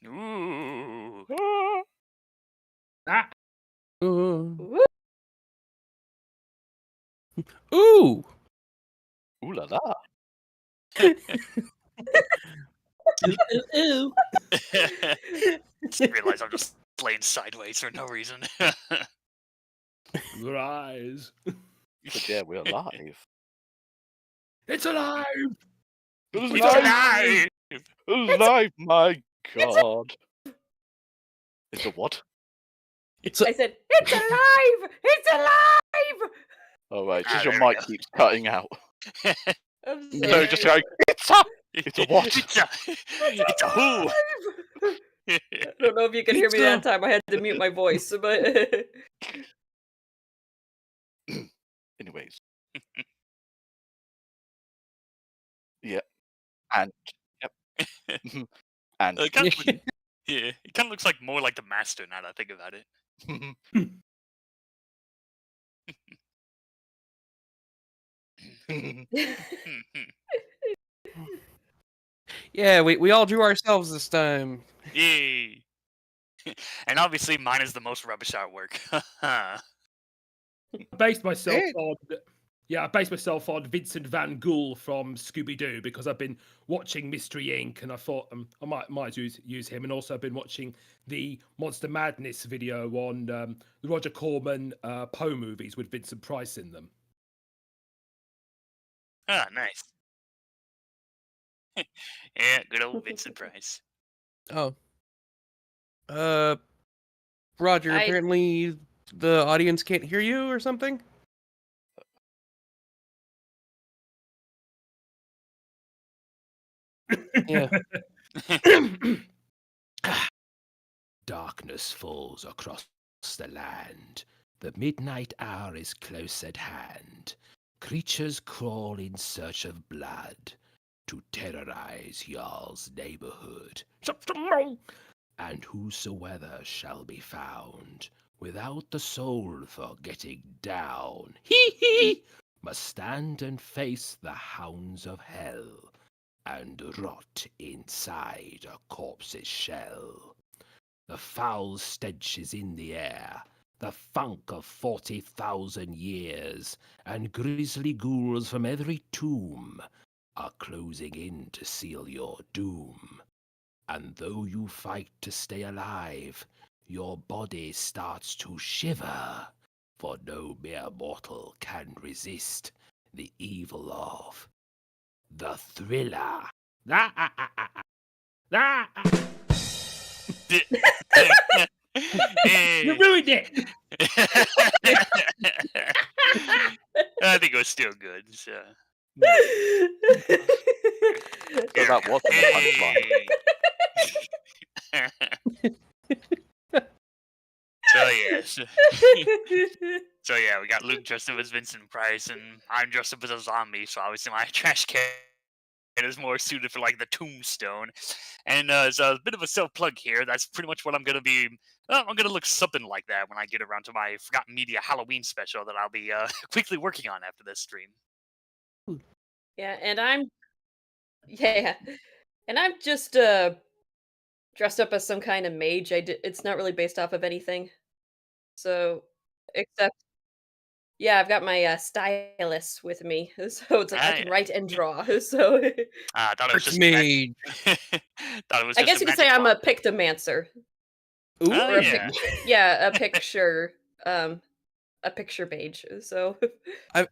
Ooh. Ah. Woo. Ooh! Ooh la la. Ooh. Just realize I'm just laying sideways for no reason. Your eyes. But yeah, we're alive. It's alive! It's It's alive! alive! Alive, my god. It's a what? I said, it's alive! It's alive! Oh right, Ah, just your there we mic go. keeps cutting out. I'm Yeah. No, sorry. just going, it's a what? It's a who? I don't know if you could hear me Pizza. that time. I had to mute my voice, but Anyways. Yeah. And yep. And It kind of yeah, it kind of looks like more like the master now that I think about it. Yeah, we all drew ourselves this time. Yay! And obviously, mine is the most rubbish artwork. I based myself Hey. on. Yeah, I based myself on Vincent Van Gogh from Scooby Doo because I've been watching Mystery Inc. and I thought I might use him, and also I've been watching the Monster Madness video on the Roger Corman Poe movies with Vincent Price in them. Ah, nice. Yeah, good old Vincent Price. Oh. Roger, I- apparently the audience can't hear you or something? Yeah. Darkness falls across the land. The midnight hour is close at hand. Creatures crawl in search of blood to terrorize y'all's neighborhood. And whosoever shall be found without the soul for getting down, must stand and face the hounds of hell and rot inside a corpse's shell. The foul stench is in the air, the funk of 40,000 years, and grisly ghouls from every tomb are closing in to seal your doom. And though you fight to stay alive, your body starts to shiver, for no mere mortal can resist the evil of the thriller. You ruined it! I think it was still good. So, so that wasn't a punchline. So yes. So yeah, we got Luke dressed up as Vincent Price, and I'm dressed up as a zombie. So obviously my trash can is more suited for like the tombstone. And as a bit of a self plug here, that's pretty much what I'm gonna be. I'm gonna look something like that when I get around to my Forgotten Media Halloween special that I'll be quickly working on after this stream. yeah, and I'm just dressed up as some kind of mage. It's not really based off of anything. So, except yeah, I've got my stylus with me, so it's like I can write and draw. So I thought it was just Mage. thought it was I just guess a you could say magic I'm a wand. pictomancer. Ooh. Oh, Or a yeah. yeah, a picture mage. So I've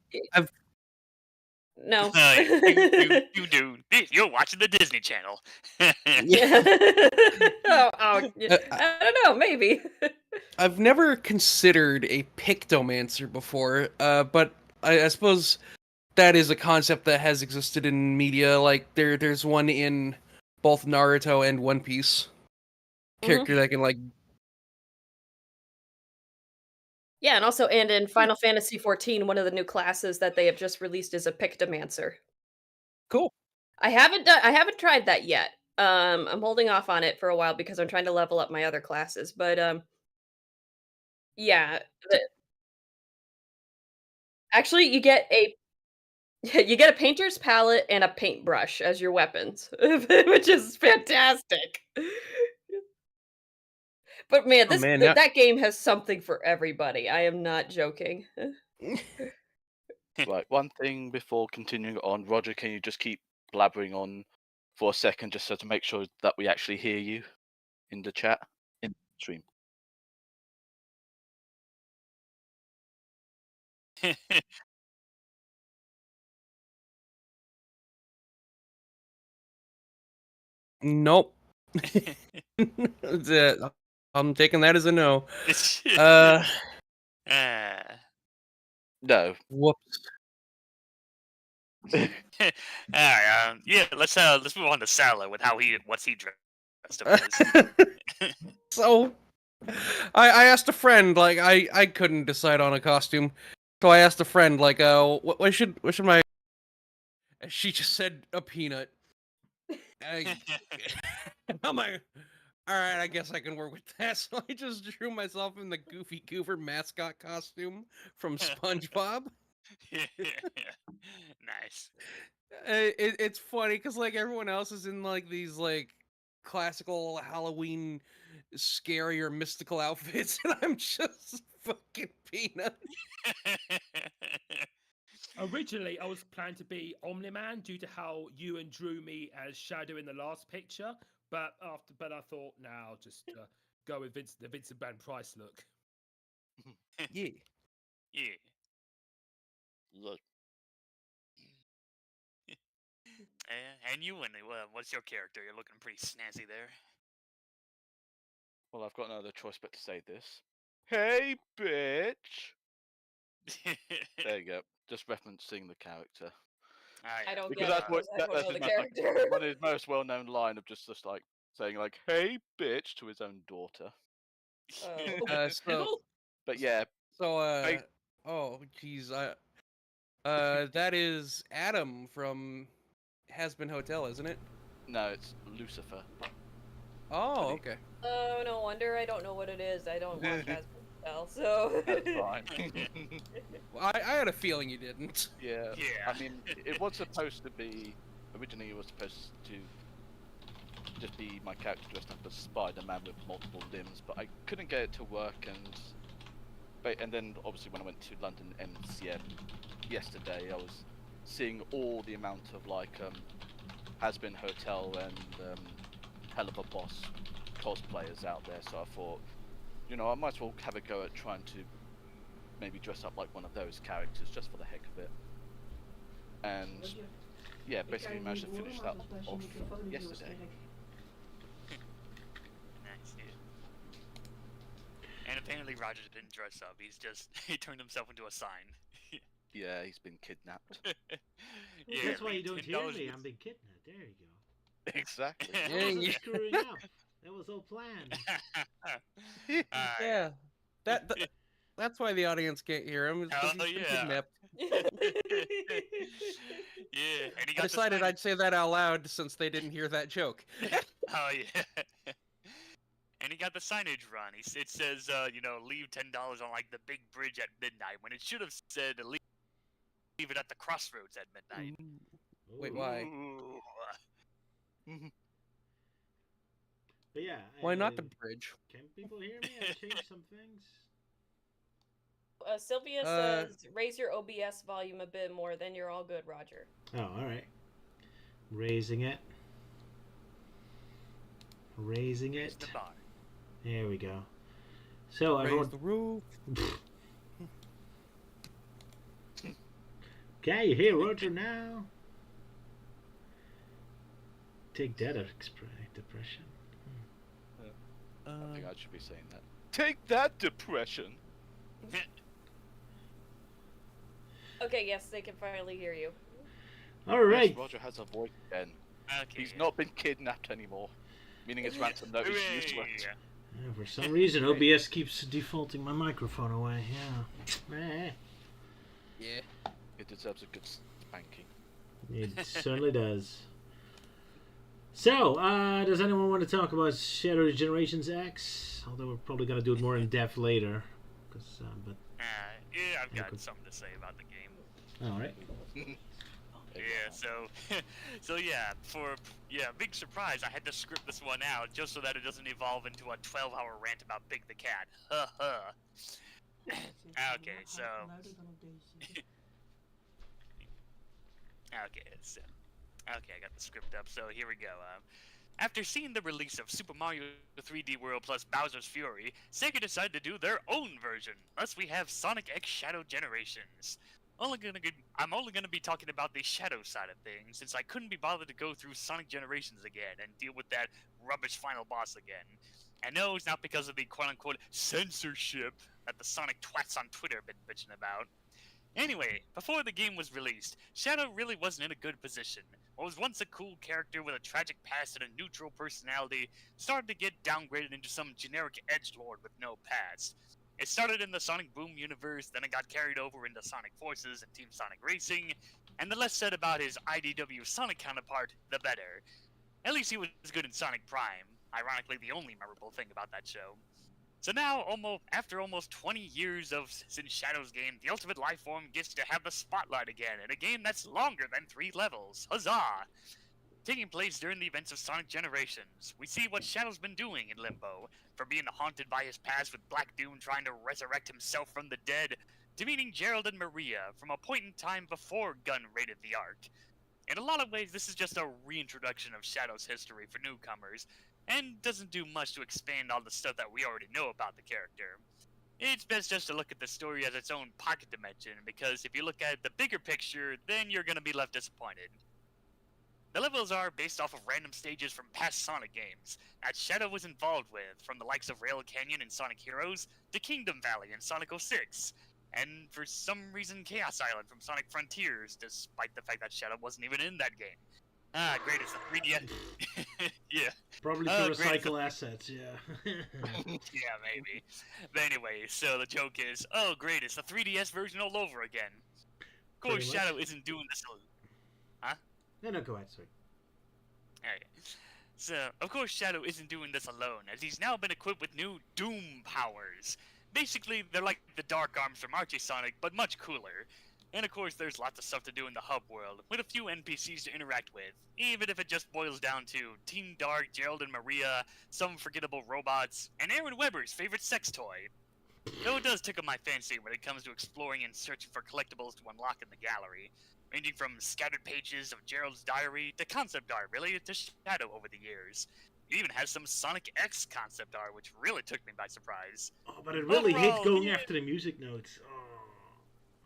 no. You do. You're watching the Disney Channel. Yeah. Yeah. I don't know, maybe. I've never considered a pictomancer before, but I suppose that is a concept that has existed in media. Like there's one in both Naruto and One Piece. Character that can like Yeah, and also in Final Fantasy 14, one of the new classes that they have just released is a pictomancer. cool. I haven't tried that yet. I'm holding off on it for a while because I'm trying to level up my other classes, but yeah, Actually, you get a painter's palette and a paintbrush as your weapons, which is fantastic. But man, Oh man, now that game has something for everybody. I am not joking. Right, one thing before continuing on, Roger, can you just keep blabbering on for a second just so to make sure that we actually hear you in the chat, in the stream? nope. I'm taking that as a no. Uh, No. whoops. Alright, yeah, let's move on to Sala with what's he dressed up as. So, I asked a friend, like, I couldn't decide on a costume, so I asked a friend, like, what should my... And she just said a peanut. I'm like, alright, I guess I can work with that. So I just drew myself in the Goofy Goober mascot costume from SpongeBob. Nice. It's funny because like everyone else is in like these like classical Halloween scary or mystical outfits, and I'm just fucking Peanut. Originally, I was planning to be Omni-Man due to how Euan drew me as Shadow in the last picture, but I thought, nah, I'll just go with the Vincent Van Price look. Yeah. Yeah. Look, And you, what's your character? You're looking pretty snazzy there. well, I've got no other choice but to say this. Hey, bitch! There you go. Just referencing the character. I don't Because get that's it what 'cause I don't that's know his the most, like, character. one of his most well-known line of just like saying like "Hey, bitch" to his own daughter. Oh. So But yeah, so oh geez, that is Adam from Has Been Hotel, isn't it? no, it's Lucifer. Oh, okay. Oh, no wonder I don't know what it is. I don't watch Hasbro, so. That's fine. Well, I had a feeling you didn't. Yeah. Yeah. I mean, it was supposed to be originally. It was supposed to just be my character dressed up as Spider-Man with multiple limbs, but I couldn't get it to work, and then obviously when I went to London MCM yesterday, I was seeing all the amount of like Has Been Hotel and Hell of a Boss cosplayers out there, so I thought, you know, I might as well have a go at trying to maybe dress up like one of those characters just for the heck of it. And yeah, basically managed to finish that off yesterday. Nice, yeah. And apparently Roger didn't dress up. He turned himself into a sign. Yeah, he's been kidnapped. Yeah, That's why you paid don't hear $10 me. I'm being kidnapped. There you go. Exactly. I wasn't screwing up. That was all planned. Yeah, that's why the audience can't hear him. It's 'cause Hell he's been yeah. kidnapped. Yeah, and he I got decided the I'd say that out loud since they didn't hear that joke. Oh yeah. And he got the signage run. It says, leave $10 on like the big bridge at midnight when it should have said leave it at the crossroads at midnight. Wait, why? Mm. But yeah. Why not the bridge? Can people hear me? I changed some things. Sylvia says, raise your OBS volume a bit more, then you're all good, Roger. Oh, alright. Raising it. Raising Raise it. the bar. There we go. So, Raise everyone. the roof. Can you hear Roger now? Take that depression. I think I should be saying that. Take that, depression. Okay, yes, they can finally hear you. Alright. Yes, Roger has a voice again. Okay. He's not been kidnapped anymore, meaning his ransom note is useless. Yeah, for some reason, OBS keeps defaulting my microphone away. Yeah. Yeah. It deserves a good spanking. It certainly does. So, does anyone want to talk about Shadow Generations X? Although we're probably going to do it more in depth later. Yeah, I've got Okay. something to say about the game. All right. Yeah, so big surprise. I had to script this one out just so that it doesn't evolve into a 12-hour rant about Big the Cat. Okay, so okay, I got the script up. So here we go. After seeing the release of Super Mario 3D World plus Bowser's Fury, Sega decided to do their own version. Thus, we have Sonic X Shadow Generations. I'm only gonna be talking about the Shadow side of things, since I couldn't be bothered to go through Sonic Generations again and deal with that rubbish final boss again. And no, it's not because of the quote-unquote censorship that the Sonic twats on Twitter have been bitching about. Anyway, before the game was released, Shadow really wasn't in a good position. What was once a cool character with a tragic past and a neutral personality started to get downgraded into some generic edgelord with no past. It started in the Sonic Boom universe, then it got carried over into Sonic Forces and Team Sonic Racing, and the less said about his IDW Sonic counterpart, the better. At least he was good in Sonic Prime, ironically the only memorable thing about that show. So now, after almost 20 years since Shadow's game, the Ultimate Lifeform gets to have the spotlight again in a game that's longer than 3 levels. Huzzah! Taking place during the events of Sonic Generations, we see what Shadow's been doing in Limbo, from being haunted by his past with Black Doom trying to resurrect himself from the dead, to meeting Gerald and Maria from a point in time before Gunn raided the Ark. In a lot of ways, this is just a reintroduction of Shadow's history for newcomers, and doesn't do much to expand all the stuff that we already know about the character. It's best just to look at the story as its own pocket dimension, because if you look at the bigger picture, then you're gonna be left disappointed. The levels are based off of random stages from past Sonic games that Shadow was involved with, from the likes of Rail Canyon in Sonic Heroes to Kingdom Valley in Sonic 06, and for some reason Chaos Island from Sonic Frontiers, despite the fact that Shadow wasn't even in that game. Great, it's a 3DS. Yeah. Probably to recycle assets, yeah. Yeah, maybe. But anyway, so the joke is, oh great, it's the 3DS version all over again. Of course, Pretty much. Shadow isn't doing this alone. Huh? No, go ahead, sorry. Okay. So, of course, Shadow isn't doing this alone, as he's now been equipped with new Doom powers. Basically, they're like the Dark Arms from Archie Sonic, but much cooler. And of course, there's lots of stuff to do in the hub world, with a few NPCs to interact with, even if it just boils down to Team Dark, Gerald and Maria, some forgettable robots, and Aaron Weber's favorite sex toy. Though it does tickle my fancy when it comes to exploring and searching for collectibles to unlock in the gallery, ranging from scattered pages of Gerald's diary to concept art related to Shadow over the years. It even has some Sonic X concept art, which really took me by surprise. Oh, but I really hate Overall, going yeah. after the music notes.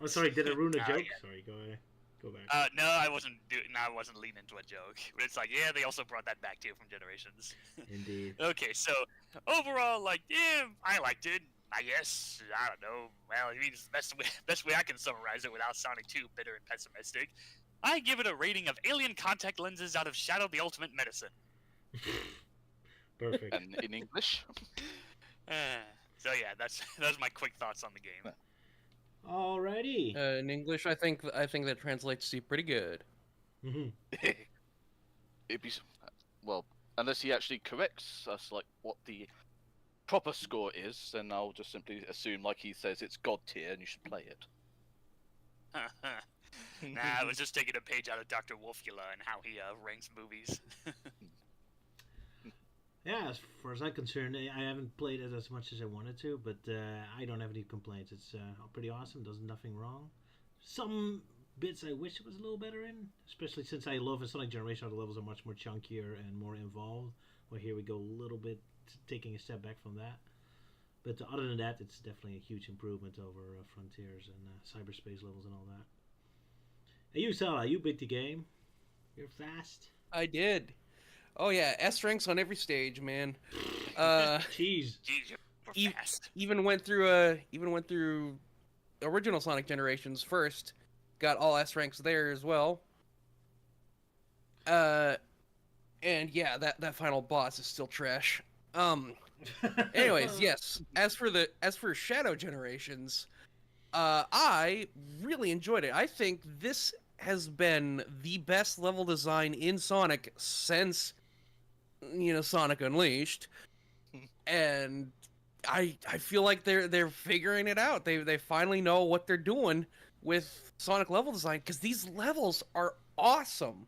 Oh, sorry, did I ruin a joke? Yeah. Sorry, go back. No, I wasn't leaning into a joke. But it's like, yeah, they also brought that back too from Generations. Indeed. Okay, so overall, like, yeah, I liked it. I guess, I don't know. Well, I mean, it's the best way I can summarize it without sounding too bitter and pessimistic. I give it a rating of alien contact lenses out of Shadow the Ultimate Medicine. Perfect. And in English? So yeah, that's my quick thoughts on the game. Alrighty. In English, I think that translates to pretty good. Mm-hmm. It'd be well, unless he actually corrects us, like what the proper score is, then I'll just simply assume, like he says, it's God tier and you should play it. Nah, I was just taking a page out of Dr. Wolfula and how he ranks movies. Yeah, as far as I'm concerned, I haven't played it as much as I wanted to, but I don't have any complaints. It's pretty awesome, does nothing wrong. Some bits I wish it was a little better in, especially since I love Sonic Generation, the levels are much more chunkier and more involved. Well, here we go a little bit taking a step back from that. But other than that, it's definitely a huge improvement over Frontiers and cyberspace levels and all that. Hey, you Sala, you beat the game. You're fast. I did. Oh yeah, S ranks on every stage, man. Jeez. Jeez, you're fast. Even went through original Sonic Generations first. Got all S ranks there as well. And yeah, that final boss is still trash. Anyways, yes. As for Shadow Generations, I really enjoyed it. I think this has been the best level design in Sonic since, Sonic Unleashed. And I feel like they're figuring it out. They finally know what they're doing with Sonic level design, because these levels are awesome.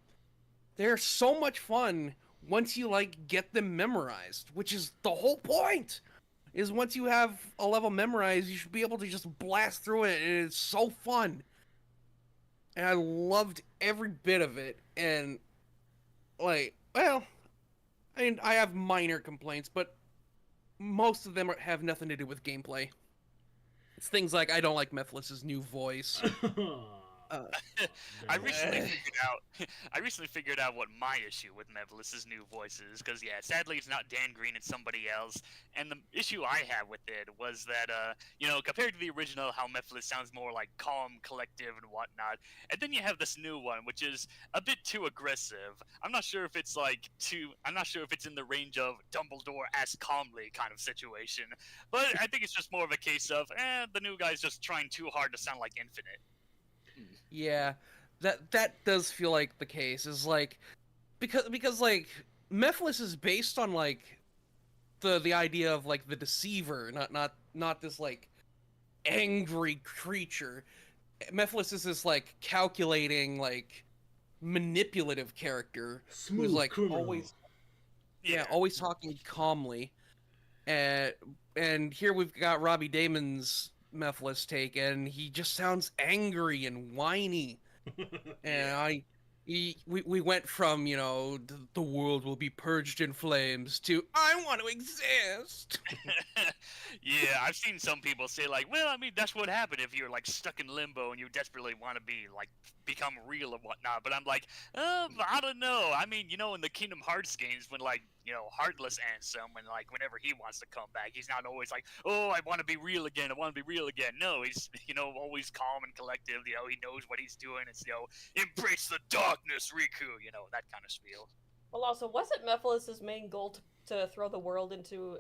They're so much fun once you like get them memorized, which is the whole point. Is once you have a level memorized, you should be able to just blast through it, and it's so fun. And I loved every bit of it. And like, well, I mean, I have minor complaints, but most of them have nothing to do with gameplay. It's things like I don't like Mephilis's new voice. I recently figured out. I recently figured out what my issue with Mephilis's new voice is, because yeah, sadly it's not Dan Green, it's somebody else. And the issue I had with it was that, you know, compared to the original, how Mephilis sounds more like calm, collective, and whatnot, and then you have this new one, which is a bit too aggressive. I'm not sure if it's like I'm not sure if it's in the range of Dumbledore ask calmly kind of situation, but I think it's just more of a case of, the new guy's just trying too hard to sound like Infinite. Yeah, that does feel like the case. Is like because like Mephilis is based on like the idea of like the deceiver, not this like angry creature. Mephilis is this like calculating, like manipulative character Smooth who's like criminal. always talking calmly. And here we've got Robbie Damon's Mephilis take, and he just sounds angry and whiny. And we went from, you know, the world will be purged in flames to I want to exist. Yeah, I've seen some people say like, well, I mean, that's what happened if you're like stuck in limbo and you desperately want to be like become real and whatnot. But I'm like, I don't know. I mean, you know, in the Kingdom Hearts games, when like, you know, Heartless Ansem, when like whenever he wants to come back, he's not always like, oh, I want to be real again. I want to be real again. No, he's, you know, always calm and collective. You know, he knows what he's doing. It's, you know, embrace the darkness, Riku. You know, that kind of spiel. Well, also, wasn't Mephilis's main goal to throw the world into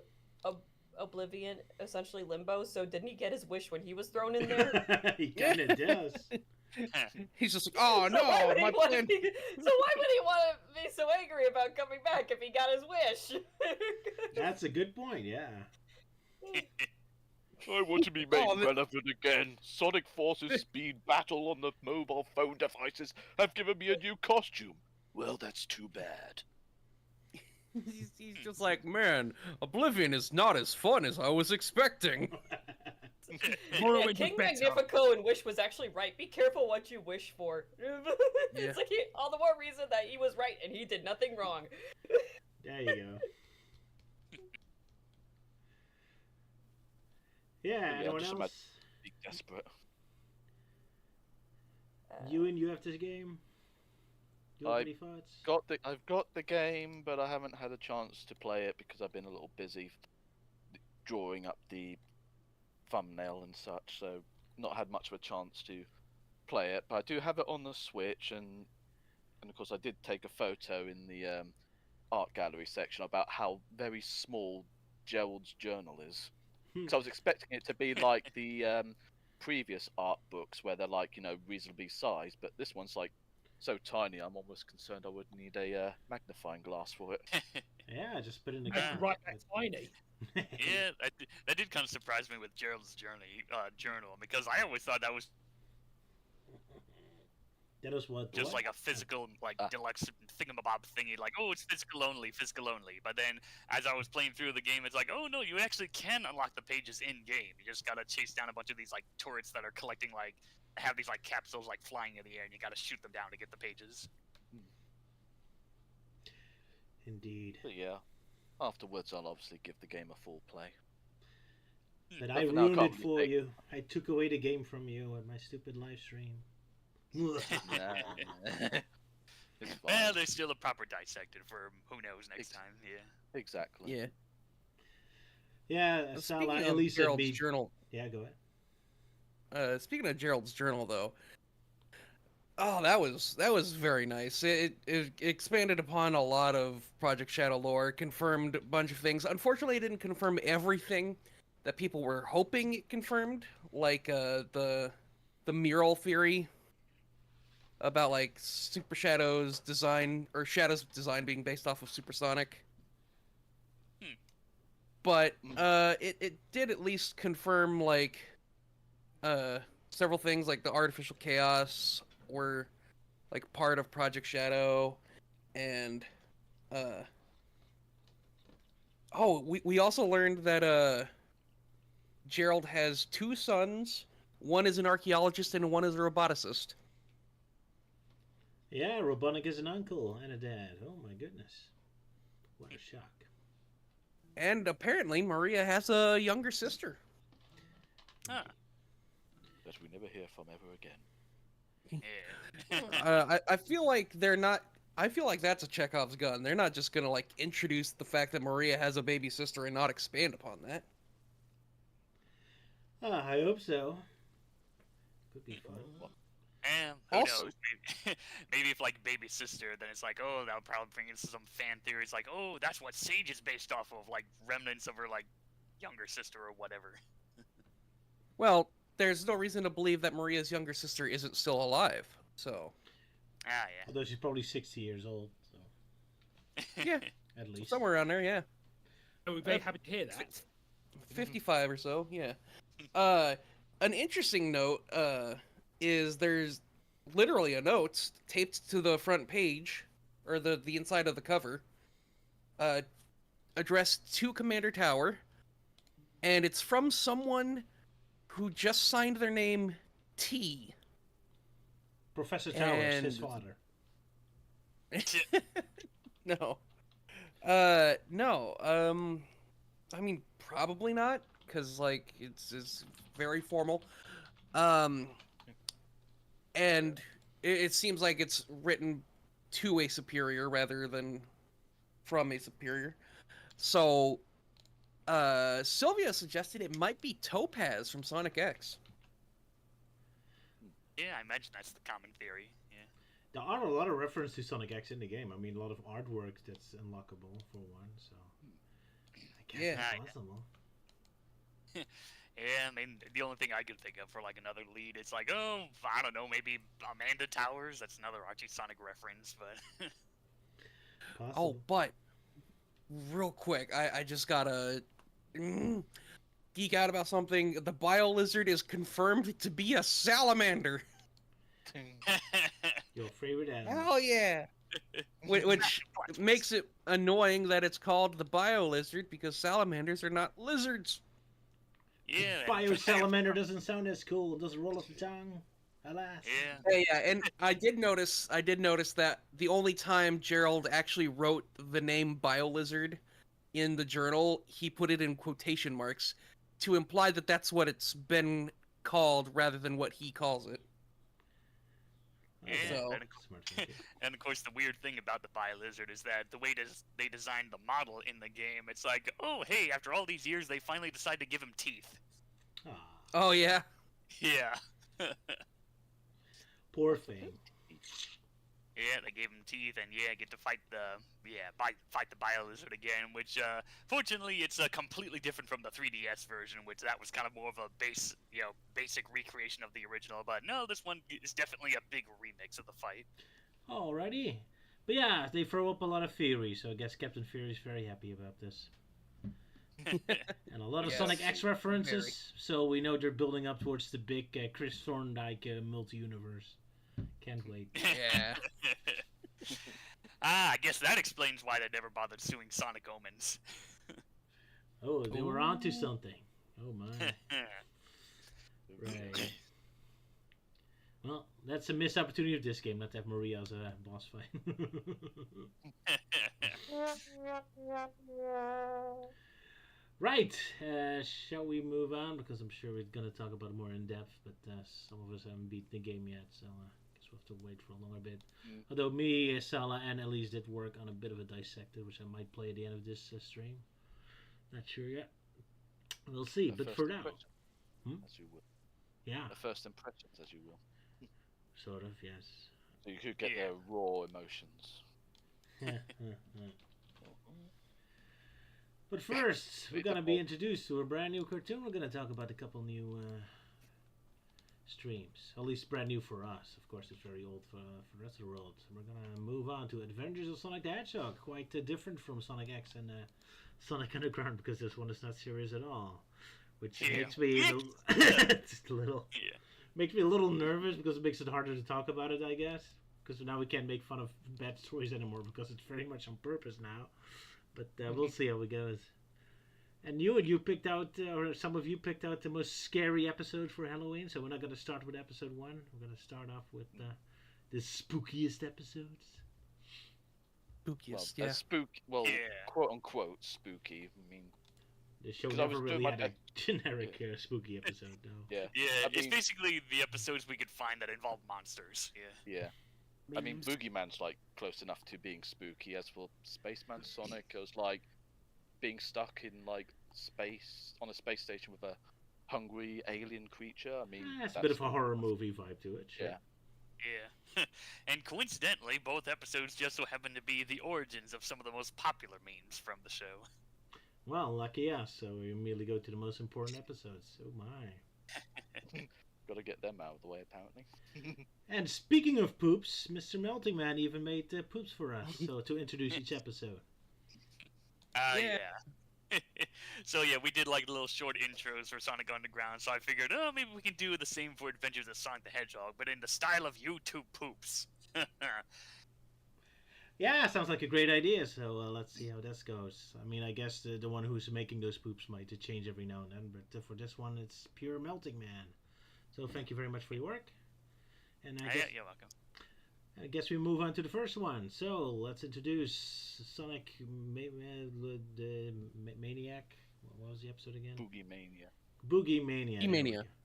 oblivion, essentially limbo? So didn't he get his wish when he was thrown in there? He kind of does. He's just like, oh no, my plan. So why would he want to be so angry about coming back if he got his wish? That's a good point, yeah. I want to be made relevant again. Sonic Forces Speed Battle on the mobile phone devices have given me a new costume. Well, that's too bad. He's just like, man, Oblivion is not as fun as I was expecting. Yeah, King Magnifico and Wish was actually right. Be careful what you wish for. It's like all the more reason that he was right and he did nothing wrong. There you go. Yeah, anyone else? Be desperate. Euan, you have this game? You have any thoughts? I've got the game, but I haven't had a chance to play it because I've been a little busy drawing up the thumbnail and such, so not had much of a chance to play it. But I do have it on the Switch, and of course I did take a photo in the art gallery section about how very small Gerald's journal is. Because I was expecting it to be like the previous art books where they're like, you know, reasonably sized, but this one's like so tiny I'm almost concerned I would need a magnifying glass for it. Yeah, just put it in the That's right, that's tiny. Yeah, that did kind of surprise me with Gerald's journal, because I always thought that was That was what? just like a physical, like deluxe thingamabob thingy, like, oh, it's physical only. But then, as I was playing through the game, it's like, oh no, you actually can unlock the pages in game. You just gotta chase down a bunch of these like turrets that are collecting, like, have these like capsules like flying in the air, and you gotta shoot them down to get the pages. Indeed. But yeah, afterwards I'll obviously give the game a full play. But I ruined it for you. I took away the game from you with my stupid live stream. It's fine. Well, there's still a proper dissected for who knows next time. Yeah. Exactly. Yeah. Yeah, Sala, Speaking of Elise Gerald's me. journal, Yeah, go ahead. speaking of Gerald's journal, though, oh, that was very nice. It expanded upon a lot of Project Shadow lore, confirmed a bunch of things. Unfortunately, it didn't confirm everything that people were hoping it confirmed, like the mural theory about like Super Shadow's design, or Shadow's design being based off of Supersonic. But it did at least confirm like several things, like the artificial chaos were like part of Project Shadow, and we also learned that Gerald has two sons. One is an archaeologist and one is a roboticist. Yeah, Robotnik is an uncle and a dad. Oh my goodness. What a shock. And apparently Maria has a younger sister. Huh. That we never hear from ever again. Yeah. I feel like they're not. I feel like that's a Chekhov's gun. They're not just gonna like introduce the fact that Maria has a baby sister and not expand upon that. I hope so. Could be fun. And who Also- knows? Maybe if like baby sister, then it's like, oh, that would probably bring in some fan theories, like, oh, that's what Sage is based off of, like remnants of her like younger sister or whatever. Well, there's no reason to believe that Maria's younger sister isn't still alive. So Ah, yeah. Although she's probably 60 years old, so yeah, at least. somewhere around there. Yeah, Oh, we're very happy to hear that. 55 or so. Yeah. An interesting note is there's literally a note taped to the front page or the inside of the cover, addressed to Commander Tower, and it's from someone who just signed their name T. Professor Towers, his And- father. No. No. I mean, probably not, because, like, it's very formal. And it seems like it's written to a superior rather than from a superior. So, Sylvia suggested it might be Topaz from Sonic X. Yeah, I imagine that's the common theory. Yeah. There are a lot of references to Sonic X in the game. I mean, a lot of artwork that's unlockable, for one, so... I guess Yeah. it's possible. Yeah, I mean, the only thing I could think of for like another lead, it's like, oh, I don't know, maybe Amanda Towers. That's another Archie Sonic reference, but Possible. Oh, but real quick, I just gotta geek out about something. The Bio Lizard is confirmed to be a salamander. Your favorite animal. Hell yeah! Which makes it annoying that it's called the Bio Lizard because salamanders are not lizards. yeah, Bio Salamander doesn't sound as cool. It doesn't roll off the tongue. Alas. yeah. Yeah, and I did notice that the only time Gerald actually wrote the name Bio Lizard in the journal, he put it in quotation marks to imply that that's what it's been called rather than what he calls it. Yeah, So- and, and of course, the weird thing about the Bio-Lizard is that the way they designed the model in the game, it's like, oh, hey, after all these years, they finally decide to give him teeth. Ah, Oh yeah. Yeah. poor thing. Yeah, they gave him teeth, and yeah, get to fight the Bio-Lizard again. Which, fortunately, it's completely different from the 3DS version, which that was kind of more of a basic recreation of the original. But no, this one is definitely a big remix of the fight. Alrighty. But yeah, they throw up a lot of Fury, so I guess Captain Fury is very happy about this. And a lot of Yes, Sonic X references, so we know they're building up towards the big Chris Thorndike multi-universe. Can't wait. Yeah. I guess that explains why they never bothered suing Sonic Omens. Oh, they were onto something. Oh my. Right. Well, that's a missed opportunity of this game, not to have Maria as a boss fight. Right, shall we move on? Because I'm sure we're going to talk about it more in depth, but some of us haven't beat the game yet, so I guess we'll have to wait for a longer bit. Although me, Sala, and Elise did work on a bit of a Dissected, which I might play at the end of this stream. Not sure yet. We'll see, The but first for now. impression, Hmm? as you will. Yeah, The first impressions, as you will. sort of, yes. So you could get Yeah. their raw emotions. But first, we're going to be introduced to a brand new cartoon. We're going to talk about a couple new streams. At least brand new for us. Of course, it's very old for the rest of the world. We're gonna move on to Adventures of Sonic the Hedgehog. Quite different from Sonic X and Sonic Underground, because this one is not serious at all, which makes me just a little makes me a little nervous, because it makes it harder to talk about it, I guess. Because now we can't make fun of bad stories anymore, because it's very much on purpose now. But we'll see how it goes. And you picked out, or some of you picked out the most scary episode for Halloween. So we're not going to start with episode 1. We're going to start off with the spookiest episodes. Spookiest, quote unquote spooky. I mean, the show never really had a generic spooky episode, though. Yeah, it's basically the episodes we could find that involve monsters. Yeah. I mean, Boogeyman's like close enough to being spooky. As for Spaceman Sonic, it was like being stuck in like space on a space station with a hungry alien creature. I mean, it's a bit of a horror movie vibe to it. Sure. Yeah. And coincidentally, both episodes just so happen to be the origins of some of the most popular memes from the show. Well, lucky us. So we immediately go to the most important episodes. Oh my. Got to get them out of the way, apparently. And speaking of poops, Mr. Melting Man even made poops for us. So to introduce each episode. Yeah. So yeah, we did like little short intros for Sonic Underground. So I figured, maybe we can do the same for Adventures of Sonic the Hedgehog, but in the style of YouTube poops. Yeah, sounds like a great idea. So let's see how this goes. I mean, I guess the one who's making those poops might change every now and then, but for this one, it's pure Melting Man. So thank you very much for your work. And I guess, you're welcome. I guess we move on to the first one. So let's introduce Sonic Maniac. What was the episode again? Boogie Mania. Boogie Mania.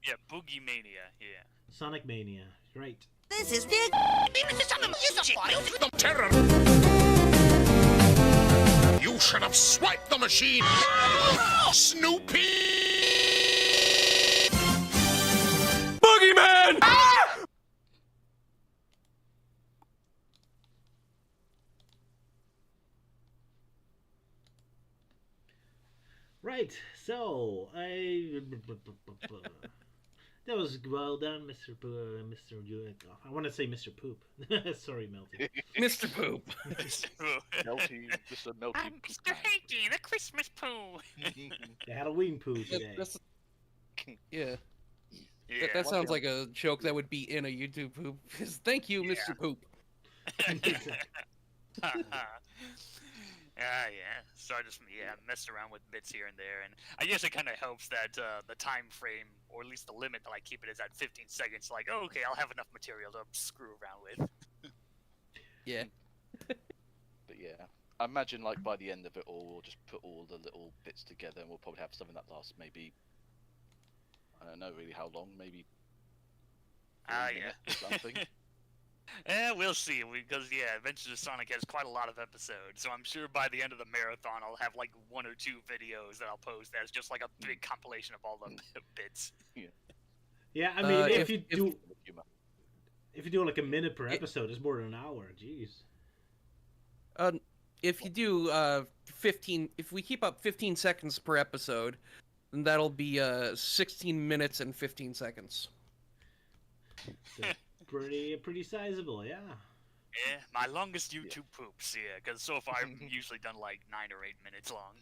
Yeah, Boogie Mania. Yeah. Sonic Mania. Right. This is big. The terror. You should have swiped the machine. Snoopy. Boogeyman! Right, so that was well done, Mr. Euan. I want to say Mr. Poop. Sorry, Melty. Mr. Poop. Melty, just a Melty. I'm Mr. Hanky, the Christmas poo. The Halloween poo today. Yeah. That sounds like a joke that would be in a YouTube poop. Thank you, Mr. Poop. Yeah. So I just messed around with bits here and there, and I guess it kind of helps that the time frame, or at least the limit that I keep it, is at 15 seconds. Like, okay, I'll have enough material to screw around with. Yeah. But yeah, I imagine like by the end of it all, we'll just put all the little bits together, and we'll probably have something that lasts maybe, I don't know really how long, maybe. Something. Yeah, we'll see, because Adventures of Sonic has quite a lot of episodes, so I'm sure by the end of the marathon I'll have like 1 or 2 videos that I'll post that's just like a big compilation of all the bits. Yeah, I mean, if you do like a minute per episode, it's more than an hour. Jeez. If you do 15, if we keep up 15 seconds per episode, then that'll be 16 minutes and 15 seconds. So pretty sizable, yeah. Yeah, my longest YouTube poops, because so far I've usually done like 9 or 8 minutes long.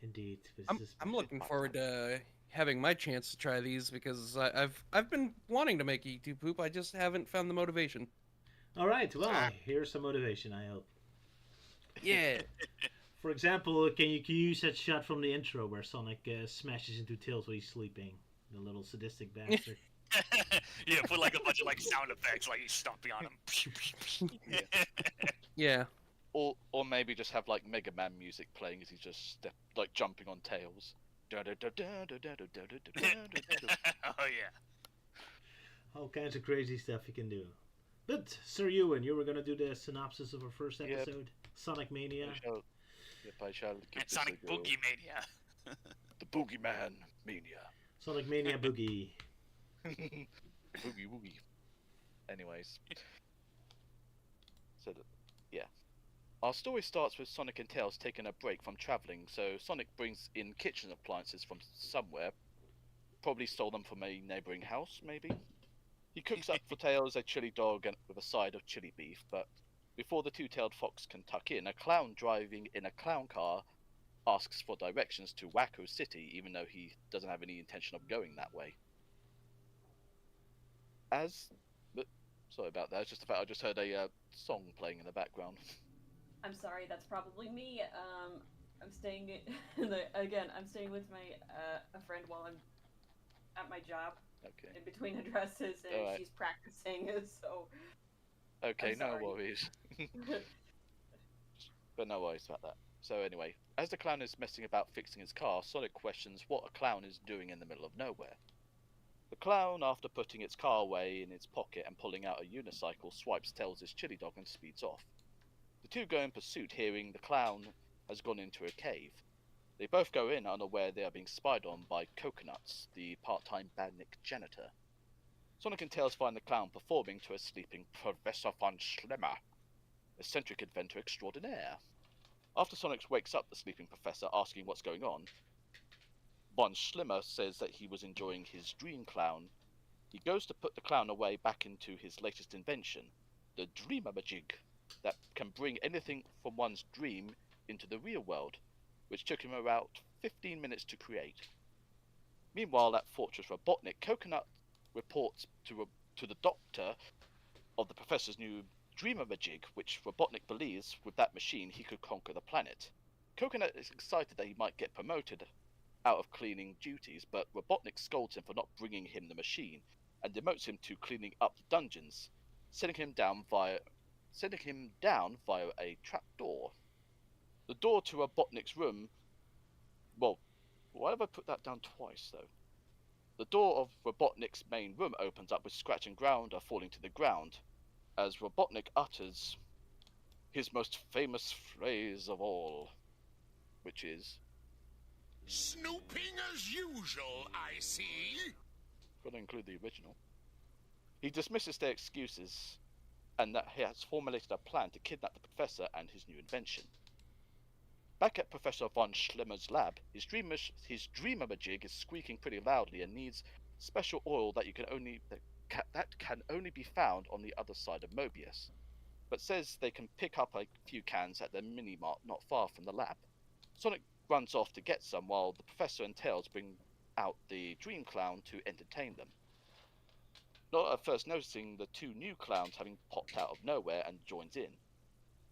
Indeed. I'm looking forward to having my chance to try these, because I've been wanting to make a YouTube poop. I just haven't found the motivation. All right, well, here's some motivation, I hope. Yeah. For example, can you use that shot from the intro where Sonic smashes into Tails while he's sleeping? The little sadistic bastard. Yeah, put like a bunch of like sound effects, like he's stomping on him. Yeah. Or maybe just have like Mega Man music playing as he's just jumping on Tails. Oh yeah. All kinds of crazy stuff you can do. But Sir Euan, you were gonna do the synopsis of our first episode, Sonic Mania. I shall give Sonic this a go. Boogie Mania. The Boogeyman Mania. Sonic Mania Boogie. Boogie Woogie. Anyways. So, our story starts with Sonic and Tails taking a break from traveling, so Sonic brings in kitchen appliances from somewhere, probably stole them from a neighbouring house, maybe. He cooks up for Tails a chili dog and with a side of chili beef, but before the two-tailed fox can tuck in, a clown driving in a clown car asks for directions to Wacko City, even though he doesn't have any intention of going that way. Sorry about that. It's just the fact I just heard a song playing in the background. I'm sorry, that's probably me. I'm staying I'm staying with my a friend while I'm at my job. Okay. In between addresses, and Alright. she's practicing, so. Okay, no sorry. worries. But no worries about that. So anyway, as the clown is messing about fixing his car, Sonic questions what a clown is doing in the middle of nowhere. The clown, after putting its car away in its pocket and pulling out a unicycle, swipes Tails' chili dog and speeds off. The two go in pursuit, hearing the clown has gone into a cave. They both go in, unaware they are being spied on by Coconuts, the part-time badnik janitor. Sonic and Tails find the clown performing to a sleeping Professor von Schlemmer, eccentric inventor extraordinaire. After Sonic wakes up the sleeping professor, asking what's going on, von Schlemmer says that he was enjoying his dream clown. He goes to put the clown away back into his latest invention, the Dreamamajig, that can bring anything from one's dream into the real world, which took him about 15 minutes to create. Meanwhile, at Fortress Robotnik, Coconut reports to the doctor of the professor's new Dreamamajig, which Robotnik believes with that machine he could conquer the planet. Coconut is excited that he might get promoted out of cleaning duties, but Robotnik scolds him for not bringing him the machine and demotes him to cleaning up the dungeons, sending him down via a trapdoor. The door to Robotnik's room. Well, why have I put that down twice though? The door of Robotnik's main room opens up with Scratch and Grounder falling to the ground, as Robotnik utters his most famous phrase of all, which is, Snooping as usual, I see. gotta include the original. He dismisses their excuses and that he has formulated a plan to kidnap the professor and his new invention. Back at Professor von Schlemmer's lab, his Dreamamajig is squeaking pretty loudly and needs special oil that can only be found on the other side of Mobius, but says they can pick up a few cans at the mini-mart not far from the lab. Sonic runs off to get some while the Professor and Tails bring out the Dream Clown to entertain them. Not at first noticing the two new clowns having popped out of nowhere and joins in.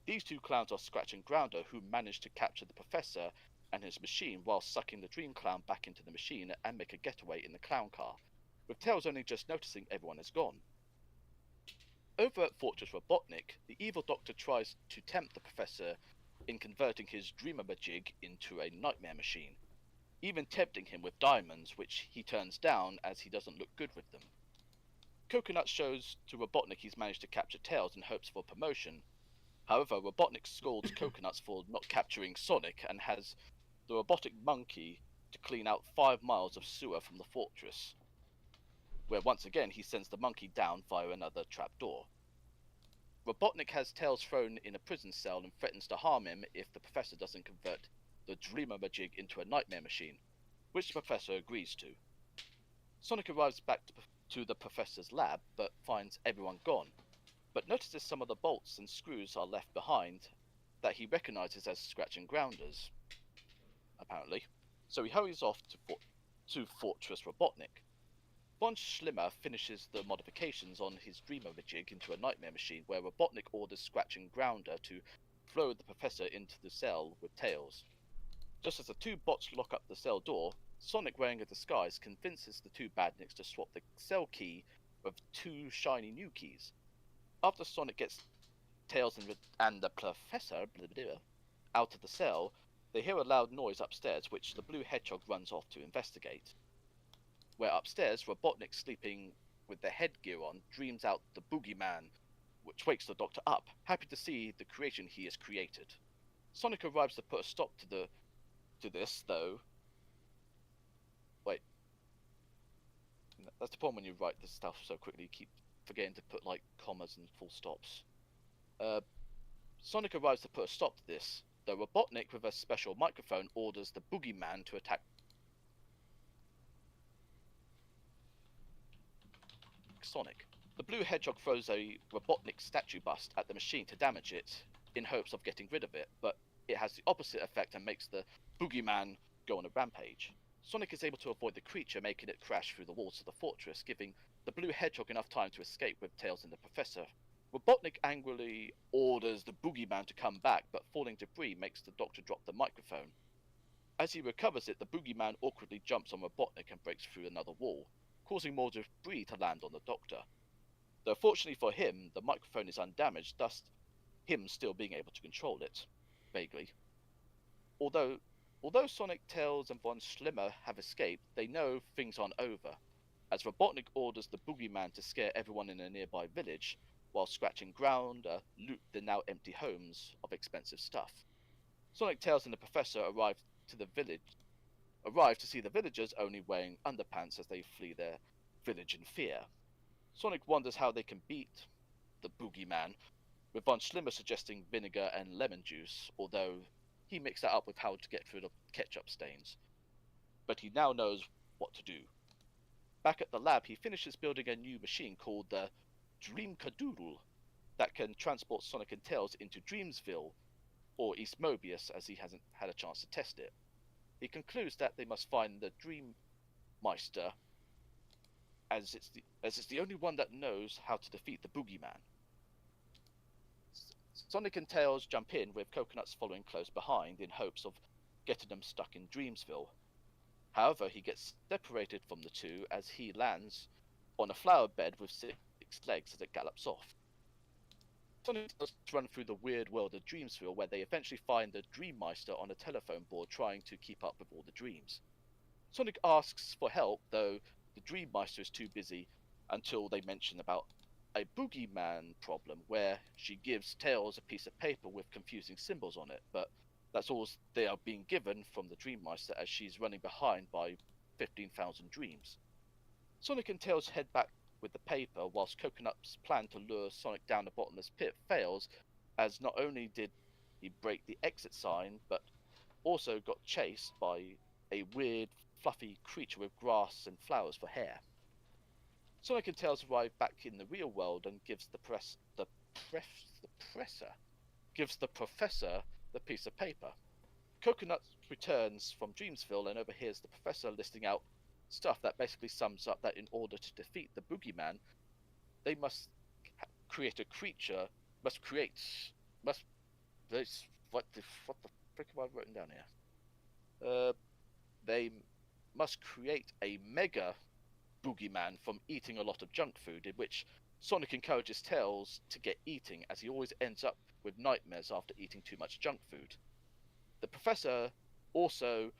These two clowns are Scratch and Grounder, who managed to capture the Professor and his machine while sucking the Dream Clown back into the machine and make a getaway in the clown car, with Tails only just noticing everyone is gone. Over at Fortress Robotnik, the evil doctor tries to tempt the Professor in converting his Dreamamajig into a nightmare machine, even tempting him with diamonds, which he turns down as he doesn't look good with them. Coconut shows to Robotnik he's managed to capture Tails in hopes for promotion. However, Robotnik scolds Coconuts for not capturing Sonic and has the robotic monkey to clean out 5 miles of sewer from the fortress, where once again he sends the monkey down via another trapdoor. Robotnik has Tails thrown in a prison cell and threatens to harm him if the Professor doesn't convert the Dreamamajig into a nightmare machine, which the Professor agrees to. Sonic arrives back to the Professor's lab, but finds everyone gone, but notices some of the bolts and screws are left behind that he recognizes as Scratch and Grounder's, apparently. So he hurries off to Fortress Robotnik. Von Schlemmer finishes the modifications on his Dreamamajig into a nightmare machine, where Robotnik orders Scratch and Grounder to throw the Professor into the cell with Tails. Just as the two bots lock up the cell door, Sonic, wearing a disguise, convinces the two badniks to swap the cell key with 2 shiny new keys. After Sonic gets Tails and the Professor out of the cell, they hear a loud noise upstairs, which the blue hedgehog runs off to investigate. Where upstairs, Robotnik, sleeping with the headgear on, dreams out the boogeyman, which wakes the Doctor up, happy to see the creation he has created. Sonic arrives to put a stop to this, though. Wait. That's the problem when you write this stuff so quickly, you keep forgetting to put, like, commas and full stops. Sonic arrives to put a stop to this, though Robotnik, with a special microphone, orders the boogeyman to attack Sonic. The blue hedgehog throws a Robotnik statue bust at the machine to damage it, in hopes of getting rid of it, but it has the opposite effect and makes the boogeyman go on a rampage. Sonic is able to avoid the creature, making it crash through the walls of the fortress, giving the blue hedgehog enough time to escape with Tails and the Professor. Robotnik angrily orders the boogeyman to come back, but falling debris makes the Doctor drop the microphone. As he recovers it, the boogeyman awkwardly jumps on Robotnik and breaks through another wall, causing more debris to land on the Doctor. Though fortunately for him, the microphone is undamaged, thus him still being able to control it, vaguely. Although Sonic, Tails, and Von Schlimmer have escaped, they know things aren't over, as Robotnik orders the boogeyman to scare everyone in a nearby village, while scratching ground, loot the now empty homes of expensive stuff. Sonic, Tails, and the Professor arrive to see the villagers only wearing underpants as they flee their village in fear. Sonic wonders how they can beat the boogeyman, with Von Schlimmer suggesting vinegar and lemon juice, although he mixed that up with how to get rid of ketchup stains. But he now knows what to do. Back at the lab, he finishes building a new machine called the Dreamcadoodle that can transport Sonic and Tails into Dreamsville, or East Mobius, as he hasn't had a chance to test it. He concludes that they must find the Dreammeister, as it's the only one that knows how to defeat the boogeyman. Sonic and Tails jump in, with Coconuts following close behind in hopes of getting them stuck in Dreamsville. However, he gets separated from the two as he lands on a flower bed with 6 legs as it gallops off. Sonic does run through the weird world of Dreamsville, where they eventually find the Dreammeister on a telephone board trying to keep up with all the dreams. Sonic asks for help, though the Dreammeister is too busy until they mention about a boogeyman problem, where she gives Tails a piece of paper with confusing symbols on it, but that's all they are being given from the Dreammeister, as she's running behind by 15,000 dreams. Sonic and Tails head back with the paper, whilst Coconut's plan to lure Sonic down the bottomless pit fails, as not only did he break the exit sign, but also got chased by a weird, fluffy creature with grass and flowers for hair. Sonic and Tails arrive back in the real world and gives the professor the piece of paper. Coconut returns from Dreamsville and overhears the professor listing out stuff that basically sums up that in order to defeat the boogeyman, they must create a creature. What the frick have I written down here? They must create a mega boogeyman from eating a lot of junk food, in which Sonic encourages Tails to get eating, as he always ends up with nightmares after eating too much junk food. The professor also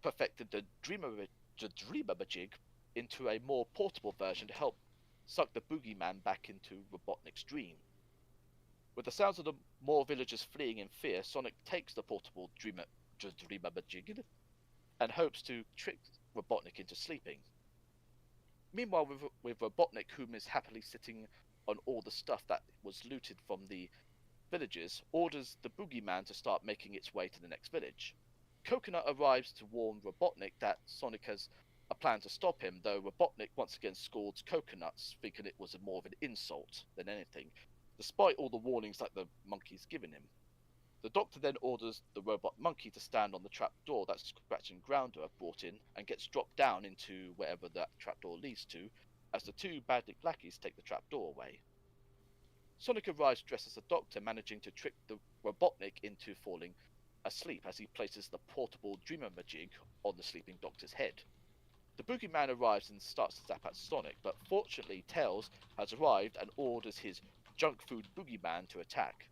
perfected the Dreamamajig into a more portable version to help suck the boogeyman back into Robotnik's dream. With the sounds of the more villagers fleeing in fear, Sonic takes the portable Dreamamajig and hopes to trick Robotnik into sleeping. Meanwhile, with Robotnik, whom is happily sitting on all the stuff that was looted from the villages, orders the boogeyman to start making its way to the next village. Coconut arrives to warn Robotnik that Sonic has a plan to stop him, though Robotnik once again scolds Coconuts, thinking it was more of an insult than anything, despite all the warnings that the monkey's given him. The Doctor then orders the robot monkey to stand on the trapdoor that Scratch and Grounder have brought in, and gets dropped down into wherever that trapdoor leads to, as the two Badnik lackeys take the trapdoor away. Sonic arrives dressed as a doctor, managing to trick the Robotnik into falling asleep as he places the portable Dreamamajig on the sleeping Doctor's head. The boogeyman arrives and starts to zap at Sonic, but fortunately Tails has arrived and orders his junk food boogeyman to attack.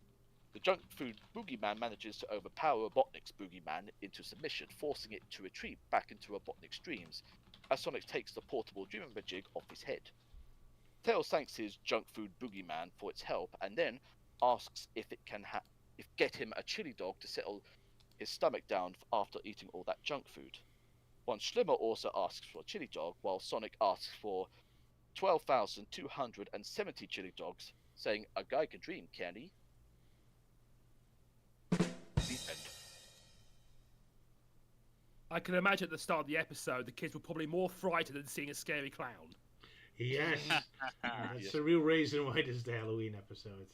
The junk food boogeyman manages to overpower Robotnik's boogeyman into submission, forcing it to retreat back into Robotnik's dreams, as Sonic takes the portable Dreamamajig off his head. Tails thanks his junk food boogeyman for its help, and then asks if it can get him a chili dog to settle his stomach down after eating all that junk food. Von Schlimmer also asks for a chili dog, while Sonic asks for 12,270 chili dogs, saying, "A guy can dream, can't he?" The end. I can imagine at the start of the episode, the kids were probably more frightened than seeing a scary clown. Yes. That's Yes. the real reason why this is the Halloween episode.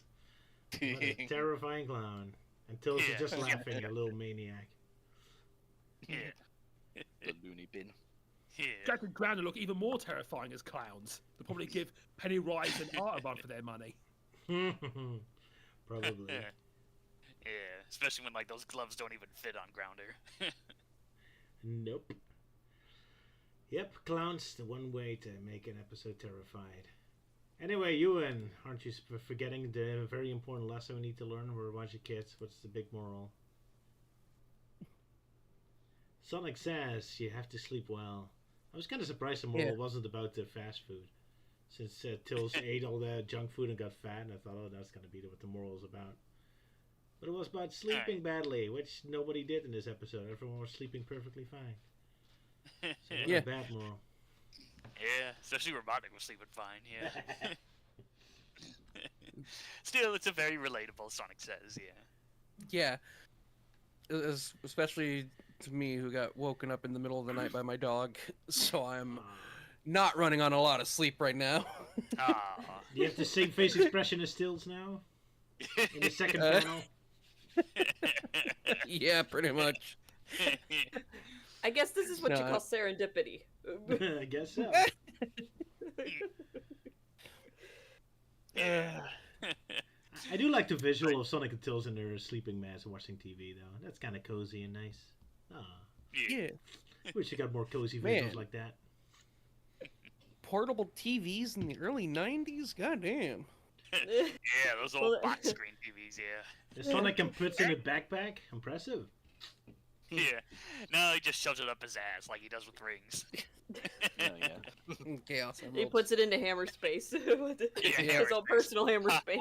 What a terrifying clown. Until she's Yeah. just laughing, you little maniac. Yeah. The loony bin. Yeah. Jack and Granny look even more terrifying as clowns. They'll probably give Pennywise and Art a run for their money. Probably. Yeah, especially when like those gloves don't even fit on Grounder. Nope. Yep, clowns, the one way to make an episode terrified. Anyway, Euan, aren't you forgetting the very important lesson we need to learn when we're a bunch of kids? What's the big moral? Sonic says you have to sleep well. I was kind of surprised the moral wasn't about the fast food. Since Tills ate all the junk food and got fat, and I thought, oh, that's going to be what the moral is about. But it was about sleeping badly, which nobody did in this episode. Everyone was sleeping perfectly fine. So not a bad moral. Yeah, especially Robotnik was sleeping fine, yeah. Still, it's a very relatable, Sonic says, yeah. Yeah. Especially to me, who got woken up in the middle of the night by my dog. So I'm not running on a lot of sleep right now. Aw. Do you have the same face expression as Tills now? In the second panel? Yeah, pretty much. I guess this is what you No, call serendipity. I guess so. I do like the visual of Sonic and Tills in their sleeping masks watching TV, though. That's kind of cozy and nice. Aw. Yeah. Wish I got more cozy visuals Man. like that. Portable TVs in the early 90s? Goddamn. Yeah, those old box screen TVs, yeah. The Sonic can put in a backpack? Impressive. Yeah. No, he just shoves it up his ass like he does with rings. Oh, yeah. Chaos He Emeralds. puts it into hammer space. Yeah, His own personal hammer space.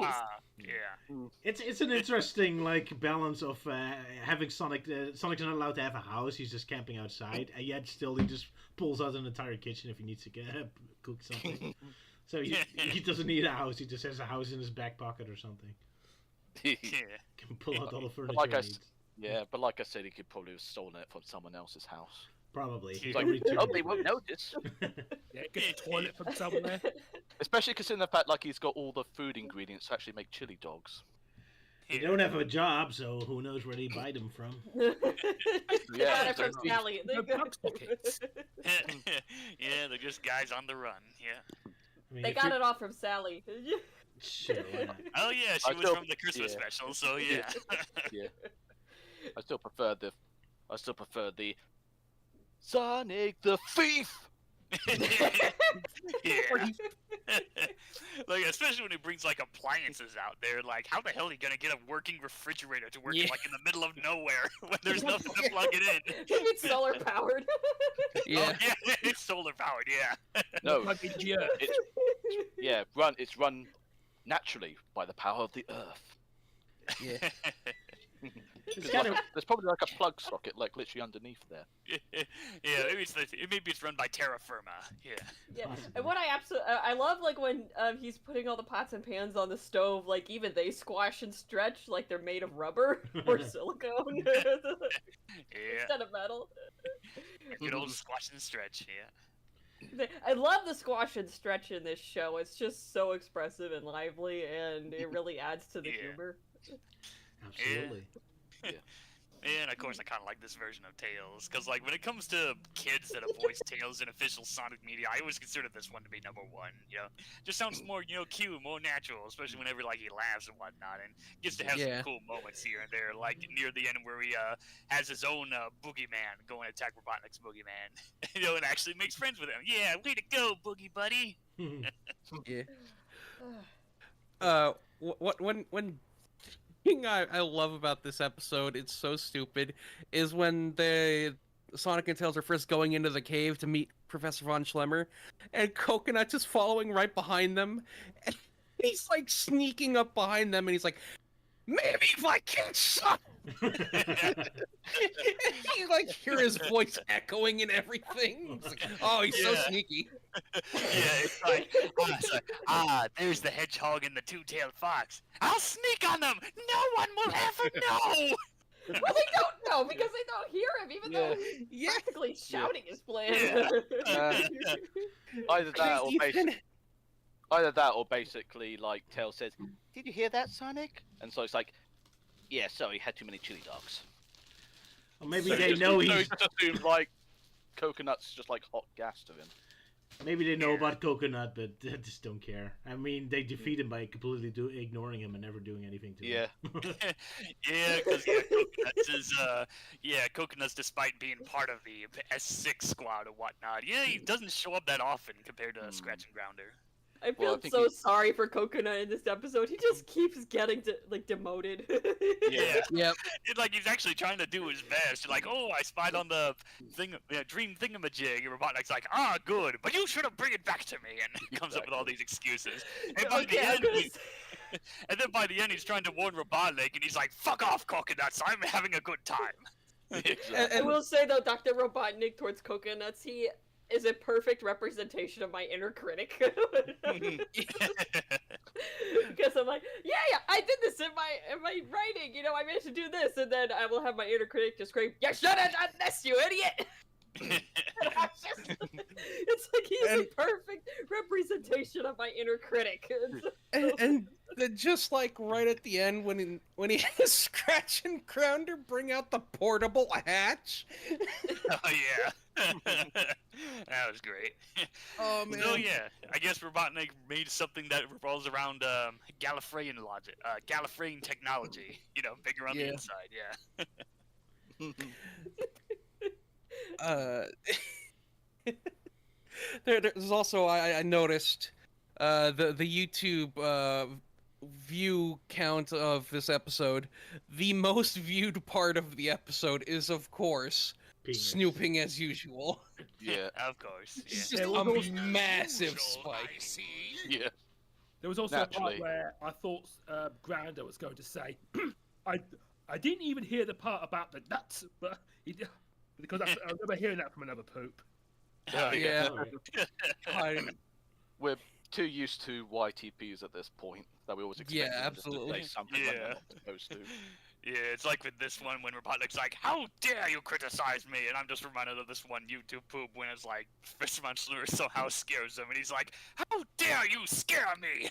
Yeah. It's an interesting balance of having Sonic. Sonic's not allowed to have a house; he's just camping outside, and yet still he just pulls out an entire kitchen if he needs to cook something. So he doesn't need a house; he just has a house in his back pocket or something. Yeah. Can pull out all the furniture. like he I needs. Yeah, but like I said, he could probably have stolen it from someone else's house. Probably. He It's Like, can return oh, it. they won't notice. Yeah, get a toilet from somewhere. Especially considering the fact, like, he's got all the food ingredients to actually make chili dogs. They don't have a job, so who knows where they buy them from? Got Yeah, it from so- Sally. No Bugs pockets. Yeah, they're just guys on the run, yeah. I mean, They if got you're- it all from Sally. Sure, why not? Oh yeah, she I was still- from the Christmas yeah. special, so yeah. Yeah. I still prefer the Sonic the Thief. Yeah. Like, especially when he brings like appliances out there, like how the hell are you gonna get a working refrigerator to work Yeah. like in the middle of nowhere when there's nothing to plug it in? It's solar powered. Yeah. Oh, yeah, it's solar powered, yeah. No, Plug into the earth. it's run naturally by the power of the earth. Yeah. It's kind of There's probably like a plug socket, like literally underneath there. Yeah, maybe it's run by terra firma. Yeah. Yeah, Possibly. and what I absolutely I love like when he's putting all the pots and pans on the stove, like even they squash and stretch like they're made of rubber or silicone Yeah. instead of metal. Good old squash and stretch, yeah. I love the squash and stretch in this show. It's just so expressive and lively, and it really adds to the Yeah. humor. absolutely. And of course, I kind of like this version of Tails, because like when it comes to kids that have voiced Tails in official Sonic media, I always consider this one to be number one. You know, just sounds more cute, more natural, especially whenever like he laughs and whatnot, and gets to have Yeah. some cool moments here and there, like near the end where he has his own boogeyman go and attack Robotnik's boogeyman, and actually makes friends with him. Yeah, way to go, boogie buddy. Yeah. One thing I love about this episode, it's so stupid, is when Sonic and Tails are first going into the cave to meet Professor Von Schlemmer, and Coconut is following right behind them, and he's like sneaking up behind them, and he's like, maybe if I catch some. You like hear his voice echoing and everything. It's like, oh, he's so Yeah. sneaky. Yeah, it's like, there's the hedgehog and the two-tailed fox. I'll sneak on them. No one will ever know. Well, they don't know because they don't hear him, even though Yeah. practically shouting his plan. Yeah. Either that or He's basically, Either that, or basically, like, Tails says, "Did you hear that, Sonic?" And so it's like, "Yeah, sorry, had too many chili dogs." Or maybe So they just, know so he's. just assume, like, coconut's just like hot gas to him. Maybe they know about Coconut, but they just don't care. I mean, they defeat him by completely ignoring him and never doing anything to Yeah. him. Yeah, because Coconuts, despite being part of the S6 squad or whatnot, he doesn't show up that often compared to Scratch and Grounder. I feel Well, I think so he- sorry for Coconut in this episode. He just keeps getting demoted. Yeah. Yep. It's like he's actually trying to do his best. Like, oh, I spied on the dream thingamajig. And Robotnik's like, good, but you should have bring it back to me. And he comes up with all these excuses. And by the end, and then by the end, he's trying to warn Robotnik, and he's like, fuck off, Coconuts, I'm having a good time. I will say though, Dr. Robotnik towards Coconuts, he is a perfect representation of my inner critic. Because I'm like, yeah, I did this in my writing, I managed to do this, and then I will have my inner critic just scream, "You should have done this, you idiot!" It's like he's a perfect representation of my inner critic. And just like right at the end when he has Scratch and Grounder bring out the portable hatch. Oh yeah. That was great. Oh man. So yeah, I guess Robotnik made something that revolves around Gallifreyan logic, Gallifreyan technology. Bigger on the inside. Yeah. There's also I noticed the YouTube view count of this episode. The most viewed part of the episode is, of course, Penis. snooping as usual. Yeah. Of course. It's Yeah. just Yeah, a well, massive I spike. see. Yeah. There was also a Naturally. part where I thought Grounder was going to say, I didn't even hear the part about the nuts, but because I remember hearing that from another poop. Oh, Yeah. Alright. We're too used to YTPs at this point that we always expect them just to absolutely. say something when they're not supposed to. Yeah, it's like with this one when Robotnik's like, "How dare you criticize me?" And I'm just reminded of this one YouTube poop when it's like Fishman Slur somehow scares him, and he's like, "How dare you scare me?"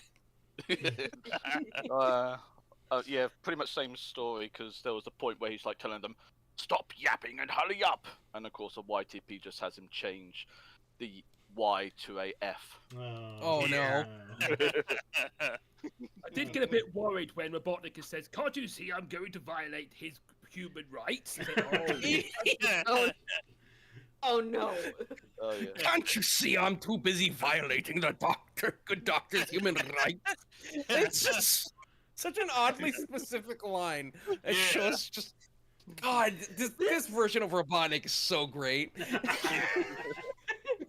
Yeah, pretty much same story, because there was a point where he's like telling them, "Stop yapping and hurry up!" And of course, a YTP just has him change the Y to a F. Oh Yeah. I did get a bit worried when Robotnik says, "Can't you see I'm going to violate his human rights?" I said, Oh no. Oh yeah. Can't you see I'm too busy violating the good doctor's human rights? It's just such an oddly specific line. It shows just, God, this version of Robotnik is so great.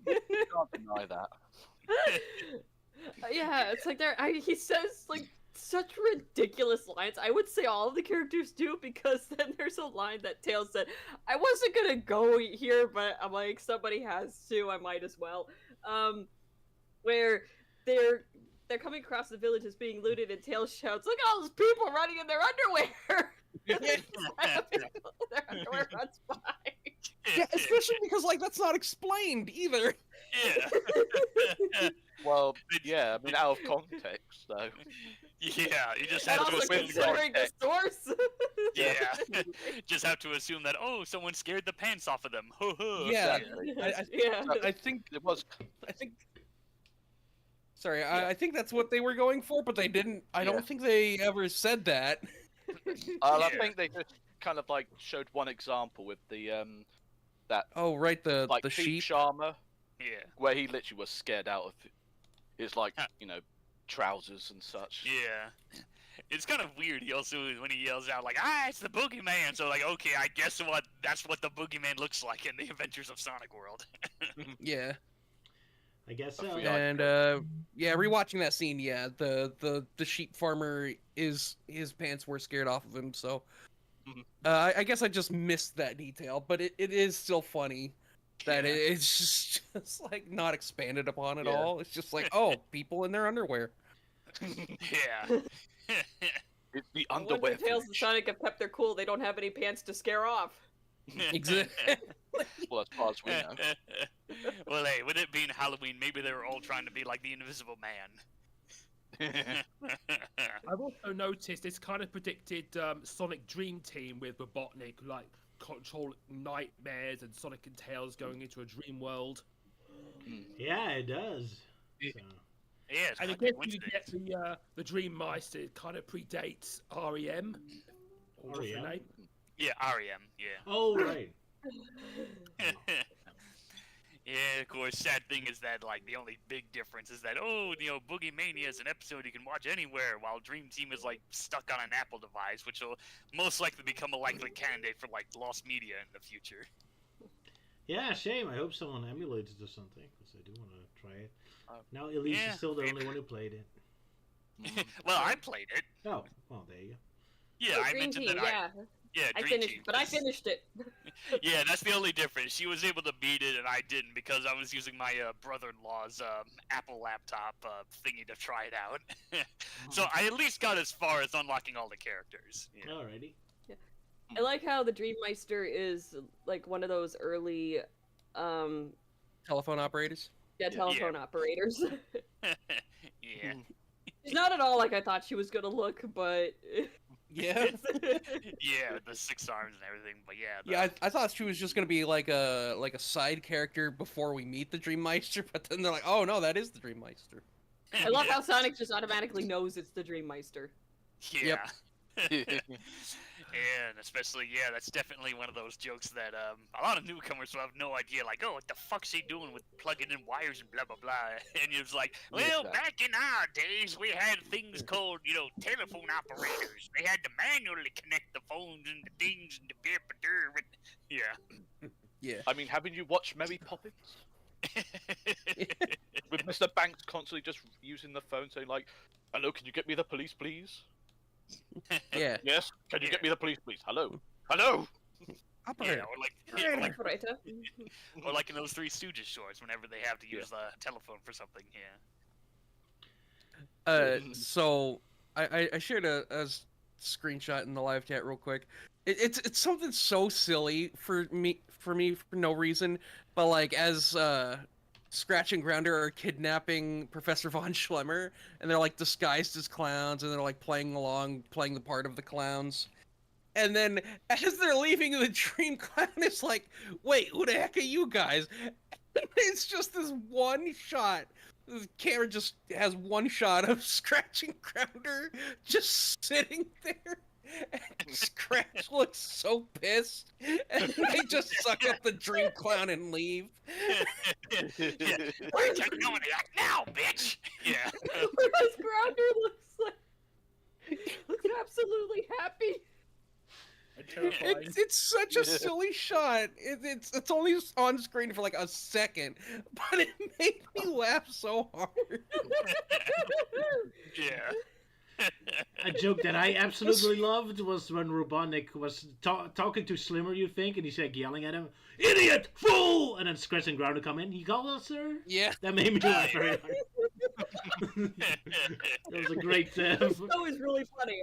Can't deny that. Yeah, it's like he says like such ridiculous lines. I would say all of the characters do, because then there's a line that Tails said, "I wasn't gonna go here, but I'm like, somebody has to, I might as well." Where they're coming across the village as being looted, and Tails shouts, "Look at all those people running in their underwear!" Their underwear runs by. Yeah, especially because like that's not explained either. Yeah. Well, yeah, I mean, out of context, though. Yeah, you just And have to also assume. considering the source. Yeah. Just have to assume that, someone scared the pants off of them. Yeah, Exactly. I think It was. I think. Sorry, I think that's what they were going for, but they didn't. I don't think they ever said that. I think they just kind of like showed one example with the that Oh, right, the like sheep. Peach armor, Yeah. where he literally was scared out of his like trousers and such. Yeah. It's kind of weird. He also, when he yells out like, it's the boogeyman. So like, okay, I guess that's what the boogeyman looks like in the Adventures of Sonic World. Yeah. I guess so. And rewatching that scene, the sheep farmer his pants were scared off of him, so I guess I just missed that detail, but it is still funny that it's just like not expanded upon at all. It's just like, people in their underwear. Yeah. It's the I wonder underwear. if Tails and finish. Sonic have kept their cool. They don't have any pants to scare off. Exactly. Well, as far as we know. Well, hey, with it being Halloween, maybe they were all trying to be like the Invisible Man. I've also noticed it's kind of predicted Sonic Dream Team with Robotnik, like control nightmares and Sonic and Tails going into a dream world. Yeah, it does. So. Yeah, it's And quite again, a you get the Dream Meister. It kind of predates REM. Or what's the REM? name? Yeah, REM. Yeah. Oh, right. Yeah, of course. Sad thing is that like the only big difference is that Boogie Mania is an episode you can watch anywhere, while Dream Team is like stuck on an Apple device, which will most likely become a likely candidate for like lost media in the future. Yeah, shame. I hope someone emulates it or something, because I do want to try it. Uh, Now, Elise yeah, is still the maybe. only one who played it. Well, I played it. Oh, well, there you go. Yeah, Oh, I Dream mentioned Team, that. yeah. I Dream finished, Team, but I 'cause- finished it. Yeah, that's the only difference. She was able to beat it, and I didn't because I was using my brother-in-law's Apple laptop thingy to try it out. So I at least got as far as unlocking all the characters. Yeah. Alrighty. I like how the Dream Meister is like one of those early, Telephone operators. telephone operators. Yeah. She's not at all like I thought she was gonna look, but Yeah. Yeah, the 6 arms and everything, but yeah. Yeah, I thought she was just gonna be like a side character before we meet the Dream Meister, but then they're like, oh no, that is the Dream Meister. I love how Sonic just automatically knows it's the Dream Meister. Yeah. And especially, that's definitely one of those jokes that a lot of newcomers will have no idea, like, oh, what the fuck's he doing with plugging in wires and blah, blah, blah. And it was like, well, back in our days, we had things called, telephone operators. They had to manually connect the phones and the things and the beer, yeah. Yeah. I mean, haven't you watched Mary Poppins? With Mr. Banks constantly just using the phone saying like, hello, can you get me the police, please? Yeah. Yes? Can you get me the police, please? Hello? Hello? Operator. Operator. Or like in those Three Stooges shorts, whenever they have to use the telephone for something, So I shared a screenshot in the live chat real quick. It's something so silly for me for no reason, but like as Scratch and Grounder are kidnapping Professor Von Schlemmer, and they're like disguised as clowns, and they're like playing the part of the clowns. And then as they're leaving, the Dream Clown is like, wait, who the heck are you guys? It's just this one shot. The camera just has one shot of Scratch and Grounder just sitting there. And Scratch looks so pissed. And they just suck up the Dream Clown and leave. We're taking over the act now, bitch! Yeah. Whereas Grounder looks absolutely happy. And terrifying. It's such a silly shot. It's only on screen for like a second, but it made me laugh so hard. Yeah. A joke that I absolutely loved was when Robotnik was talking to Slimmer, you think, and he's like yelling at him, "Idiot! Fool!" And then Scratch and Grounder come in. "You call us, sir?" Yeah. That made me laugh very hard. That was a great... That was really funny.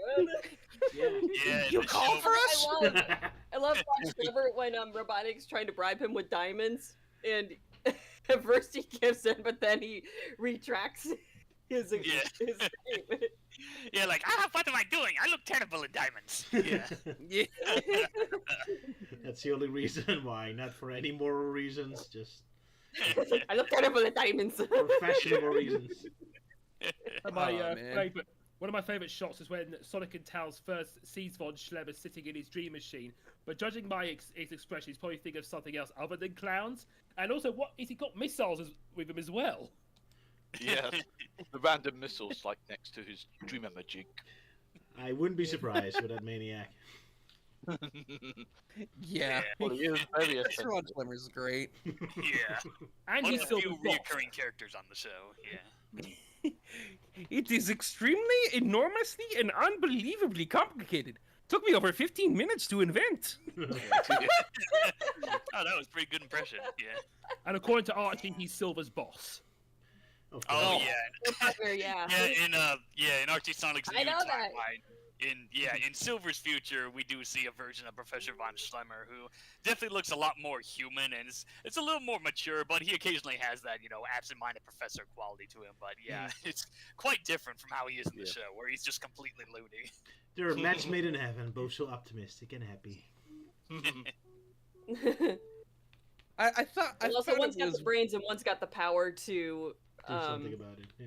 Yeah, You the call show- for us? I love Von Schlemmer when Robotnik's trying to bribe him with diamonds, and at first he gives in, but then he retracts his statement. Yeah, like, what am I doing? I look terrible in diamonds. Yeah. Yeah. That's the only reason why, not for any moral reasons, just I look terrible at diamonds. for fashionable reasons. And my Oh, man. one of my favourite shots is when Sonic and Tails first sees Von Schlemmer sitting in his dream machine. But judging by his expression, he's probably thinking of something else other than clowns. And also, what is he got missiles with him as well? Yeah, the random missiles like next to his dreamer magic. I wouldn't be surprised with that maniac. Yeah. Well, he is very attentive. Ron Schlemmer's great. Yeah. And One he's of the still few recurring characters on the show, yeah. It is extremely, enormously, and unbelievably complicated. Took me over 15 minutes to invent. Oh, that was a pretty good impression, yeah. And according to Archie, he's Silver's boss. Of Oh, course. yeah. Partner, yeah. In Archie Sonic's I new know that. timeline. in Silver's future, we do see a version of Professor von Schlemmer who definitely looks a lot more human and it's a little more mature, but he occasionally has that, absent-minded professor quality to him. But yeah, it's quite different from how he is in the show, where he's just completely loony. They're a match made in heaven, both so optimistic and happy. I thought. Also, one's got the brains and one's got the power to Do something about it. Yeah.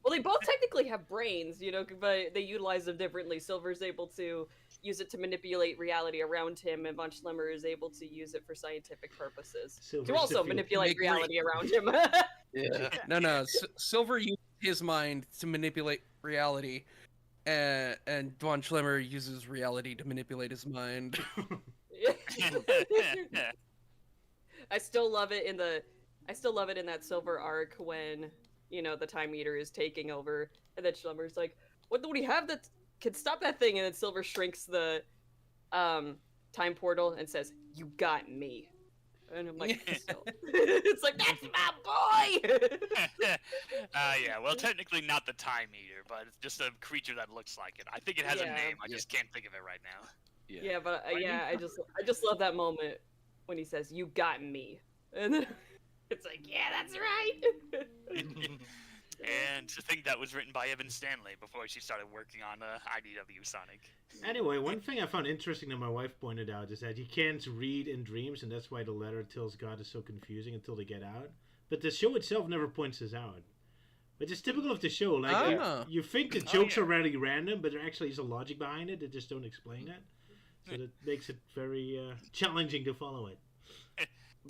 Well, they both technically have brains, but they utilize them differently. Silver's able to use it to manipulate reality around him, and von Schlemmer is able to use it for scientific purposes. To also manipulate reality around him. Yeah. No. Silver used his mind to manipulate reality, and von Schlemmer uses reality to manipulate his mind. I still love it in that Silver arc when the Time Eater is taking over, and then Schlemmer's like, "What do we have that can stop that thing?" And then Silver shrinks the time portal and says, "You got me." And I'm like, it's like, that's my boy! Yeah, well, technically not the Time Eater, but it's just a creature that looks like it. I think it has a name, I just can't think of it right now. Yeah, but I just love that moment when he says, "You got me." And then it's like, yeah, that's right! And to think that was written by Evan Stanley before she started working on IDW Sonic. Anyway, one thing I found interesting that my wife pointed out is that you can't read in dreams, and that's why the letter tells God is so confusing until they get out. But the show itself never points this out. Which is typical of the show. Like, you think the jokes are really random, but there actually is a logic behind it. They just don't explain it. So that makes it very challenging to follow it.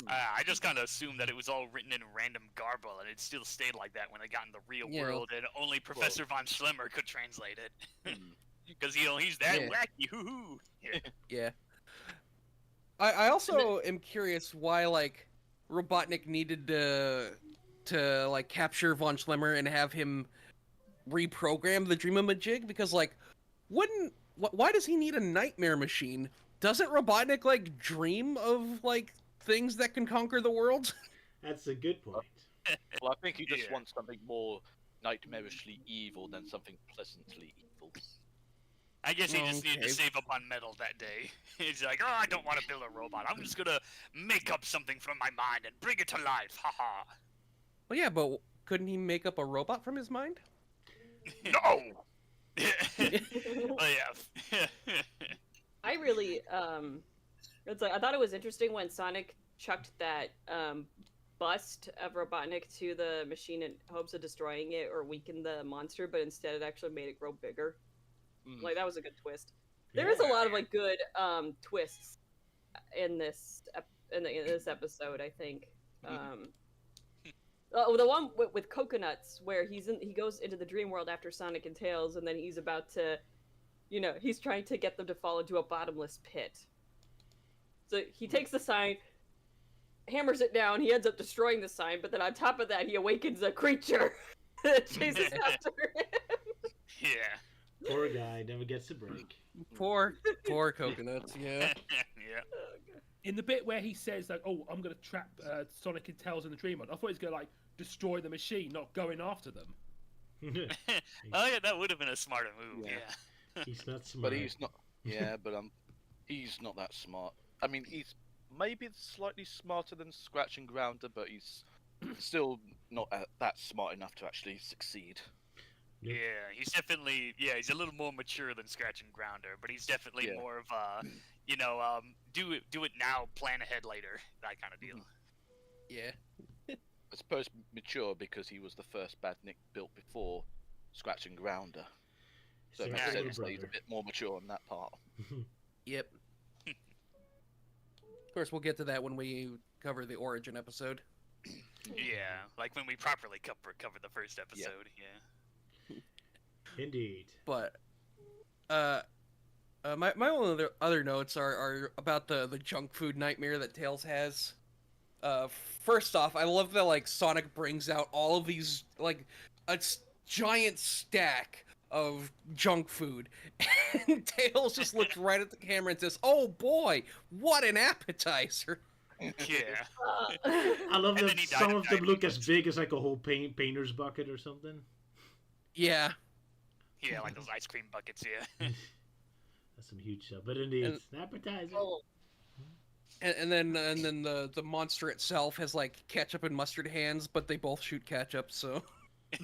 I just kind of assumed that it was all written in random garble, and it still stayed like that when it got in the real world, and only Professor von Schlemmer could translate it. Because, he's that wacky, hoo-hoo! Yeah. I also am curious why, Robotnik needed to capture von Schlemmer and have him reprogram the Dream-a-Majig, because, why does he need a nightmare machine? Doesn't Robotnik, dream of, things that can conquer the world? That's a good point. Well, I think he just wants something more nightmarishly evil than something pleasantly evil. I guess he just needed to save up on metal that day. He's like, I don't want to build a robot. I'm just gonna make up something from my mind and bring it to life. Haha. Well, yeah, but couldn't he make up a robot from his mind? No! Oh, yeah. I really, I thought it was interesting when Sonic chucked that bust of Robotnik to the machine in hopes of destroying it or weaken the monster, but instead it actually made it grow bigger. That was a good twist. There is a lot of good twists in this this episode, I think. The one with coconuts, where he goes into the dream world after Sonic and Tails, and then he's about to, he's trying to get them to fall into a bottomless pit. So he takes the sign, hammers it down, he ends up destroying the sign, but then on top of that, he awakens a creature that chases after him. Yeah. Poor guy, never gets a break. Poor coconuts, yeah. Yeah. In the bit where he says, I'm going to trap Sonic and Tails in the dream world, I thought he was going to, destroy the machine, not going after them. Oh, yeah, that would have been a smarter move, yeah. He's not smart. But he's not. Yeah, but he's not that smart. I mean, he's maybe slightly smarter than Scratch and Grounder, but he's still not that smart enough to actually succeed. Yeah, he's definitely, he's a little more mature than Scratch and Grounder, but he's definitely more of a, do it now, plan ahead later, that kind of deal. Yeah. I suppose mature because he was the first Badnik built before Scratch and Grounder. So it makes sense that he's a bit more mature on that part. Yep. Of course, we'll get to that when we cover the Origin episode. Yeah, like when we properly cover the first episode, Indeed. But, my only other notes are about the junk food nightmare that Tails has. First off, I love that, Sonic brings out all of these, a giant stack of junk food, and Tails just looks right at the camera and says, "Oh boy, what an appetizer!" Yeah. I love that some of them look as big as a whole painter's bucket or something. Yeah. Yeah, like those ice cream buckets. Yeah. That's some huge stuff. But indeed, And- it's an appetizer. Oh, And then the monster itself has like ketchup and mustard hands, but they both shoot ketchup. So or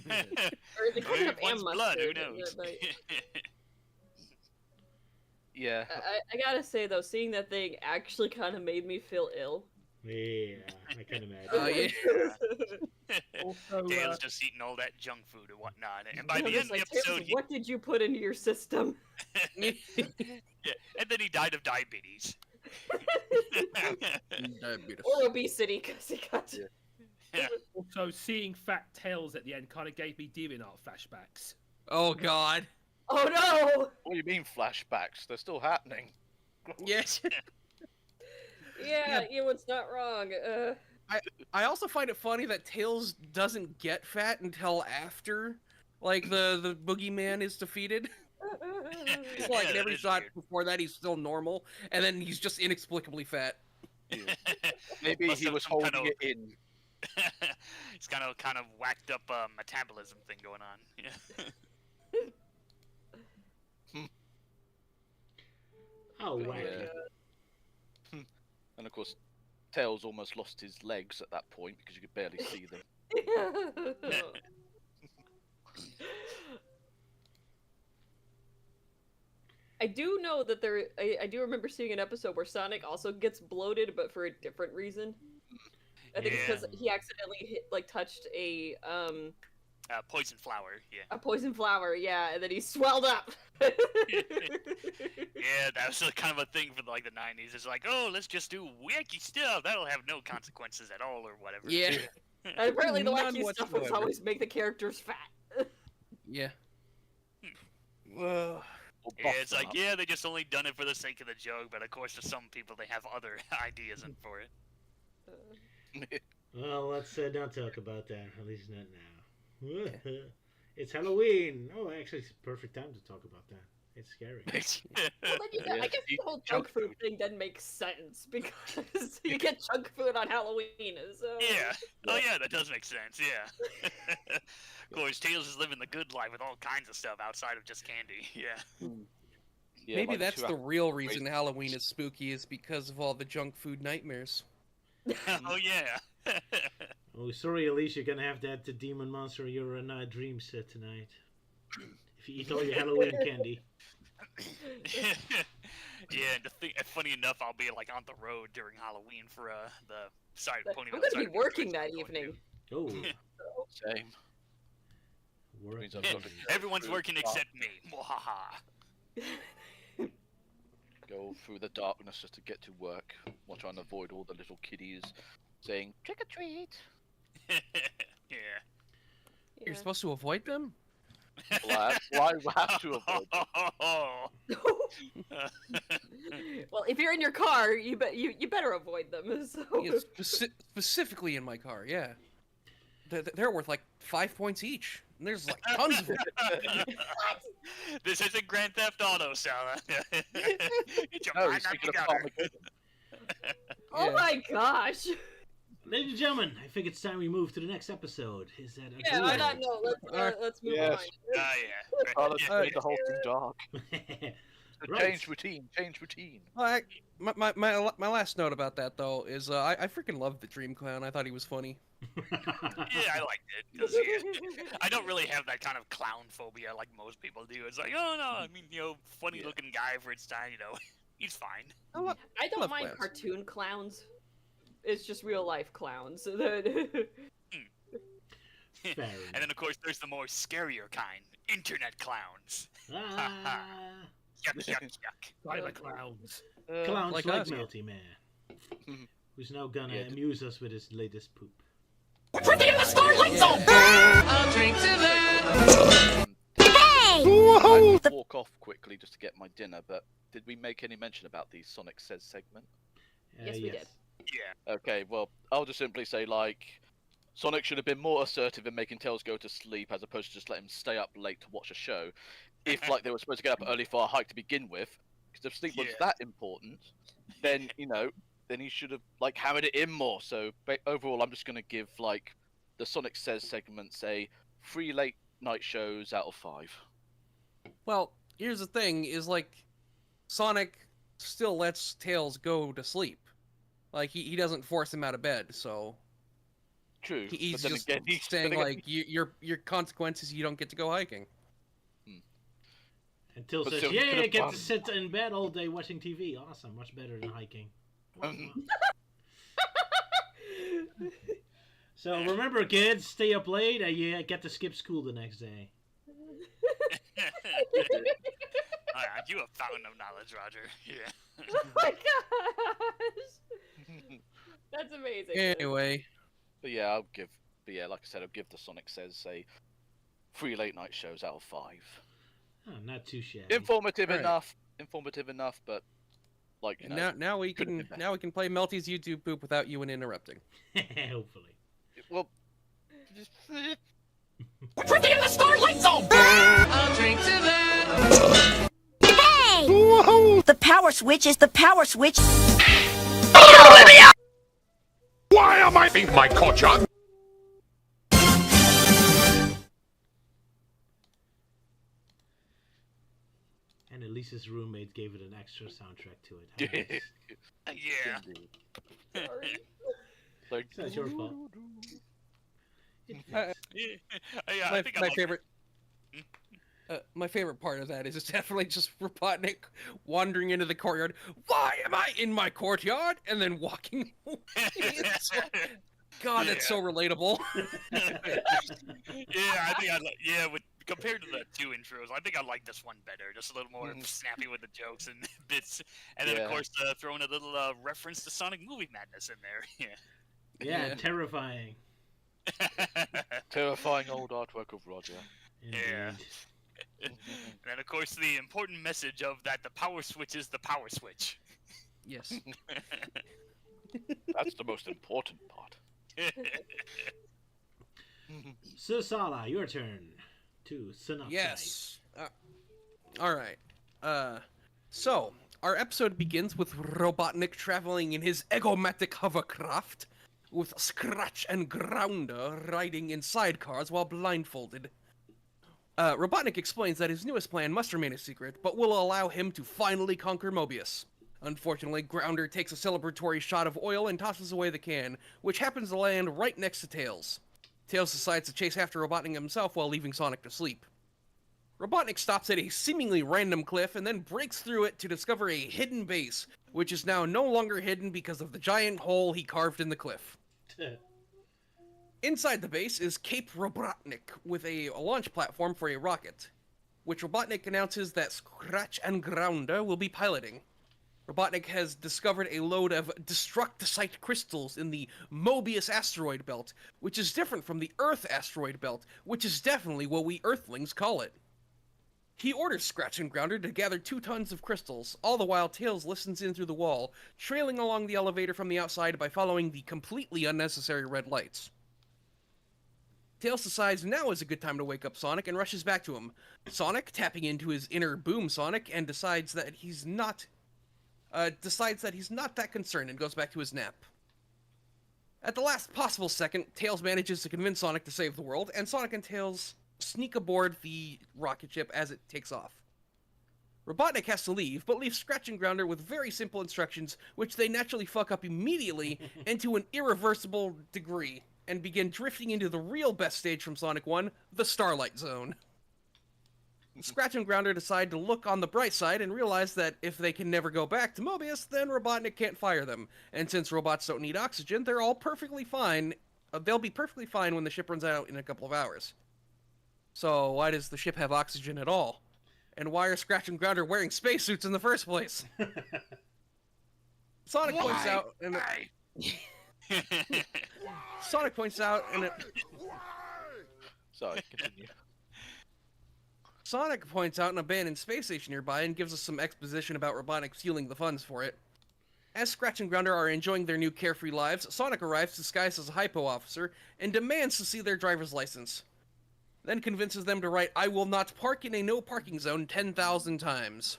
the Or ketchup and one's blood, who mustard. knows? Yeah. I gotta say though, seeing that thing actually kind of made me feel ill. Yeah, I can imagine. Oh, yeah. Also, Tails just eating all that junk food and whatnot. And by I'm the just end of the like, "Tails, episode, what did you put into your system? yeah, and then he died of diabetes. Diabetes. Or obesity, because he got. Yeah. also, seeing fat Tails at the end kind of gave me DeviantArt flashbacks. Oh God. Oh no! What do you mean flashbacks? They're still happening. Yes. Yeah, Ewan's not wrong. I also find it funny that Tails doesn't get fat until after, like, the boogeyman is defeated. It's like Yeah, in that every is shot weird. before that he's still normal, and then he's just inexplicably fat. Maybe Must he have was some kind holding of- it in. He's kind of whacked up metabolism thing going on. Yeah. Oh, Yeah. wacky. And of course, Tails almost lost his legs at that point because you could barely see them. I do know that I do remember seeing an episode where Sonic also gets bloated, but for a different reason. I think it's Yeah. because he accidentally touched a Poison flower. Yeah. a poison flower, yeah, and then he swelled up. Yeah, that was kind of a thing for like the 90s. It's like, oh, let's just do wacky stuff. That'll have no consequences at all, or whatever. Yeah. And apparently the None wacky stuff was whatsoever. always make the characters fat. Yeah. Well, Or Yeah, buff it's them like, up. yeah, they just only done it for the sake of the joke, but of course, to some people, they have other ideas in for it. Well, let's not talk about that. At least not now. It's Halloween. Oh, actually, it's a perfect time to talk about that. It's scary. Well, then you Yeah, I guess the eat whole junk junk food food. thing doesn't make sense because you get junk food on Halloween. So Yeah. Oh, yeah, that does make sense. Yeah. Of course, Tails is living the good life with all kinds of stuff outside of just candy. Yeah. Yeah, maybe like that's two the real reason Halloween is spooky, is because of all the junk food nightmares. Oh, yeah. Oh, sorry, Elise, you're gonna have that demon monster in your dream set tonight. If you eat all your Halloween candy. Yeah, and funny enough, I'll be like on the road during Halloween for the side. I'm Pony going Mountain to be side working adventure that I'm going to. evening. Oh, Same. work. Means I've Yeah, got to go everyone's through working the except me. Mwahaha. Go through the darkness just to get to work while trying to avoid all the little kiddies saying trick or treat. Yeah. You're Yeah. supposed to avoid them? Well, I have to avoid them. Well, if you're in your car, you better avoid them. So. Yeah, specifically in my car, yeah. They're worth like 5 points each. And there's like tons of them. This isn't Grand Theft Auto, Sala. It's your No, mind he's not thinking of together. Armageddon. Oh Yeah. my gosh! Ladies and gentlemen, I think it's time we move to the next episode. Is that okay? Yeah, why not? No, let's move Yes. on. Yeah. Oh, let's Yeah. make the whole thing dark. Right. Change routine, change routine. Well, my last note about that, though, is I freaking loved the Dream Clown. I thought he was funny. Yeah, I liked it. 'Cause, yeah, I don't really have that kind of clown phobia like most people do. It's like, oh no, I mean, funny looking guy for its time, he's fine. I don't Love mind clowns. cartoon clowns. It's just real life clowns. Fair And then, of course, there's the more scarier kind, internet clowns. Ah, Yuck, yuck, yuck. Silent clowns. clowns like like us, yeah. Melty Man. Who's now gonna Yeah. amuse us with his latest poop. I walk off quickly just to get my dinner, but did we make any mention about the Sonic Says segment? Yes, we did. Yeah. Okay, well, I'll just simply say, like, Sonic should have been more assertive in making Tails go to sleep as opposed to just let him stay up late to watch a show. If, like, they were supposed to get up early for a hike to begin with, because if sleep was Yeah. that important, then, then he should have, like, hammered it in more. So, overall, I'm just going to give, like, the Sonic Says segments a 3 late night shows out of 5. Well, here's the thing: is like Sonic still lets Tails go to sleep. Like he doesn't force him out of bed, so True. he's but then just again, he's saying then again- like your consequences, you don't get to go hiking. And Till But says, still, he "Yeah, could've I get gone- to sit in bed all day watching TV. Awesome, much better than hiking." So remember, kids, stay up late. You get to skip school the next day. Alright, you a fountain of knowledge, Roger. Yeah. Oh my gosh! That's amazing. Anyway, But yeah, I'll give. But yeah, like I said, I'll give the Sonic Says a 3 late night shows out of 5. Oh, not too shabby. Informative Alright. enough. Informative enough, but like you and know, now we could've can been better. now we can play Melty's YouTube poop without you interrupting. Hopefully. well, Everything in the Starlight Zone! Hey! The power switch is the power switch. Why am I being my courtyard? And Elise's roommate gave it an extra soundtrack to it. How nice. Yeah. Sorry. like It's not your fault. It Uh, fits. Yeah, my I think I my like favorite. My favorite part of that is it's definitely just Robotnik wandering into the courtyard. Why am I in my courtyard? And then walking away. It's so- God, that's so relatable. Yeah, I think I like. Yeah, with compared to the 2 intros, I think I like this one better. Just a little more snappy with the jokes and bits, and then Yeah. of course throwing a little reference to Sonic Movie Madness in there. Yeah, Yeah. terrifying. Yeah. terrifying old artwork of Roger. Yeah. Indeed. And then of course the important message of that the power switch is the power switch. Yes. That's the most important part. So, Sala, your turn to synopsize. Yes. All right. So our episode begins with Robotnik traveling in his egomatic hovercraft, with Scratch and Grounder riding in sidecars while blindfolded. Robotnik explains that his newest plan must remain a secret, but will allow him to finally conquer Mobius. Unfortunately, Grounder takes a celebratory shot of oil and tosses away the can, which happens to land right next to Tails. Tails decides to chase after Robotnik himself while leaving Sonic to sleep. Robotnik stops at a seemingly random cliff and then breaks through it to discover a hidden base, which is now no longer hidden because of the giant hole he carved in the cliff. Inside the base is Cape Robotnik with a launch platform for a rocket, which Robotnik announces that Scratch and Grounder will be piloting. Robotnik has discovered a load of destructicite crystals in the Mobius asteroid belt, which is different from the Earth asteroid belt, which is definitely what we Earthlings call it. He orders Scratch and Grounder to gather 2 tons of crystals, all the while Tails listens in through the wall, trailing along the elevator from the outside by following the completely unnecessary red lights. Tails decides now is a good time to wake up Sonic and rushes back to him. Sonic, tapping into his inner Boom Sonic, and decides that he's not that concerned and goes back to his nap. At the last possible second, Tails manages to convince Sonic to save the world, and Sonic and Tails sneak aboard the rocket ship as it takes off. Robotnik has to leave, but leaves Scratch and Grounder with very simple instructions, which they naturally fuck up immediately and to an irreversible degree, and begin drifting into the real best stage from Sonic 1, the Starlight Zone. Scratch and Grounder decide to look on the bright side and realize that if they can never go back to Mobius, then Robotnik can't fire them. And since robots don't need oxygen, they're all perfectly fine. They'll be perfectly fine when the ship runs out in a couple of hours. So why does the ship have oxygen at all? And why are Scratch and Grounder wearing spacesuits in the first place? Sonic points out, and Sonic points out, and Sorry, continue. Sonic points out an abandoned space station nearby and gives us some exposition about Robotnik stealing the funds for it. As Scratch and Grounder are enjoying their new carefree lives, Sonic arrives disguised as a hypo officer and demands to see their driver's license. Then convinces them to write, "I will not park in a no parking zone" 10,000 times.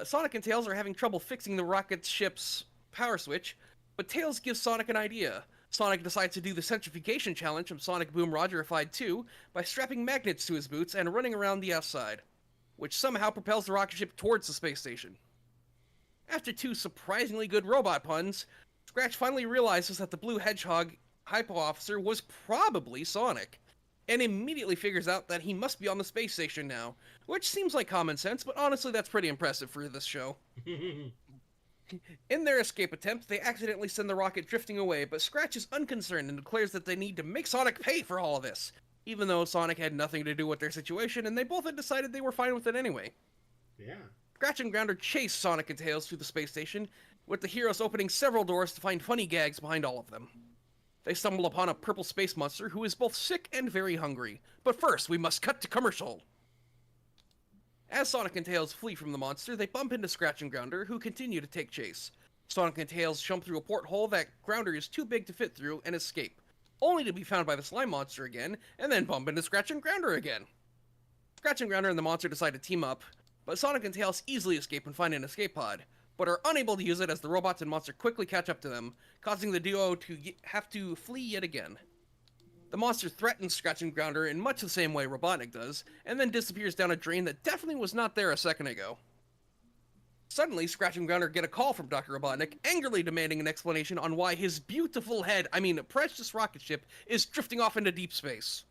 Sonic and Tails are having trouble fixing the rocket ship's power switch, but Tails gives Sonic an idea. Sonic decides to do the centrifugation challenge from Sonic Boom Rogerified 2 by strapping magnets to his boots and running around the outside, which somehow propels the rocket ship towards the space station. After 2 surprisingly good robot puns, Scratch finally realizes that the Blue Hedgehog Hypo Officer was probably Sonic, and immediately figures out that he must be on the space station now, which seems like common sense, but honestly that's pretty impressive for this show. In their escape attempt, they accidentally send the rocket drifting away, but Scratch is unconcerned and declares that they need to make Sonic pay for all of this, even though Sonic had nothing to do with their situation, and they both had decided they were fine with it anyway. Yeah. Scratch and Grounder chase Sonic and Tails through the space station, with the heroes opening several doors to find funny gags behind all of them. They stumble upon a purple space monster who is both sick and very hungry. But first, we must cut to commercial. As Sonic and Tails flee from the monster, they bump into Scratch and Grounder, who continue to take chase. Sonic and Tails jump through a porthole that Grounder is too big to fit through and escape, only to be found by the slime monster again, and then bump into Scratch and Grounder again. Scratch and Grounder and the monster decide to team up, but Sonic and Tails easily escape and find an escape pod, but are unable to use it as the robots and monster quickly catch up to them, causing the duo to have to flee yet again. The monster threatens Scratch and Grounder in much the same way Robotnik does, and then disappears down a drain that definitely was not there a second ago. Suddenly, Scratch and Grounder get a call from Dr. Robotnik, angrily demanding an explanation on why his beautiful precious rocket ship is drifting off into deep space.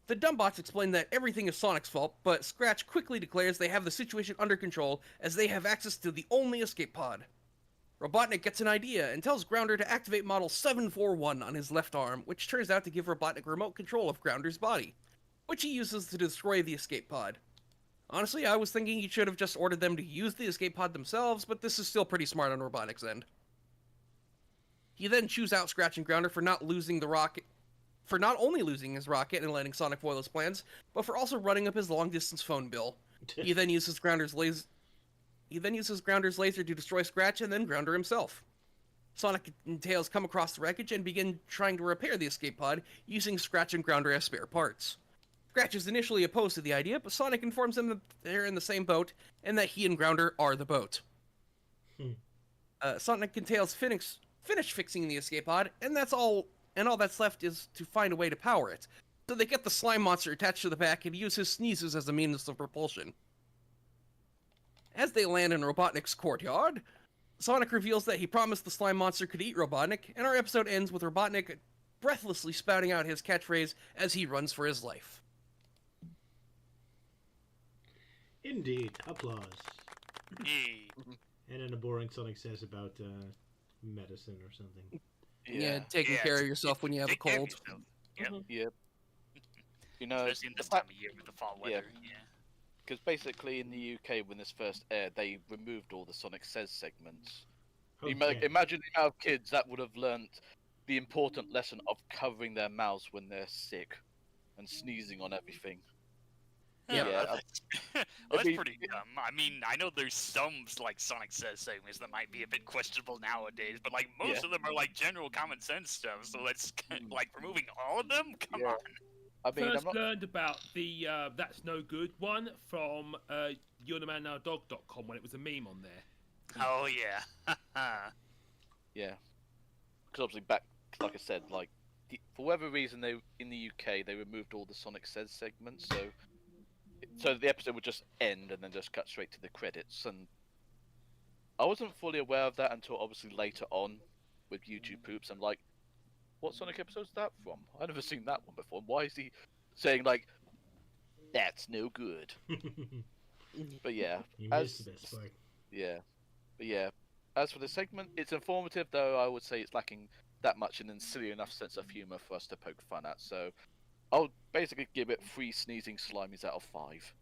The Dumbbots explain that everything is Sonic's fault, but Scratch quickly declares they have the situation under control as they have access to the only escape pod. Robotnik gets an idea and tells Grounder to activate Model 741 on his left arm, which turns out to give Robotnik remote control of Grounder's body, which he uses to destroy the escape pod. Honestly, I was thinking he should have just ordered them to use the escape pod themselves, but this is still pretty smart on Robotnik's end. He then chews out Scratch and Grounder for not only losing his rocket and letting Sonic foil his plans, but for also running up his long-distance phone bill. He then uses Grounder's laser to destroy Scratch and then Grounder himself. Sonic and Tails come across the wreckage and begin trying to repair the escape pod, using Scratch and Grounder as spare parts. Scratch is initially opposed to the idea, but Sonic informs them that they're in the same boat, and that he and Grounder are the boat. Sonic and Tails finish fixing the escape pod, and all that's left is to find a way to power it. So they get the slime monster attached to the back and use his sneezes as a means of propulsion. As they land in Robotnik's courtyard, Sonic reveals that he promised the slime monster could eat Robotnik, and our episode ends with Robotnik breathlessly spouting out his catchphrase as he runs for his life. Indeed. Applause. Hey. And then a boring Sonic says about medicine or something. Yeah, taking care of yourself when you have a cold. Yep. Yep. You know, Especially in this time of year with the fall weather. Yeah. Because basically in the UK, when this first aired, they removed all the Sonic Says segments. Okay. Imagine the amount of kids that would have learnt the important lesson of covering their mouths when they're sick and sneezing on everything. Yeah, that's pretty dumb. I mean, I know there's some like Sonic Says segments that might be a bit questionable nowadays, but like most of them are like general common sense stuff. So let's like removing all of them. Come on. I mean, First learned about the That's No Good one from YourTheManNowDog.com when it was a meme on there. Oh yeah. Yeah. Because obviously back, like I said, like for whatever reason they in the UK they removed all the Sonic Says segments, so the episode would just end and then just cut straight to the credits. And I wasn't fully aware of that until obviously later on with YouTube Poops. I'm like, what Sonic episode is that from? I've never seen that one before. Why is he saying like, that's no good? But yeah, You missed the best part. yeah, but yeah. As for the segment, it's informative, though I would say it's lacking that much in a silly enough sense of humor for us to poke fun at. So I'll basically give it 3 sneezing slimies out of 5.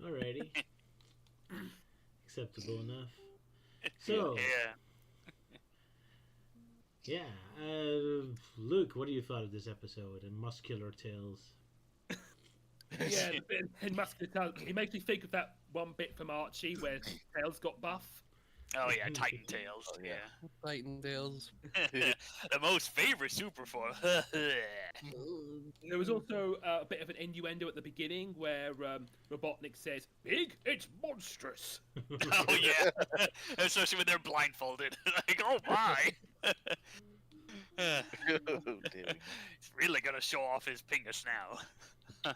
Alrighty. Acceptable enough. So, yeah. Luke, what do you thought of this episode and Muscular Tails? Yeah, the bit in Muscular Tails. It makes me think of that one bit from Archie where Tails got buff. Oh yeah, Titan Tails. Oh, yeah. Titan Tails. The most favorite super form. There was also a bit of an innuendo at the beginning where Robotnik says, "Big, it's monstrous." Oh yeah, especially when they're blindfolded. Like, oh my. dear. He's really gonna show off his penis now.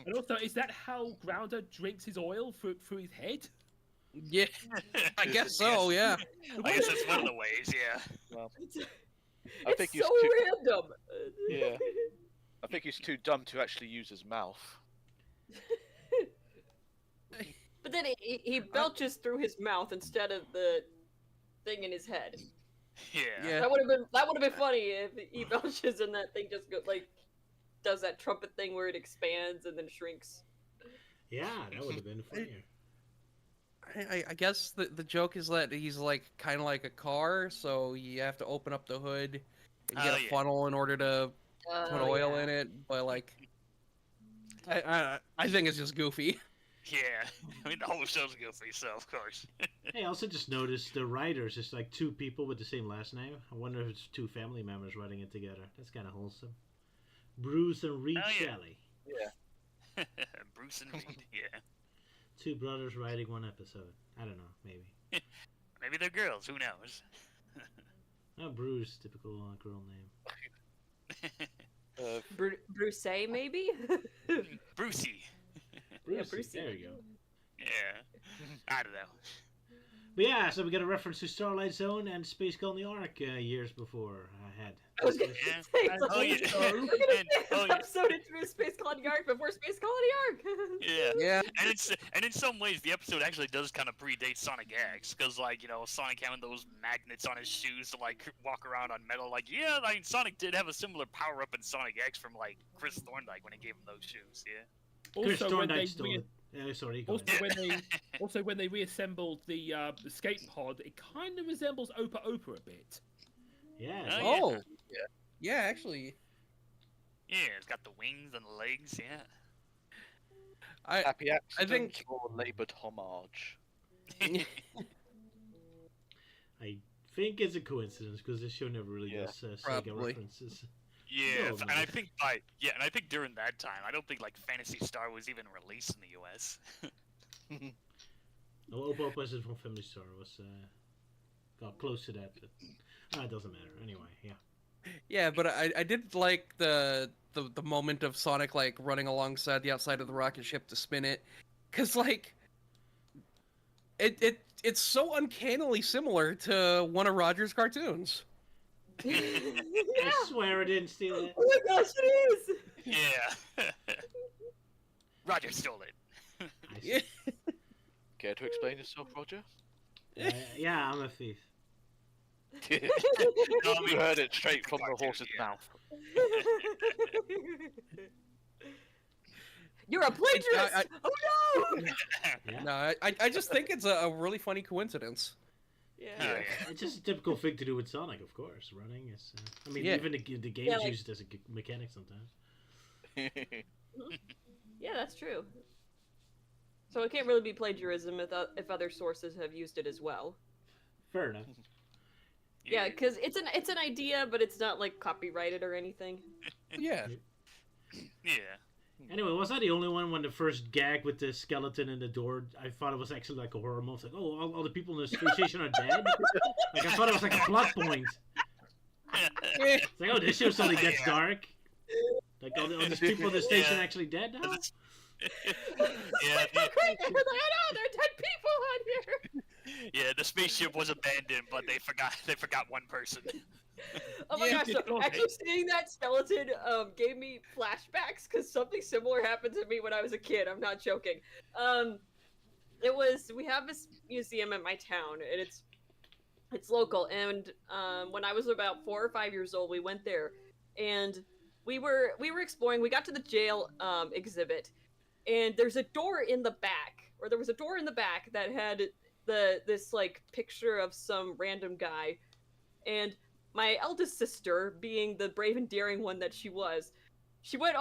And also, is that how Grounder drinks his oil through his head? Yeah, I guess so. Yeah. I guess that's one of the ways, yeah. Well, It's, I think he's so too, random. yeah. I think he's too dumb to actually use his mouth. But then he belches through his mouth instead of the thing in his head. Yeah. That would have been funny if he belches and that thing just does that trumpet thing where it expands and then shrinks. Yeah, that would have been funnier. I guess the joke is that he's like kind of like a car, so you have to open up the hood and get a yeah. funnel in order to put oil in it. But like, I think it's just goofy. Yeah. I mean, the whole show's goofy, so of course. Hey, I also just noticed the writers is like two people with the same last name. I wonder if it's two family members writing it together. That's kind of wholesome. Bruce and Reed Oh, yeah. Shelley. Yeah. Bruce and Reed, yeah. Two brothers writing one episode. I don't know, maybe. Maybe they're girls, who knows? Oh, Bruce, typical girl name. Bruce, maybe? Brucey. Bruce, Brucey. there you go. Yeah. I don't know. But yeah, so we got a reference to Starlight Zone and Space Colony Arc years before I had. I was gonna Yeah. say, Oh, yeah. we're gonna And- say oh, this yeah. episode into Space Colony Arc before Space Colony Arc. Yeah. Yeah. And in some ways, the episode actually does kind of predate Sonic X, because like Sonic having those magnets on his shoes to like walk around on metal. Like, yeah, I mean, Sonic did have a similar power up in Sonic X from like Chris Thorndike when he gave him those shoes. Yeah. Chris Also, when they Thorndike stole it. Sorry, go ahead. also when they reassembled the escape pod, it kind of resembles Opa Opa a bit. Yeah. Oh, Oh, yeah, actually, Yeah, it's got the wings and the legs. Yeah. Happy accident think- or laboured homage? I think it's a coincidence because this show never really Yeah, does Sega probably. references. Yeah, No, and man. I think during that time, I don't think like Phantasy Star was even released in the U.S. No, Opa Opa isn't from Family Star. Was got close to that, but it doesn't matter. Anyway, yeah. yeah. But I did like the moment of Sonic like running alongside the outside of the rocket ship to spin it, cause like it's so uncannily similar to one of Roger's cartoons. I swear I didn't steal it. Oh my gosh, it is! Yeah. Roger stole it. I Yeah. Care to explain yourself, Roger? Yeah, I'm a thief. No, I mean, You heard it straight from the horse's yeah. mouth. You're a plagiarist! Oh no! Yeah. No, I just think it's a really funny coincidence. Yeah. Oh, yeah. It's just a typical thing to do with Sonic, of course. Running is. I mean, Yeah. even the game's Yeah, like- used as a mechanic sometimes. Yeah, that's true. So it can't really be plagiarism if other sources have used it as well. Fair enough. Yeah, because it's an idea, but it's not like copyrighted or anything. Yeah. Yeah. Anyway, was I the only one when the first gag with the skeleton in the door? I thought it was actually like a horror movie. It's like, oh, all the people in the space station are dead. Like I thought it was like a plot point. It's like, oh, this show suddenly gets Yeah. dark. Like all these people in the station Yeah. actually dead now. Yeah, Great! I know there are dead people on here. yeah, the spaceship was abandoned, but they forgot one person. Oh my Yeah, gosh! So actually, seeing that skeleton gave me flashbacks because something similar happened to me when I was a kid. I'm not joking. We have this museum in my town, and it's local. And when I was about 4 or 5 years old, we went there, and we were exploring. We got to the jail exhibit, and there's a door in the back, or there was a door in the back that had this like picture of some random guy, and my eldest sister, being the brave and daring one that she was, she went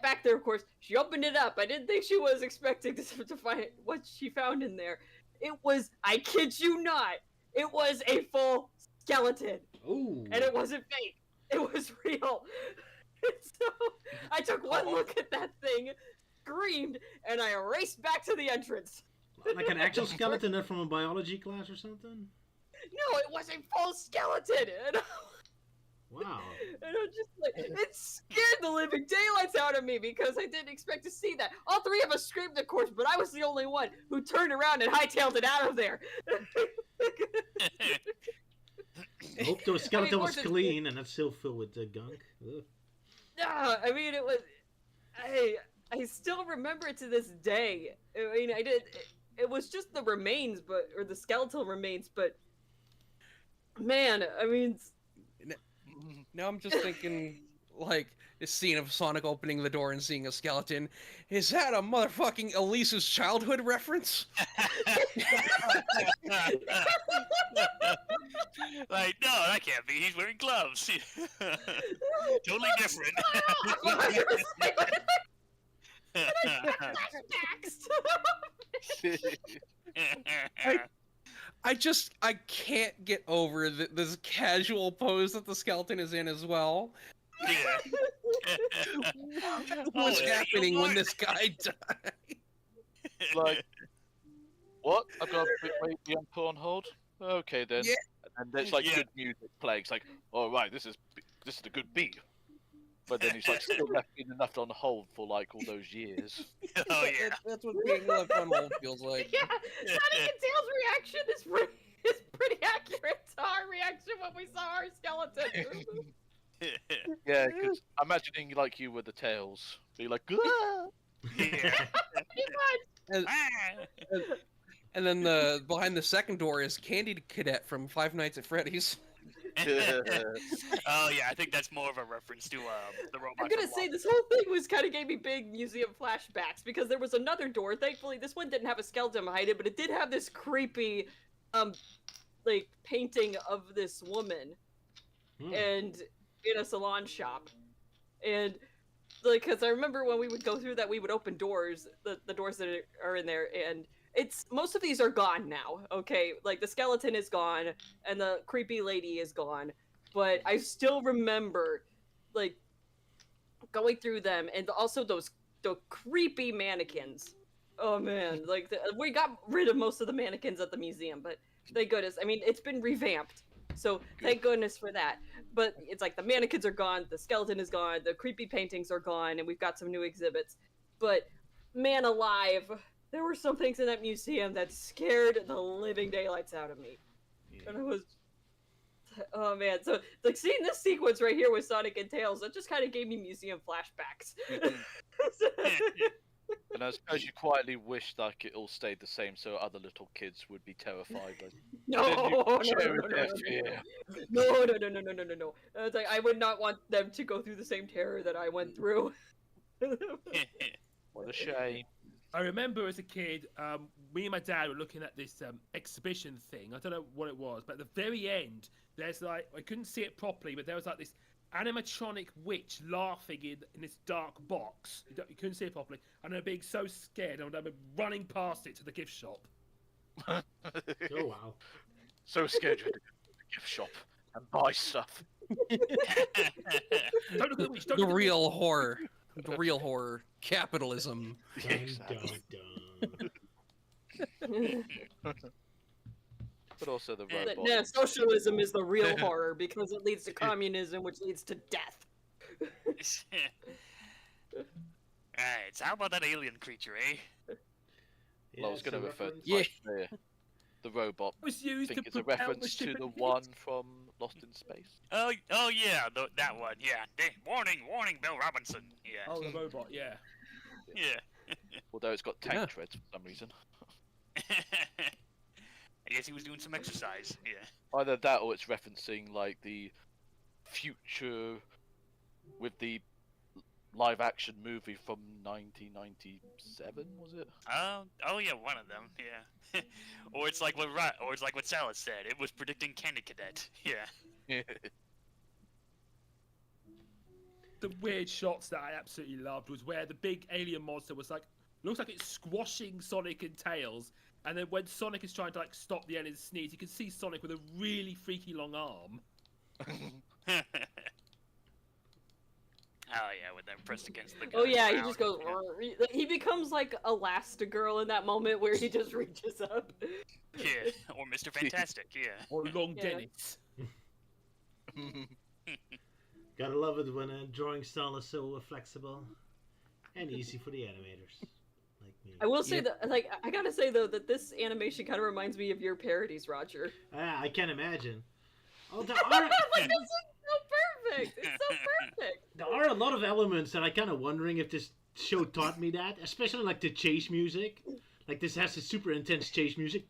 back there. Of course, she opened it up. I didn't think she was expecting to find what she found in there. It was, I kid you not, it was a full skeleton, Ooh. and it wasn't fake. It was real. So I took one look at that thing, screamed, and I raced back to the entrance. Like an actual skeleton not from a biology class or something? No, it was a full skeleton. And Wow. And I'm just like, it scared the living daylights out of me because I didn't expect to see that. All three of us screamed, of course, but I was the only one who turned around and hightailed it out of there. I hope the skeleton more was than- clean and not still filled with gunk. Ugh. I mean, it was. I still remember it to this day. I mean, I did. It was just the remains, or the skeletal remains, but man, I mean. Now I'm just thinking, like, this scene of Sonic opening the door and seeing a skeleton. Is that a motherfucking Elise's childhood reference? Like, no, that can't be. He's wearing gloves. Totally different. I can't get over this casual pose that the skeleton is in as well. Yeah. What's Oh, yeah, happening you when what? this guy died? Like, what? I've got to wait the encore on hold? Okay then. Yeah. And there's like Yeah. good music playing. It's like, oh right, this is a good beat. But then he's like still left being enough on hold for like all those years. Oh yeah. That's what being left on hold feels like. Yeah, Sonic and Tails' reaction is pretty accurate to our reaction when we saw our skeleton. Yeah, because I'm imagining like you with the tails. Be like, ah! Yeah. And, and then behind the second door is Candy Cadet from Five Nights at Freddy's. Oh yeah, I think that's more of a reference to the robot. I'm gonna from say Wall- this whole thing was kind of gave me big museum flashbacks because there was another door. Thankfully, this one didn't have a skeleton behind it, but it did have this creepy, like painting of this woman, and in a salon shop, and like because I remember when we would go through that, we would open doors, the doors that are in there, and most of these are gone now. Okay, like the skeleton is gone and the creepy lady is gone, but I still remember like going through them and also the creepy mannequins. Oh man, like we got rid of most of the mannequins at the museum, but thank goodness. I mean, it's been revamped, so thank goodness for that. But it's like the mannequins are gone, the skeleton is gone, the creepy paintings are gone, and we've got some new exhibits. But man alive, there were some things in that museum that scared the living daylights out of me. Yeah. And it was, oh man. So like seeing this sequence right here with Sonic and Tails, that just kind of gave me museum flashbacks. And I suppose you quietly wish like it all stayed the same, so other little kids would be terrified. Like, No, then you no, share no, in no, their no, fear. no. It's like I would not want them to go through the same terror that I went through. What a shame. I remember as a kid, me and my dad were looking at this exhibition thing. I don't know what it was, but at the very end, there's like, I couldn't see it properly, but there was like this animatronic witch laughing in this dark box. You couldn't see it properly. And I'm being so scared, I remember running past it to the gift shop. Oh wow. So scared you had to go to the gift shop and buy stuff. Don't look at the witch, don't The look at real horror. The real horror. Capitalism. Dun, Exactly. dun, dun. But also the But robot. no, socialism is the real horror because it leads to communism, which leads to death. Alright, so how about that alien creature, eh? Well, I was Yeah, going to it's a refer to reference. the robot. it. Was I used think to it's a propel reference the to ship the ahead. one from Lost in Space. Oh yeah, that one. Yeah. Warning, Bill Robinson. Yeah. Oh, the robot, yeah. Yeah. Although it's got tank Yeah. treads for some reason. I guess he was doing some exercise. Yeah. Either that or it's referencing like the future with the live action movie from 1997, was it? Oh yeah, one of them. Yeah. or it's like what Sala said. It was predicting Candy Cadet. Yeah. The weird shots that I absolutely loved was where the big alien monster was like, looks like it's squashing Sonic and Tails, and then when Sonic is trying to like stop the alien sneeze, you can see Sonic with a really freaky long arm. Oh yeah, with them pressed against the. Oh yeah, he ground. just goes. Yeah. He becomes like Elastigirl in that moment where he just reaches up. Yeah, or Mr. Fantastic. Yeah. Or Long Yeah. Dennis. Gotta love it when a drawing style is so flexible and easy for the animators like me. I will say that, like, I gotta say though that this animation kind of reminds me of your parodies, Roger. I can't imagine. Oh, there Like, this is so perfect. It's so perfect. are a lot of elements that I kind of wondering if this show taught me that, especially like the chase music. Like this has this super intense chase music,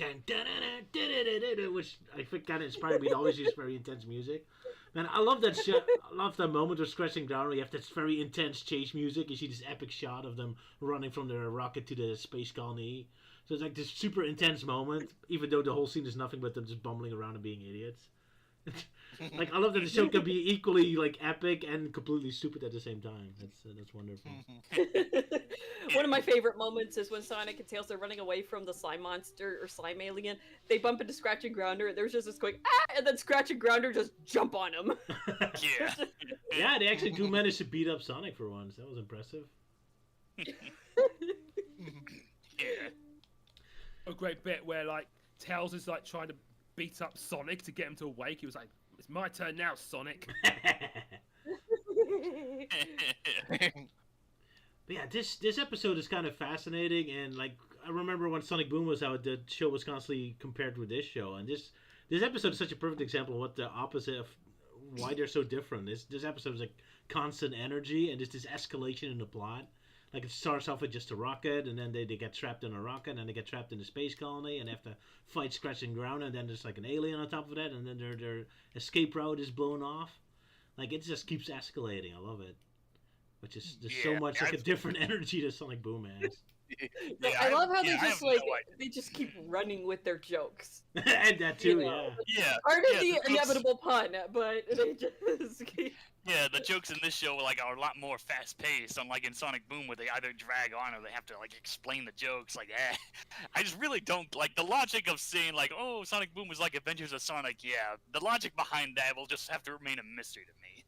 which I think kind of inspired me to always use very intense music. Man, I love that shot. I love that moment of scratching down where you have this very intense chase music. You see this epic shot of them running from their rocket to the space colony. So it's like this super intense moment, even though the whole scene is nothing but them just bumbling around and being idiots. Like I love that the show can be equally like epic and completely stupid at the same time. That's wonderful. One of my favorite moments is when Sonic and Tails are running away from the slime monster or slime alien. They bump into Scratch and Grounder, and there's just this going and then Scratch and Grounder just jump on him. Yeah. Yeah, they actually do manage to beat up Sonic for once. That was impressive. Yeah. A great bit where like Tails is like trying to beat up Sonic to get him to awake. He was like, "It's my turn now, Sonic." But yeah, this episode is kind of fascinating, and like I remember when Sonic Boom was out, the show was constantly compared with this show, and this episode is such a perfect example of what the opposite of why they're so different. This episode is like constant energy, and there's this escalation in the plot. Like it starts off with just a rocket, and then they get trapped in a rocket, and then they get trapped in the space colony, and they have to fight Scratch and Ground, and then there's like an alien on top of that, and then their escape route is blown off. Like it just keeps escalating. I love it. Which is there's so much like a different energy that Sonic Boom has. Yeah, I love how they just like they just keep running with their jokes. And that too, yeah. Yeah. Part of the inevitable pun, but they just keep... Yeah, the jokes in this show like are a lot more fast paced, unlike in Sonic Boom where they either drag on or they have to like explain the jokes. Like, I just really don't like the logic of saying like, oh, Sonic Boom was like Adventures of Sonic. Yeah, the logic behind that will just have to remain a mystery to me.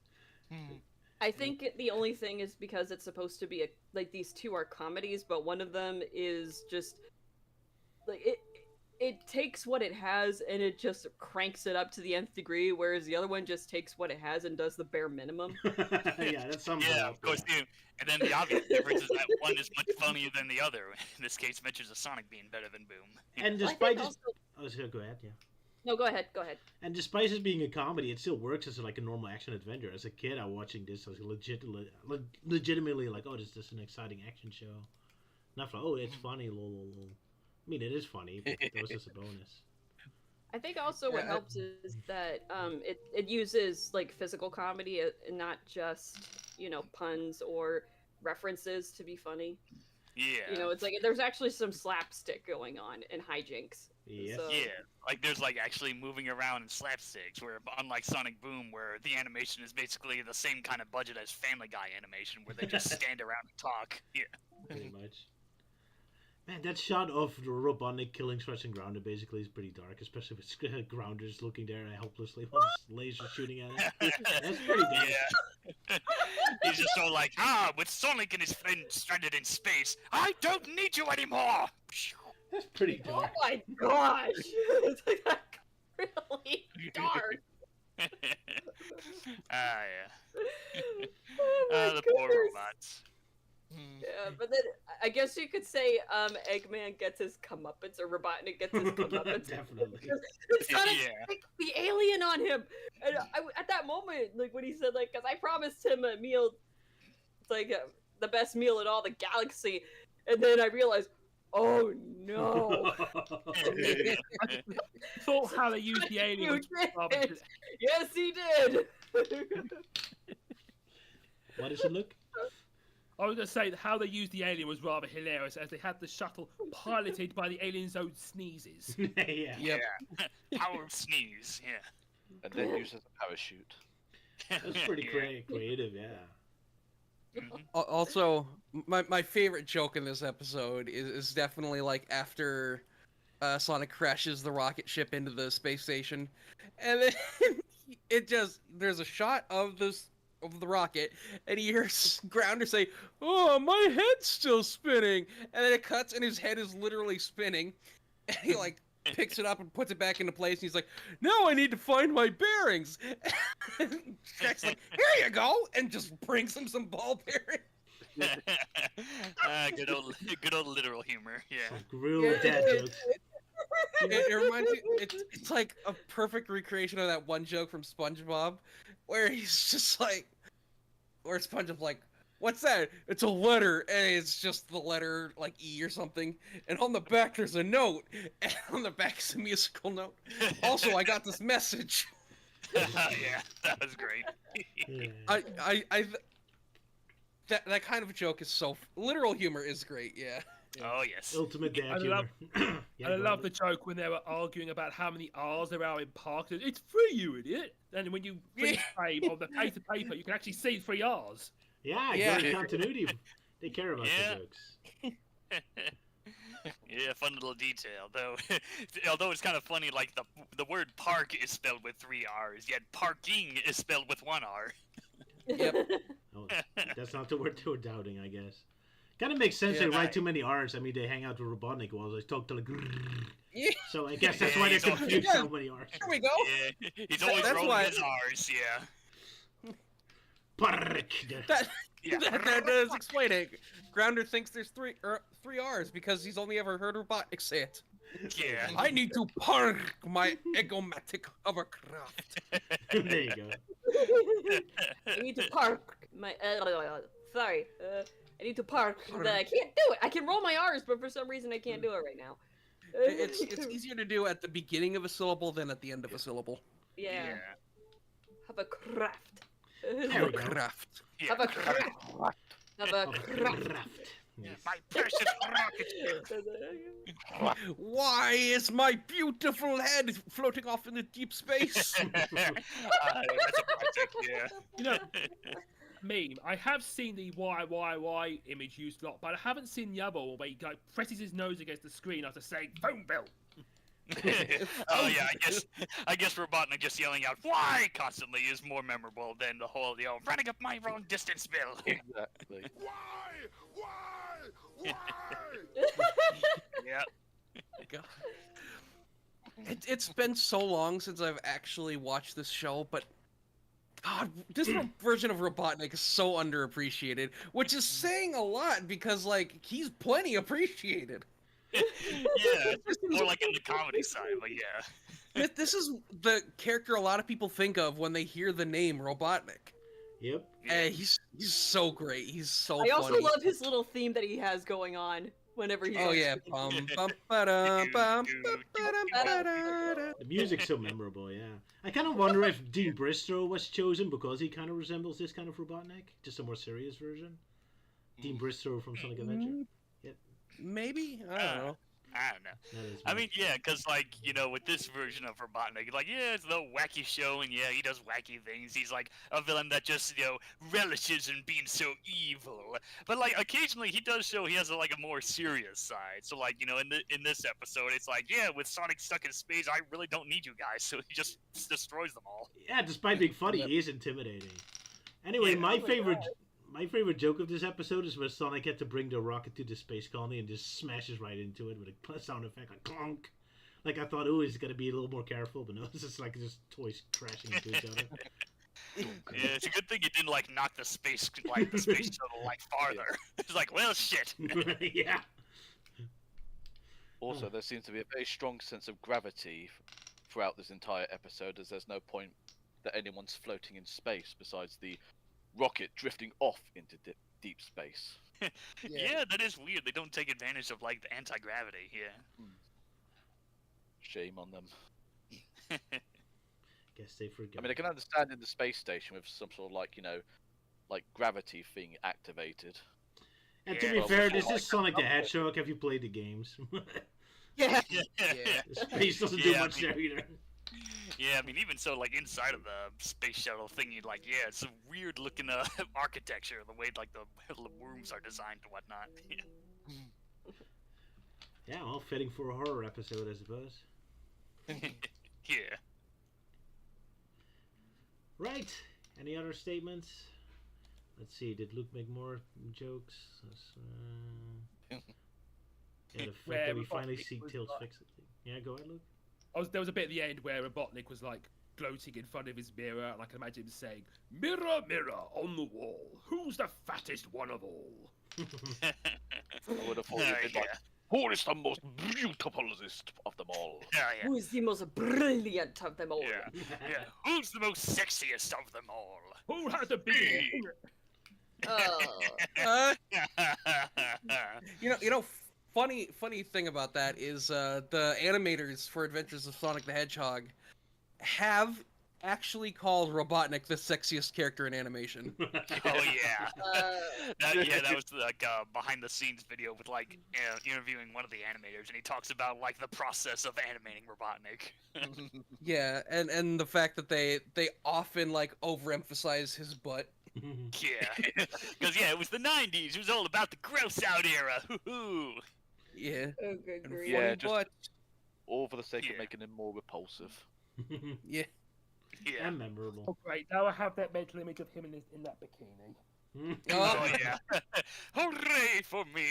I think the only thing is because it's supposed to be like these two are comedies, but one of them is just like it takes what it has and it just cranks it up to the nth degree, whereas the other one just takes what it has and does the bare minimum. Yeah, that's something. Yeah, of course. Yeah. And then the obvious difference is that one is much funnier than the other. In this case, Adventures of Sonic being better than Boom. And despite this, I was gonna go ahead, yeah. No, go ahead. Go ahead. And despite this being a comedy, it still works as like a normal action adventure. As a kid, I was watching this, I was legitimately like, "Oh, this is an exciting action show." Not like, "Oh, it's funny." Lol. I mean, it is funny, but that was just a bonus. I think also what helps is that it uses like physical comedy and not just puns or references to be funny. Yeah. It's like there's actually some slapstick going on and hijinks. Yes. So... Yeah, like there's like actually moving around in slapsticks, where unlike Sonic Boom, where the animation is basically the same kind of budget as Family Guy animation, where they just stand around and talk. Yeah. Pretty much. Man, that shot of the Robotnik killing Scratch and Grounder basically is pretty dark, especially with Grounder just looking there helplessly while this laser shooting at him. That's pretty dark. Yeah. He's just so like, with Sonic and his friends stranded in space, I don't need you anymore! That's pretty dark. Oh my gosh! It's like really dark. Yeah. Oh the poor robots. Yeah, but then I guess you could say Eggman gets his comeuppance or Robotnik gets his comeuppance. Definitely. It's kind of like the alien on him. And at that moment, like when he said like, because I promised him a meal, it's like the best meal in all the galaxy, and then I realized, oh no. I thought how they used the alien. Yes, he did. What does it look? I was going to say that how they used the alien was rather hilarious, as they had the shuttle piloted by the alien's own sneezes. Yeah. Yeah. Power of sneeze, yeah. And then uses a parachute. That's pretty creative, yeah. Also, my favorite joke in this episode is definitely like after Sonic crashes the rocket ship into the space station, and then there's a shot of the rocket, and he hears Grounder say, "Oh, my head's still spinning," and then it cuts, and his head is literally spinning, and he like picks it up and puts it back into place. And he's like, "Now I need to find my bearings." And Jack's like, "Here you go," and just brings him some ball bearings. Good old literal humor. Yeah. Real dad jokes. It reminds me. It's like a perfect recreation of that one joke from SpongeBob, where he's just like, where SpongeBob's like, "What's that?" "It's a letter," and it's just the letter like E or something. And on the back there's a note, and on the back is a musical note. "Also, I got this message." Yeah, that was great. Yeah. That kind of joke is so literal humor is great. Yeah. Oh yes. Ultimate dad I humor. Yeah, I go love on. the joke when they were arguing about how many R's there are in Park. It's free, you idiot! And when you freeze frame on the piece of paper, you can actually see 3 R's. Yeah, Yeah. great continuity. They care about Yeah. the jokes. Yeah, fun little detail though. Although it's kind of funny, like the word park is spelled with 3 R's, yet parking is spelled with 1 R. Yep. Oh, that's not the word they were doubting, I guess. Kind of makes sense. Yeah, They write too many R's. I mean, they hang out with Robotnik while they talk to like. Yeah. So I guess that's Yeah, why they he's all- confuse so many R's. Here we go. Yeah, he's always That's rolling why- his R's. Yeah. Park. Yeah. That does explain it. Grounder thinks there's 3 R's because he's only ever heard Robotnik say it. Yeah. I need to park my egomatic hovercraft. There you go. I need to park my. Sorry. I need to park. I can't do it. I can roll my R's, but for some reason I can't do it right now. It's easier to do at the beginning of a syllable than at the end of a syllable. Yeah. Have a craft. There we go. Hovercraft. Have a craft. Have a craft. Craft. Yeah, my precious rocket. Why is my beautiful head floating off in the deep space? That's a classic. Yeah. You know, meme. I have seen the why image used a lot, but I haven't seen the other one where he like presses his nose against the screen after saying phone bill. Oh yeah, I guess Robotnik just yelling out "Why" constantly is more memorable than the whole running up my own distance bill. Exactly. Why? Yeah. God. It's been so long since I've actually watched this show, but God, this version of Robotnik is so underappreciated, which is saying a lot because like he's plenty appreciated. Yeah, it's more like in the comedy side, but yeah. This is the character a lot of people think of when they hear the name Robotnik. Yep. And he's so great. He's so I also funny. love his little theme that he has going on whenever he's. Oh on yeah, screen. The music's so memorable, yeah. I kind of wonder if Dean Bristow was chosen because he kind of resembles this kind of Robotnik, just a more serious version. Dean Bristow from Sonic Adventure. Maybe, I don't know. I don't know. That is I me. mean, yeah, because, like, you know, with this version of Robotnik, like, yeah, it's the wacky show, and yeah, he does wacky things. He's, like, a villain that just, you know, relishes in being so evil. But, like, occasionally he does show he has, a more serious side. So, like, you know, in this episode, it's like, yeah, with Sonic stuck in space, I really don't need you guys. So he just destroys them all. Yeah, despite being funny, he is intimidating. Anyway, Yeah. my favorite joke of this episode is when Sonic had to bring the rocket to the space colony and just smashes right into it with a sound effect like clunk. Like I thought, oh, he's gonna be a little more careful, but no, it's just like toys crashing into each other. Yeah, it's a good thing you didn't, like, knock the space shuttle, like, farther. It's like, well, shit. Yeah. Also, there seems to be a very strong sense of gravity throughout this entire episode, as there's no point that anyone's floating in space besides the rocket drifting off into deep space. Yeah, that is weird. They don't take advantage of, like, the anti-gravity, yeah. Shame on them. Guess they forgot. I mean, I can understand in the space station with some sort of, like, you know, like gravity thing activated. And to Yeah. be Well, fair, before this I is Sonic the Hedgehog. Have you played the games? Yeah. Yeah. Space doesn't do Yeah, I much mean- there either. Yeah, I mean, even so, like, inside of the space shuttle thingy, like, yeah, it's a weird looking architecture, the way, like, the rooms are designed and whatnot. Yeah, well, fitting for a horror episode, I suppose. Yeah. Right. Any other statements? Let's see. Did Luke make more jokes? Yeah, the fact Where that we Robotnik finally see was Tails like- fix it. Yeah, go ahead, Luke. There was a bit at the end where Robotnik was like gloating in front of his mirror, and I can imagine him saying, "Mirror, mirror on the wall, who's the fattest one of all?" I would have thought Oh, you'd be like, who is the most beautifulest of them all? Yeah, yeah. Who is the most brilliant of them all? Yeah. Yeah. Who's the most sexiest of them all? Who has the biggest? Oh. Uh, funny thing about that is the animators for Adventures of Sonic the Hedgehog have actually called Robotnik the sexiest character in animation. Oh yeah. Uh, That was like a behind the scenes video with like interviewing one of the animators, and he talks about like the process of animating Robotnik. Yeah, and the fact that they often like overemphasize his butt. Yeah, because it was the '90s. It was all about the gross out era. Hoo-hoo. Yeah. oh, good And grief. Yeah, funny just- butt. All for the sake Yeah. of making him more repulsive. Yeah. Yeah. And memorable. Oh great! Now I have that mental image of him in that bikini. Oh yeah. Hooray for me.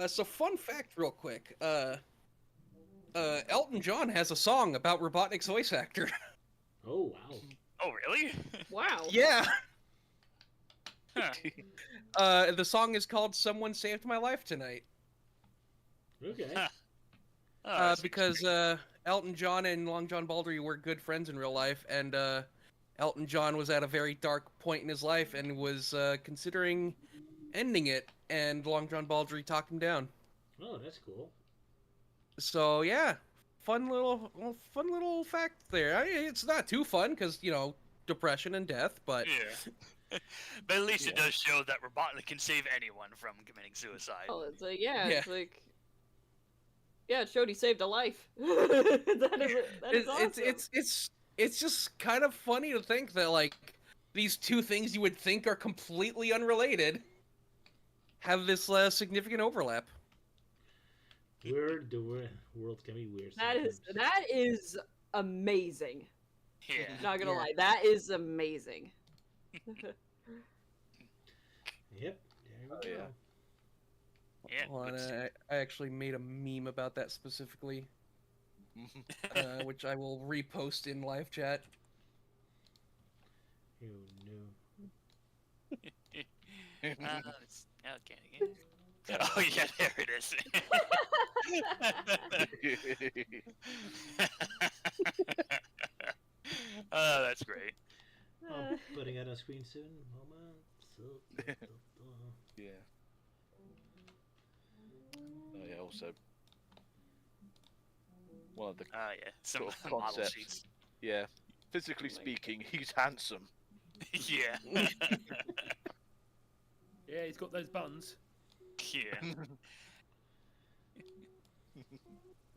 So fun fact real quick. Elton John has a song about Robotnik's voice actor. Oh, wow. Oh really? Wow. Yeah. Huh. The song is called "Someone Saved My Life Tonight." Okay. Huh. Oh, that's Because interesting. Elton John and Long John Baldry were good friends in real life, and Elton John was at a very dark point in his life and was considering ending it, and Long John Baldry talked him down. Oh, that's cool. So yeah, fun little fact there. I mean, it's not too fun because depression and death, but Yeah. But at least it does show that Robotnik can save anyone from committing suicide. Oh, it's like, yeah, Yeah. it's like, yeah, it showed he saved a life. that is awesome. It's just kind of funny to think that like these two things you would think are completely unrelated have this significant overlap. Weird, the world can be weird. That sometimes. is amazing. Yeah. Not gonna Yeah. lie, that is amazing. Yep. There we Oh, go. yeah. Yeah. Hold on, let's- I actually made a meme about that specifically, which I will repost in live chat. Oh, no. okay. Oh yeah, there it is. Oh, that's great. I'm putting it on screen soon. Moment. Yeah. Oh yeah, also one of the Oh yeah, some Sort of model concepts. sheets. yeah, physically speaking, he's handsome. Yeah. Yeah, he's got those buns. Yeah.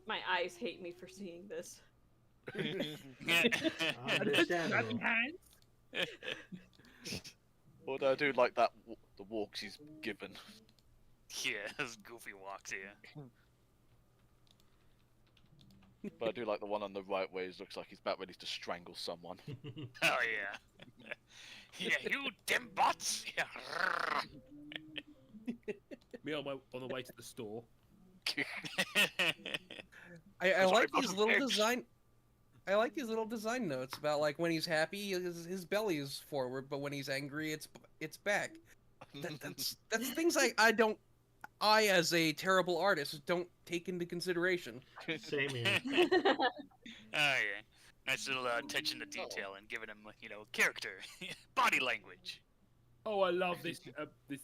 My eyes hate me for seeing this. Understandable. Hands. Although I do like that the walks he's given. Yeah, those goofy walks here. But I do like the one on the right where he looks like he's about ready to strangle someone. Oh yeah. Yeah, you dim bots. Yeah. Me on the way to the store. I Sorry, like these bottom little bitch. design. I like these little design notes about like when he's happy, his belly is forward, but when he's angry, it's back. That's things I as a terrible artist don't take into consideration. Same here. Oh yeah. Nice little attention to detail and giving him, character, body language. Oh, I love this this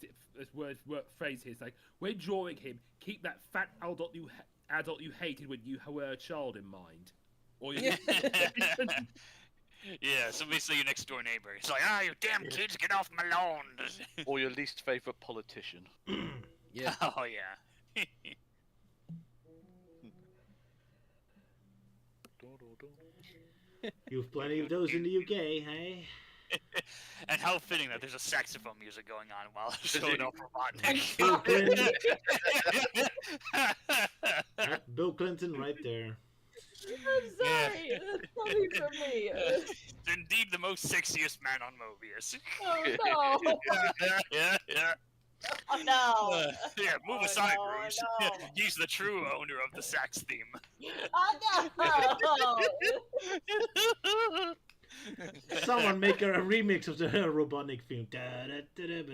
word phrase here. It's like, when drawing him, keep that fat adult you hated when you were a child in mind. Or you Yeah, so basically your next door neighbor. It's like, you damn kids, get off my lawn. Or your least favorite politician. Yeah. Oh yeah. You've plenty of those in the UK, hey? And how fitting that there's a saxophone music going on while showing off Robotnik. Bill Clinton. That's Bill Clinton right there. I'm sorry. That's funny for me. It's indeed the most sexiest man on Mobius. Oh no. Yeah. Oh no! Yeah, move Oh, aside, no, Bruce. no. He's the true owner of the sax theme. Oh no! Someone make a remix of the Robotnik theme, but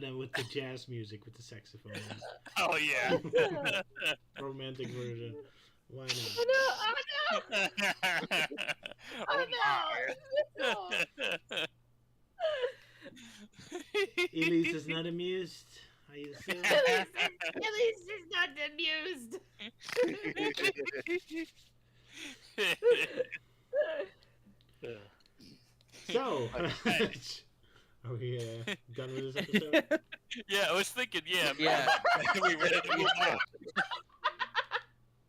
then with the jazz music with the saxophone. Oh yeah. Romantic version. Why not? Oh no! Oh Oh my. Elise is not amused. I assume. Elise is not amused. So, are we done with this episode? Yeah, I was thinking, yeah. Yeah. We ready to move on?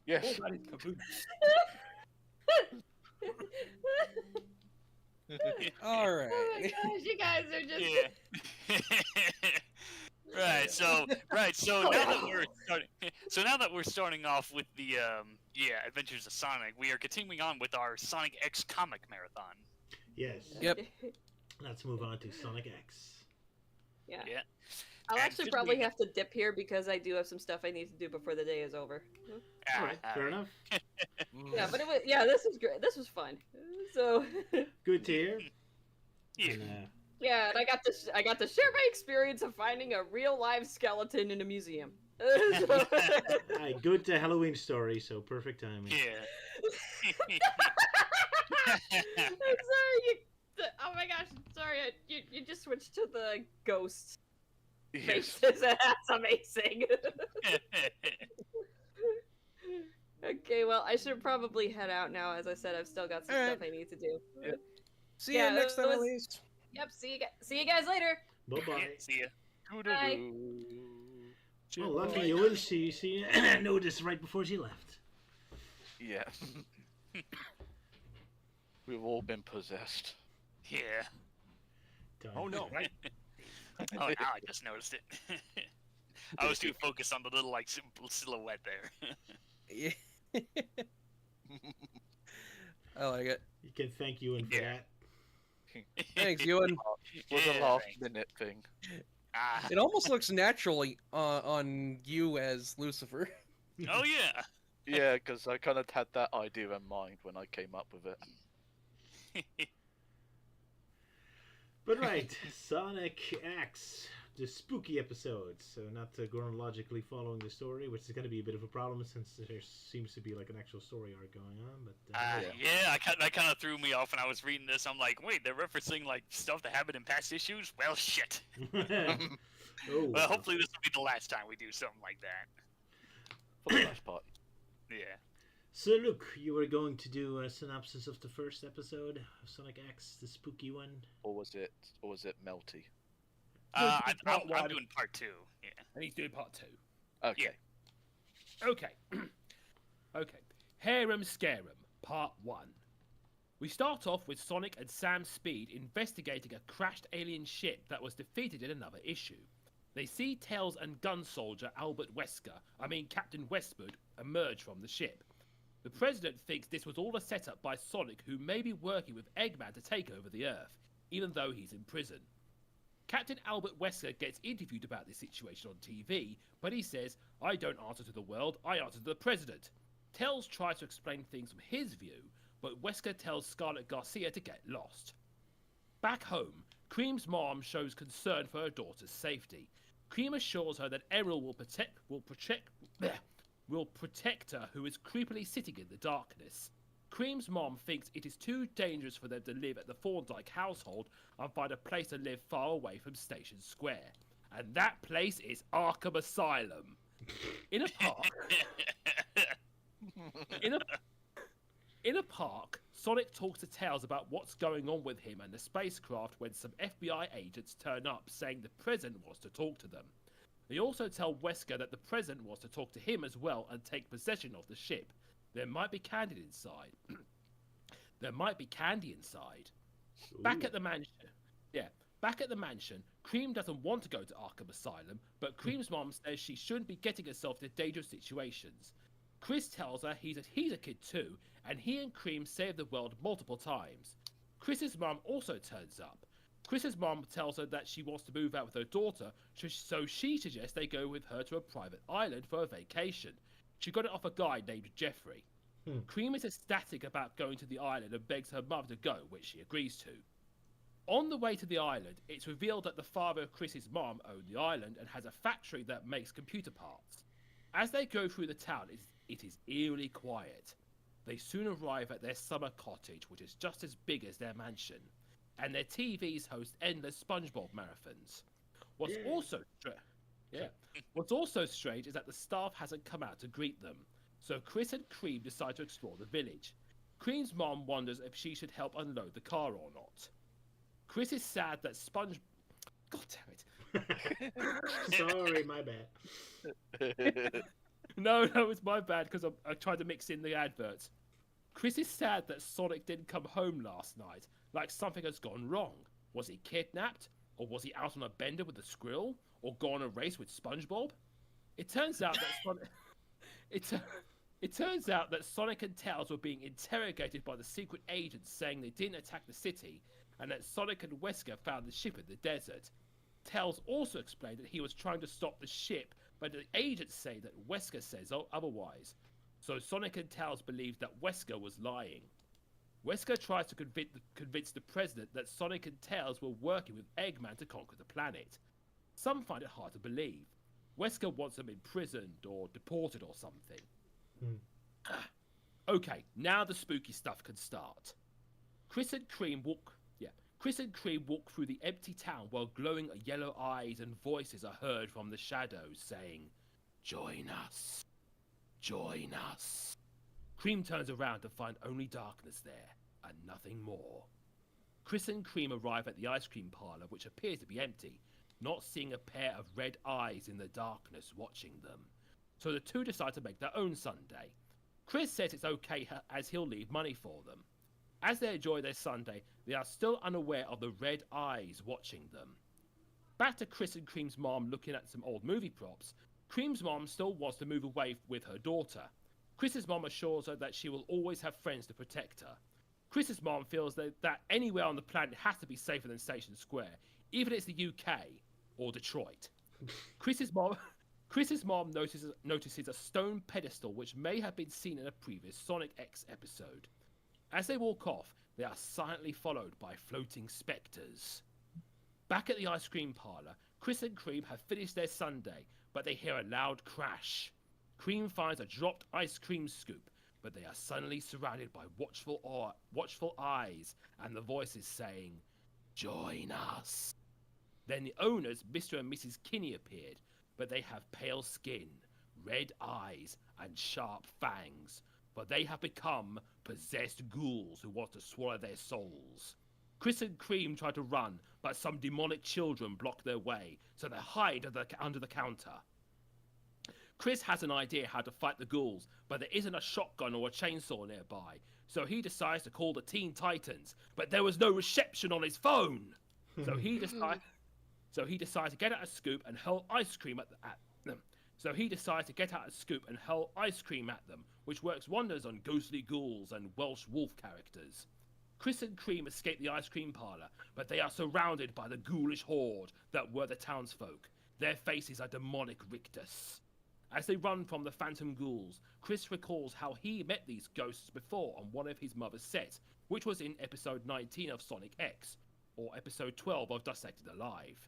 Yes. That is caboose. All Oh my right. gosh, you guys are just. Yeah. Now that we're starting off with the Adventures of Sonic, we are continuing on with our Sonic X comic marathon. Yes. Yep. Let's move on to Sonic X. Yeah. Yeah. I'll And actually did probably we- have to dip here because I do have some stuff I need to do before the day is over. Alright, fair enough. Yeah, but this was great. This was fun. So Good to hear. Yeah. And, yeah, and I got to share my experience of finding a real live skeleton in a museum. So- aye, good Halloween story, so perfect timing. Yeah. I'm sorry. Oh my gosh, sorry. You just switched to the ghost Yes. faces. That's amazing. Okay, well, I should probably head out now. As I said, I've still got some Alright. stuff I need to do. Yep. See Yeah, you next that time, was- Elise. Yep. See you guys later. Bye bye. See ya. Bye. Well, lucky you will see noticed right before she left. Yeah. We've all been possessed. Yeah. Done. Oh no! Right? Oh, now I just noticed it. I was too focused on the little like simple silhouette there. Yeah. I like it. You can thank Euan for Yeah. that. Thanks, Ewan. Was a Yeah, last thanks. minute thing. Ah. It almost looks naturally on you as Lucifer. Oh yeah. Yeah, because I kind of had that idea in mind when I came up with it. But right, Sonic X, the spooky episode. So not chronologically following the story, which is going to be a bit of a problem since there seems to be like an actual story arc going on. But Yeah, that kind of threw me off when I was reading this. I'm like, wait, they're referencing like stuff that happened in past issues. Well, shit. oh, Well, hopefully this will be the last time we do something like that. For the most part. Yeah. So look, you were going to do a synopsis of the first episode of Sonic X, the spooky one. Or was it Melty? I'm Part one. doing part 2. Yeah. And he's doing part 2. Okay. Okay. Okay. Harem Scarum, Part 1. We start off with Sonic and Sam Speed investigating a crashed alien ship that was defeated in another issue. They see Tails and gun soldier Captain Westwood, emerge from the ship. The President thinks this was all a setup by Sonic, who may be working with Eggman to take over the Earth, even though he's in prison. Captain Albert Wesker gets interviewed about this situation on TV, but he says, "I don't answer to the world, I answer to the President." Tails tries to explain things from his view, but Wesker tells Scarlet Garcia to get lost. Back home, Cream's mom shows concern for her daughter's safety. Cream assures her that Errol will protect her, who is creepily sitting in the darkness. Cream's mom thinks it is too dangerous for them to live at the Thorndyke household and find a place to live far away from Station Square. And that place is Arkham Asylum. In a park, in a park, Sonic talks to Tails about what's going on with him and the spacecraft when some FBI agents turn up saying the President wants to talk to them. They also tell Wesker that the President wants to talk to him as well and take possession of the ship. There might be candy inside. Back at the mansion, Cream doesn't want to go to Arkham Asylum, but Cream's mom says she shouldn't be getting herself into dangerous situations. Chris tells her he's a kid too, and he and Cream save the world multiple times. Chris's mom also turns up. Chris's mom tells her that she wants to move out with her daughter, so she suggests they go with her to a private island for a vacation. She got it off a guy named Jeffrey. Cream is ecstatic about going to the island and begs her mother to go, which she agrees to. On the way to the island, it's revealed that the father of Chris's mom owned the island and has a factory that makes computer parts. As they go through the town, it is eerily quiet. They soon arrive at their summer cottage, which is just as big as their mansion, and their TVs host endless SpongeBob marathons. What's also strange is that the staff hasn't come out to greet them, so Chris and Cream decide to explore the village. Cream's mom wonders if she should help unload the car or not. Chris is sad that God damn it. Sorry, my bad. No, it's my bad because I tried to mix in the adverts. Chris is sad that Sonic didn't come home last night, like something has gone wrong. Was he kidnapped? Or was he out on a bender with the Skrill? Or gone on a race with SpongeBob? It turns out that Sonic and Tails were being interrogated by the secret agents saying they didn't attack the city, and that Sonic and Wesker found the ship in the desert. Tails also explained that he was trying to stop the ship, but the agents say that Wesker says otherwise. So Sonic and Tails believe that Wesker was lying. Wesker tries to convince the president that Sonic and Tails were working with Eggman to conquer the planet. Some find it hard to believe. Wesker wants them imprisoned or deported or something. Okay, now the spooky stuff can start. Chris and Cream walk through the empty town while glowing yellow eyes and voices are heard from the shadows saying, "Join us. Join us." Cream turns around to find only darkness there, and nothing more. Chris and Cream arrive at the ice cream parlor, which appears to be empty, not seeing a pair of red eyes in the darkness watching them. So the two decide to make their own sundae. Chris says it's okay as he'll leave money for them. As they enjoy their sundae, they are still unaware of the red eyes watching them. Back to Chris and Cream's mom looking at some old movie props. Cream's mom still wants to move away with her daughter. Chris's mom assures her that she will always have friends to protect her. Chris's mom feels that anywhere on the planet has to be safer than Station Square, even if it's the UK or Detroit. Chris's mom notices a stone pedestal which may have been seen in a previous Sonic X episode. As they walk off, they are silently followed by floating spectres. Back at the ice cream parlor, Chris and Cream have finished their sundae, but they hear a loud crash. Cream finds a dropped ice cream scoop, but they are suddenly surrounded by watchful eyes and the voices saying, "Join us." Then the owners, Mr. and Mrs. Kinney, appeared, but they have pale skin, red eyes, and sharp fangs, for they have become possessed ghouls who want to swallow their souls. Chris and Cream try to run, but some demonic children block their way, so they hide under the counter. Chris has an idea how to fight the ghouls, but there isn't a shotgun or a chainsaw nearby, so he decides to call the Teen Titans, but there was no reception on his phone. So he decides to get out a scoop and hurl ice cream at them. Which works wonders on ghostly ghouls and Welsh wolf characters. Chris and Cream escape the ice cream parlor, but they are surrounded by the ghoulish horde that were the townsfolk. Their faces are demonic rictus. As they run from the phantom ghouls, Chris recalls how he met these ghosts before on one of his mother's sets, which was in episode 19 of Sonic X, or episode 12 of Dissected Alive.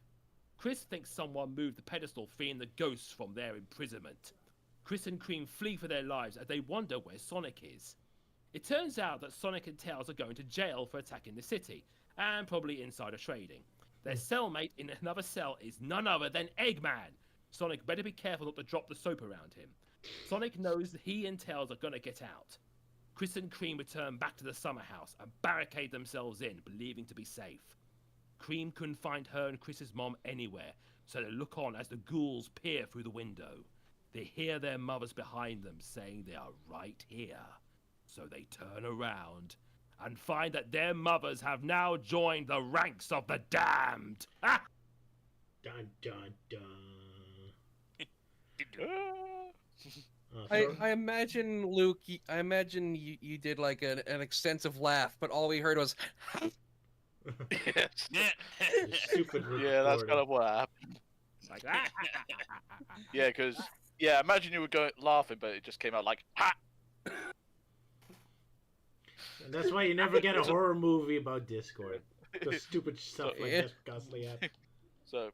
Chris thinks someone moved the pedestal, freeing the ghosts from their imprisonment. Chris and Cream flee for their lives as they wonder where Sonic is. It turns out that Sonic and Tails are going to jail for attacking the city, and probably insider trading. Their cellmate in another cell is none other than Eggman. Sonic better be careful not to drop the soap around him. Sonic knows that he and Tails are gonna get out. Chris and Cream return back to the summer house and barricade themselves in, believing to be safe. Cream couldn't find her and Chris's mom anywhere, so they look on as the ghouls peer through the window. They hear their mothers behind them saying they are right here. So they turn around and find that their mothers have now joined the ranks of the damned. Ah! Dun dun dun. I imagine, Luke, you did like an extensive laugh, but all we heard was Yes. Stupid Yeah, that's recording. kind of what happened. Like, Yeah, because imagine you were going laughing, but it just came out like ha. And that's why you never get a horror movie about Discord. The stupid stuff like Yeah. this constantly happens. So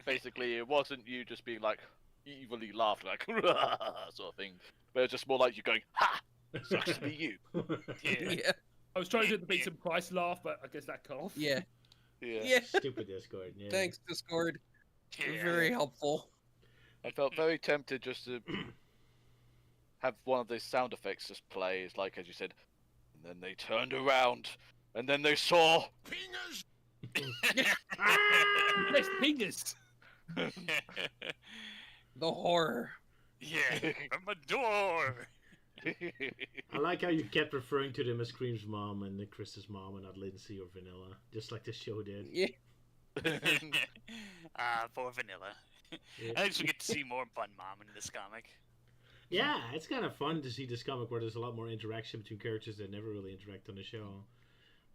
basically, it wasn't you just being like evilly laughed like sort of thing, but it's just more like you going ha. Sucks to be you. Yeah. I was trying to do the Vincent Price laugh, but I guess that cut off. Yeah. Yeah. Yeah. Stupid Discord. Yeah. Thanks, Discord. Yeah. Very helpful. I felt very tempted just to have one of those sound effects just play. It's like, as you said, and then they turned around, and then they saw. Pingers! Nice fingers. The horror. Yeah, from a door. I like how you kept referring to them as Cream's mom and the Chris's mom and not Lindsay or Vanilla, just like the show did. Yeah. For vanilla. Yeah. At least we get to see more fun mom in this comic. Yeah, it's kind of fun to see this comic where there's a lot more interaction between characters that never really interact on the show.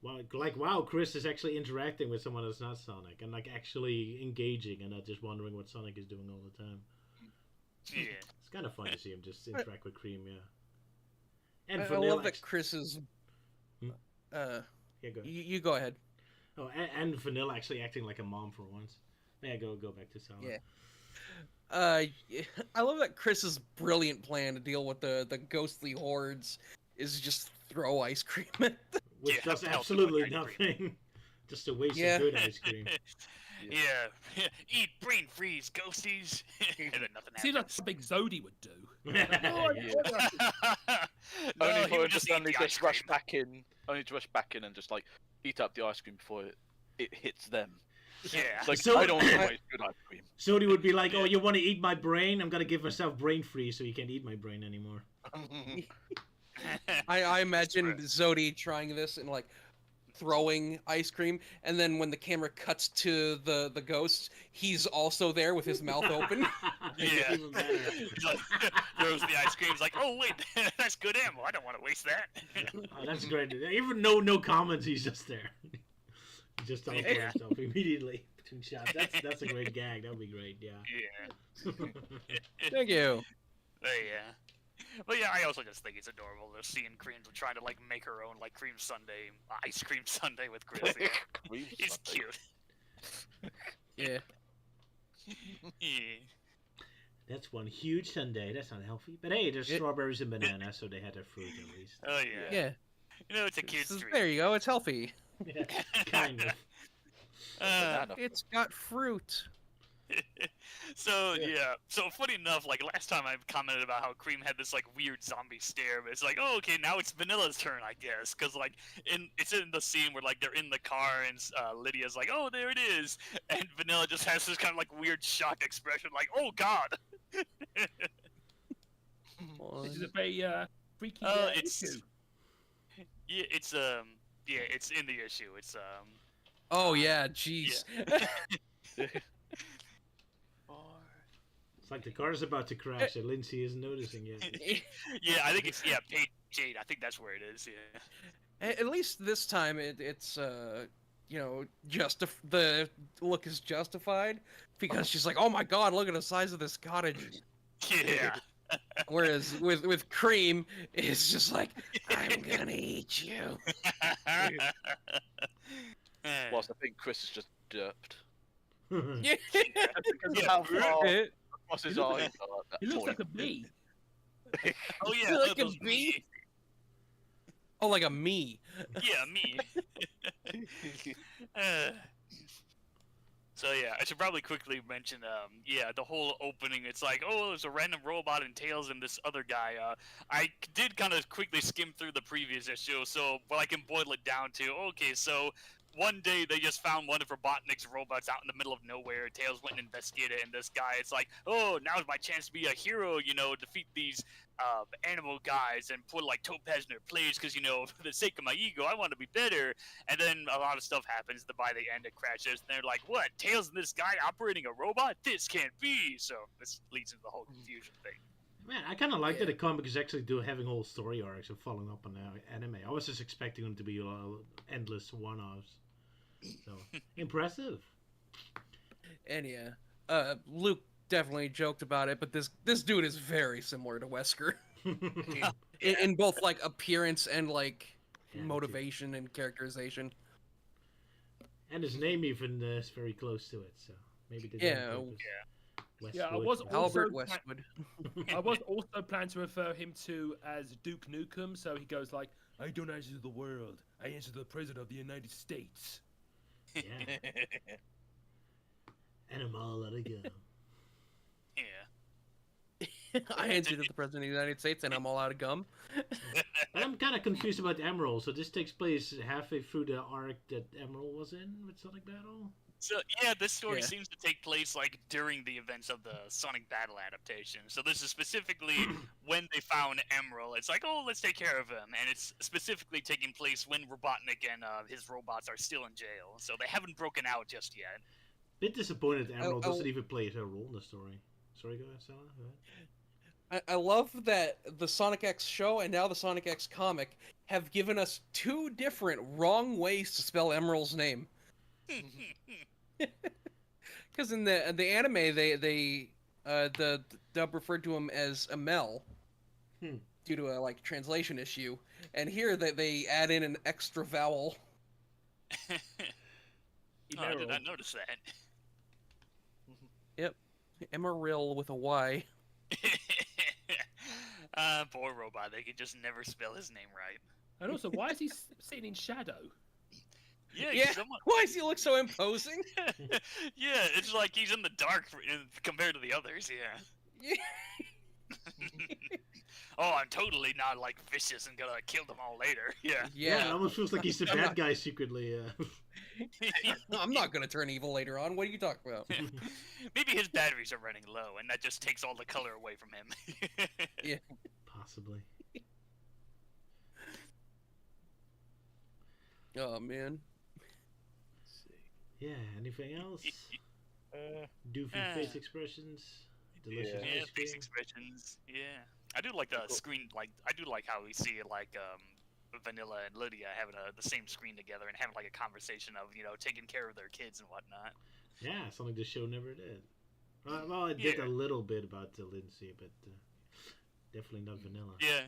Wow, Chris is actually interacting with someone that's not Sonic and like actually engaging and not just wondering what Sonic is doing all the time. Yeah. It's kind of fun to see him just interact with Cream, yeah. And I Vanilla love that Chris is. Hmm? Yeah, go ahead. You go ahead. Oh, and Vanilla actually acting like a mom for once. Yeah, go back to Sala. Yeah. I love that Chris's brilliant plan to deal with the ghostly hordes is just throw ice cream at them. Which Yeah, does melt absolutely ice cream. nothing. Just a waste Yeah. of good ice cream. Yeah. Eat brain freeze, ghosties. And then nothing Seems like happens. something Zodi would do. No, Only he for would it to just eat suddenly the just ice rush cream. back in. Only to rush back in and just like eat up the ice cream before it hits them. Yeah. It's like So- I don't want to waste good ice cream. Sody would be like, "Oh, you want to eat my brain? I'm gonna give myself brain freeze so you can't eat my brain anymore." I imagine Zodi trying this and like throwing ice cream, and then when the camera cuts to the ghost, he's also there with his mouth open. Yeah. Even better. He's like, throws the ice cream. He's like, oh wait, that's good ammo. I don't want to waste that. Oh, that's great. Even no comments, he's just there. He just tells Yeah. himself immediately between shots. That's a great gag. That would be great. Yeah. Yeah. Thank you. But yeah. But yeah, I also just think it's adorable to seeing Cream trying to like make her own like cream sundae, ice cream sundae with Chris. Yeah. Cream It's sundae. cute. Yeah. Yeah. That's one huge sundae. That's not healthy. But hey, there's It- strawberries and bananas, so they had their fruit at least. Oh yeah. Yeah. You know, it's a kid's So treat. there you go. It's healthy. Yeah, kind of. Banana. It's got fruit. So yeah. So funny enough, like last time I commented about how Cream had this like weird zombie stare, but it's like, oh okay, now it's Vanilla's turn, I guess, because like it's in the scene where like they're in the car and Lydia's like, oh there it is, and Vanilla just has this kind of like weird shocked expression, like, oh god. This is a very freaky It's issue. yeah, it's in the issue. It's Oh yeah, jeez. It's like the car's about to crash and Lindsay isn't noticing yet. yeah, I think it's page 8. I think that's where it is. Yeah. At least this time it's you know, the look is justified because she's like, oh my god, look at the size of this cottage. Yeah. Whereas with Cream, it's just like, I'm gonna eat you. Whilst I think Chris is just derped. Yeah. Because of how far across his He looks eye. like- He looks like a bee. Oh yeah, Like a those bee? Oh, like a me. Yeah, me. Uh, so yeah, I should probably quickly mention, the whole opening. It's like, oh, there's a random robot and Tails and this other guy. I did kind of quickly skim through the previous issue, so I can boil it down to, okay, so one day they just found one of Robotnik's robots out in the middle of nowhere. Tails went and investigated, and this guy, it's like, oh, now's my chance to be a hero, you know, defeat these animal guys and put like Topaz in their place, because, you know, for the sake of my ego, I want to be better. And then a lot of stuff happens. By the end, it crashes, and they're like, what? Tails and this guy operating a robot? This can't be. So this leads into the whole confusion thing. Man, I kind of like that the comic is actually having whole story arcs and following up on the anime. I was just expecting them to be endless one-offs. So impressive. And yeah, Luke definitely joked about it, but this dude is very similar to Wesker in both like appearance and like motivation and characterization. And his name even is very close to it, so maybe they Yeah, did on purpose. Yeah, I Westwood. was also Albert Westwood. I was also planning to refer him to as Duke Nukem, so he goes like, "I don't answer to the world. I answer to the President of the United States." Yeah. And I'm all out of gum. Yeah. I answer to the President of the United States, and I'm all out of gum. But I'm kind of confused about Emerald. So this takes place halfway through the arc that Emerald was in with Sonic Battle? So yeah, this story Yeah. seems to take place like during the events of the Sonic Battle adaptation. So this is specifically when they found Emerald. It's like, oh, let's take care of him, and it's specifically taking place when Robotnik and his robots are still in jail. So they haven't broken out just yet. Bit disappointed that Emerald Oh. doesn't even play a role in the story. Sorry, go ahead, Sala. Go ahead. I love that the Sonic X show and now the Sonic X comic have given us two different wrong ways to spell Emerald's name. Because in the anime, the dub referred to him as Amel due to a like translation issue, and here they add in an extra vowel. Oh, I did not notice that. Yep, Emeril with a Y. Poor robot. They could just never spell his name right. And also, why is he sitting in shadow? Yeah, Yeah, someone... why does he look so imposing? Yeah, it's like he's in the dark compared to the others. Yeah. Yeah. Oh, I'm totally not like vicious and gonna kill them all later. Yeah. Yeah, it almost feels like he's the bad guy secretly. I'm not gonna turn evil later on. What are you talking about? Maybe his batteries are running low, and that just takes all the color away from him. Yeah. Possibly. Oh man. Yeah, anything else? Doofy face expressions? Delicious Yeah, ice face cream? expressions. Yeah, I do like the screen. Like, I do like how we see like Vanilla and Lydia having the same screen together and having like a conversation of taking care of their kids and whatnot. Yeah, something the show never did. Well, it did a little bit about Lindsay, but definitely not Vanilla. Yeah.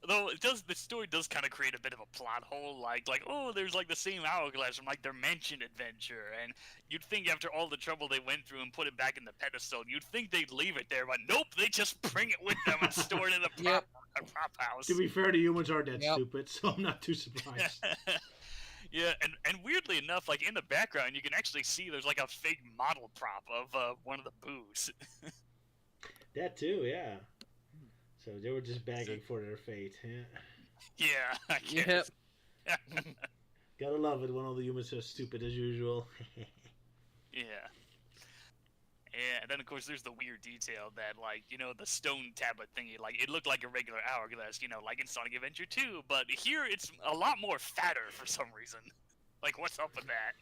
Though the story does kind of create a bit of a plot hole, like oh, there's like the same hourglass from like their mansion adventure, and you'd think after all the trouble they went through and put it back in the pedestal, you'd think they'd leave it there, but nope, they just bring it with them and store it in the prop house. To be fair, the humans are that stupid, so I'm not too surprised. Yeah, and weirdly enough, like in the background, you can actually see there's like a fake model prop of one of the boos. That too, yeah. So they were just begging for their fate. Yeah. Yeah, I guess. Yep. Gotta love it when all the humans are stupid as usual. Yeah. Yeah, and then of course there's the weird detail that like, the stone tablet thingy, like it looked like a regular hourglass, like in Sonic Adventure 2, but here it's a lot more fatter for some reason. Like, what's up with that?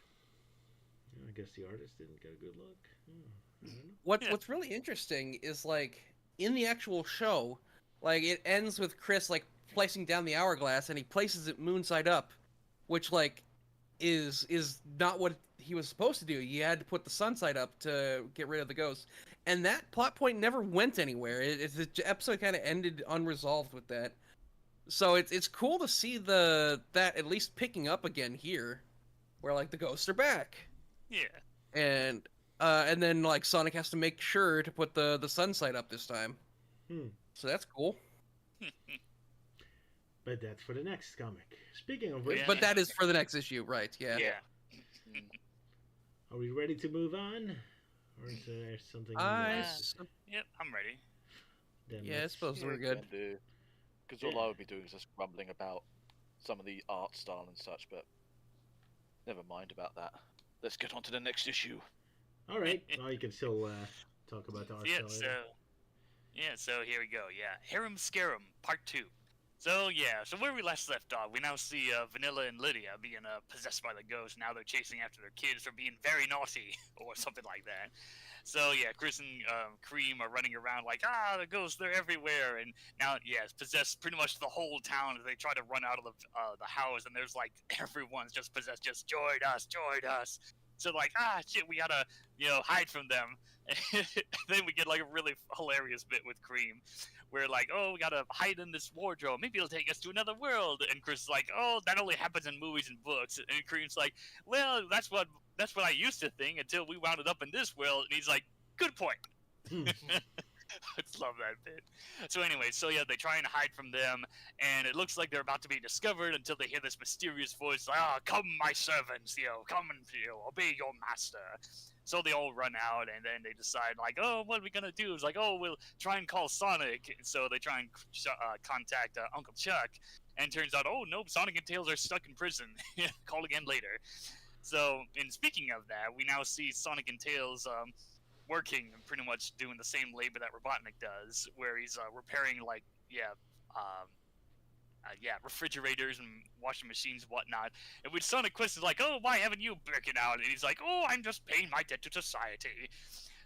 I guess the artist didn't get a good look. I don't know. What's really interesting is like in the actual show, like it ends with Chris like placing down the hourglass and he places it moonside up, which like is not what he was supposed to do. He had to put the sun side up to get rid of the ghost, and that plot point never went anywhere. The episode kind of ended unresolved with that. So it's cool to see that at least picking up again here, where like the ghosts are back. Yeah. And then like Sonic has to make sure to put the sun side up this time. So that's cool. But that's for the next comic. Speaking of which, Yeah. But that is for the next issue, right? Yeah. Yeah. are we ready to move on? Or is there something? Yep, I'm ready. I suppose we're good. Because all I would be doing is just grumbling about some of the art style and such, but never mind about that. Let's get on to the next issue. All right. Well, you can still talk about the art Yeah, style later. so here we go. Yeah, Harem Scarum Part 2. So yeah, so where we last left off, we now see Vanilla and Lydia being possessed by the ghost. Now they're chasing after their kids for being very naughty or something like that. So yeah, Chris and Cream are running around like, the ghosts, they're everywhere. And now, yeah, it's possessed pretty much the whole town as they try to run out of the house. And there's like, everyone's just possessed, just join us, join us. So like, shit, we gotta, hide from them. And then we get like a really hilarious bit with Cream. We're like, we gotta hide in this wardrobe. Maybe it'll take us to another world. And Chris is like, that only happens in movies and books. And Cream's like, well, that's what I used to think until we wound up in this world. And he's like, good point. I just love that bit. So anyway, yeah, they try and hide from them, and it looks like they're about to be discovered until they hear this mysterious voice like, come my servants, come and obey your master. So they all run out, and then they decide like, what are we gonna do? It's like, we'll try and call Sonic. So they try and contact Uncle Chuck, and it turns out, nope, Sonic and Tails are stuck in prison. Call again later. So, and speaking of that, we now see Sonic and Tails working and pretty much doing the same labor that Robotnik does, where he's repairing refrigerators and washing machines and whatnot. And when Sonic questions like, why haven't you broken out? And he's like, I'm just paying my debt to society.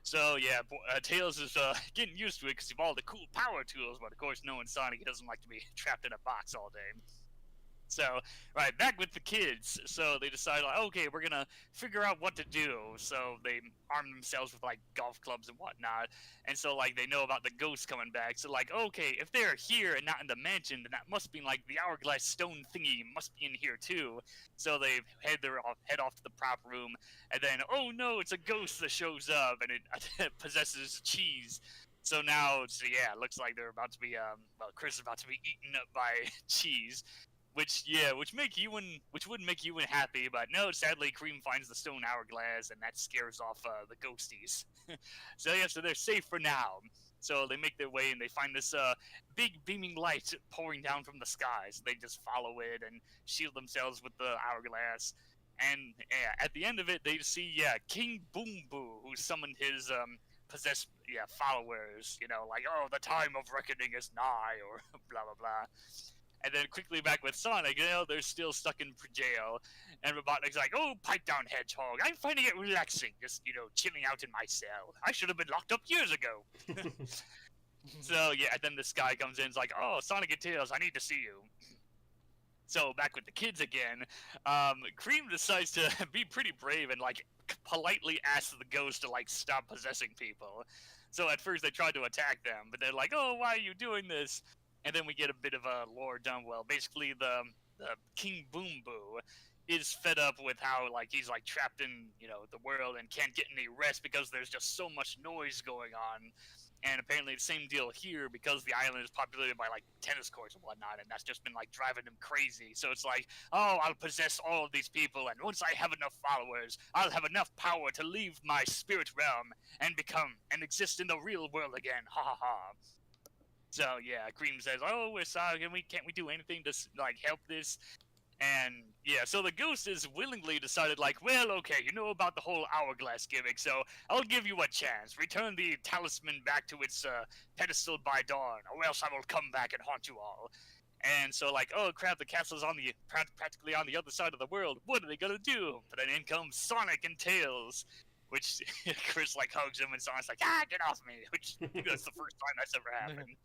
So yeah, Tails is getting used to it because of all the cool power tools, but of course knowing Sonic, he doesn't like to be trapped in a box all day. So, right, back with the kids. So they decide, like, okay, we're gonna figure out what to do. So they arm themselves with, like, golf clubs and whatnot. And so, like, they know about the ghosts coming back. So, like, okay, if they're here and not in the mansion, then that must mean, like, the hourglass stone thingy must be in here, too. So they head off to the prop room. And then, oh, no, it's a ghost that shows up. And it possesses cheese. So now, it looks like they're about to be, Chris is about to be eaten up by cheese. Which would make Euan happy, but no, sadly, Cream finds the stone hourglass, and that scares off the ghosties. So they're safe for now. So they make their way, and they find this big beaming light pouring down from the skies. They just follow it and shield themselves with the hourglass. And at the end of it, they see King Boom Boo, who summoned his possessed followers. Like, the time of reckoning is nigh, or blah blah blah. And then quickly back with Sonic, they're still stuck in jail. And Robotnik's like, pipe down, Hedgehog. I'm finding it relaxing, just, chilling out in my cell. I should have been locked up years ago. So, and then this guy comes in and is like, Sonic and Tails, I need to see you. So, back with the kids again, Cream decides to be pretty brave and, like, politely asks the ghost to, like, stop possessing people. So, at first they tried to attack them, but they're like, why are you doing this? And then we get a bit of a lore done well. Basically, the King Boom Boo is fed up with how, like, he's, like, trapped in, the world and can't get any rest because there's just so much noise going on. And apparently the same deal here because the island is populated by, like, tennis courts and whatnot, and that's just been, like, driving him crazy. So it's like, I'll possess all of these people, and once I have enough followers, I'll have enough power to leave my spirit realm and exist in the real world again. Ha ha ha. So Cream says, we're sorry, can't we do anything to, like, help this? And so the ghost is willingly decided, like, well, okay, you know about the whole hourglass gimmick, so I'll give you a chance. Return the talisman back to its pedestal by dawn, or else I will come back and haunt you all. And so, like, crap, the castle's practically on the other side of the world. What are they gonna do? But then in comes Sonic and Tails. Which Chris, like, hugs him, and Sonic's like, get off me, which that's the first time that's ever happened.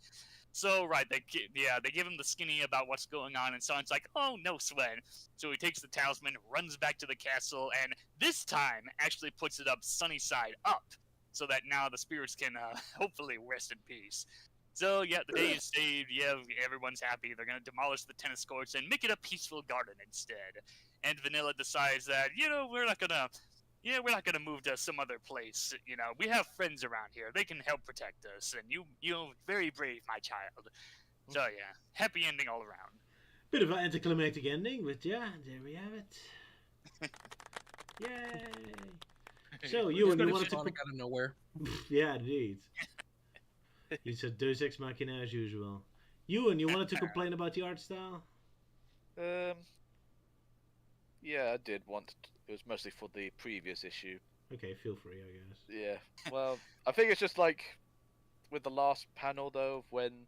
So, right, they give him the skinny about what's going on, and Sonic's like, no sweat. So he takes the talisman, runs back to the castle, and this time actually puts it up sunny side up, so that now the spirits can hopefully rest in peace. So, the day is saved, everyone's happy. They're gonna demolish the tennis courts and make it a peaceful garden instead. And Vanilla decides that, we're not gonna move to some other place. We have friends around here. They can help protect us. And you're very brave, my child. So happy ending all around. Bit of an anticlimactic ending, but there we have it. Yay! So you wanted to Sonic out of nowhere. Yeah, indeed. He's a Deus Ex Machina as usual. You wanted to complain about the art style? Yeah, I did want to. It was mostly for the previous issue. Okay, feel free, I guess. Yeah, well, I think it's just like with the last panel though, when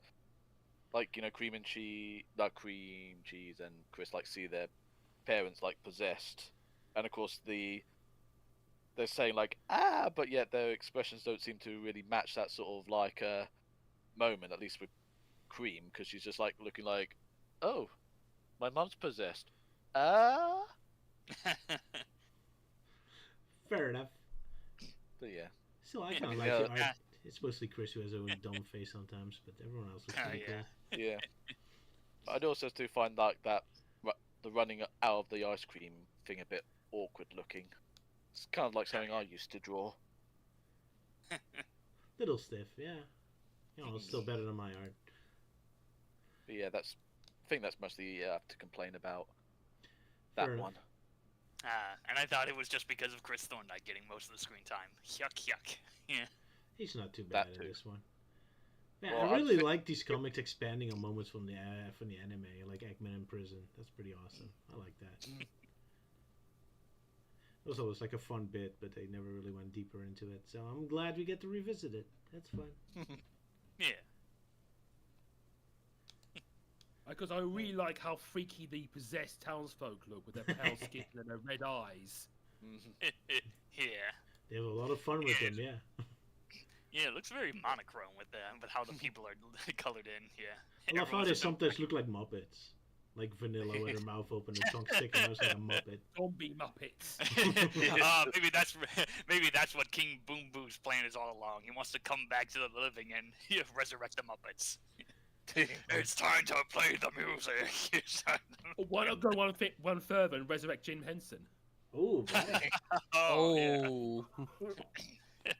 like, you know, cream and cheese, not cream cheese, and Chris like see their parents like possessed, and of course they're saying like but yet their expressions don't seem to really match that sort of like moment, at least with Cream, because she's just like looking like, oh, my mum's possessed. Fair enough. But yeah. So I kind of like Yeah. it. It's mostly Chris who has a dumb face sometimes, but everyone else looks pretty yeah. cool. Yeah. I'd also do find like that the running out of the ice cream thing a bit awkward looking. It's kind of like something I used to draw. Little stiff, yeah. You know, it's still better than my art. But yeah, I think that's mostly to complain about Fair that enough. one. And I thought it was just because of Chris Thorndyke getting most of the screen time. Yuck, yuck. Yeah. He's not too That bad too. in this one. Yeah, Well, I really I'd like these comics expanding on moments from the anime, like Eggman in prison. That's pretty awesome. I like that. Also, it's like a fun bit, but they never really went deeper into it. So I'm glad we get to revisit it. That's fun. Yeah. Because I really like how freaky the possessed townsfolk look with their pale skin and their red eyes. Yeah. They have a lot of fun with them, yeah. Yeah, it looks very monochrome with how the people are colored in. Yeah. I love how Everyone's they a bit- sometimes look like Muppets. Like Vanilla with her mouth open and tongue sticking out like a Muppet. Zombie Muppets. maybe that's what King Boom Boo's plan is all along. He wants to come back to the living and resurrect the Muppets. It's time to play the music. Why not go one further and resurrect Jim Henson? Ooh, bad. Oh,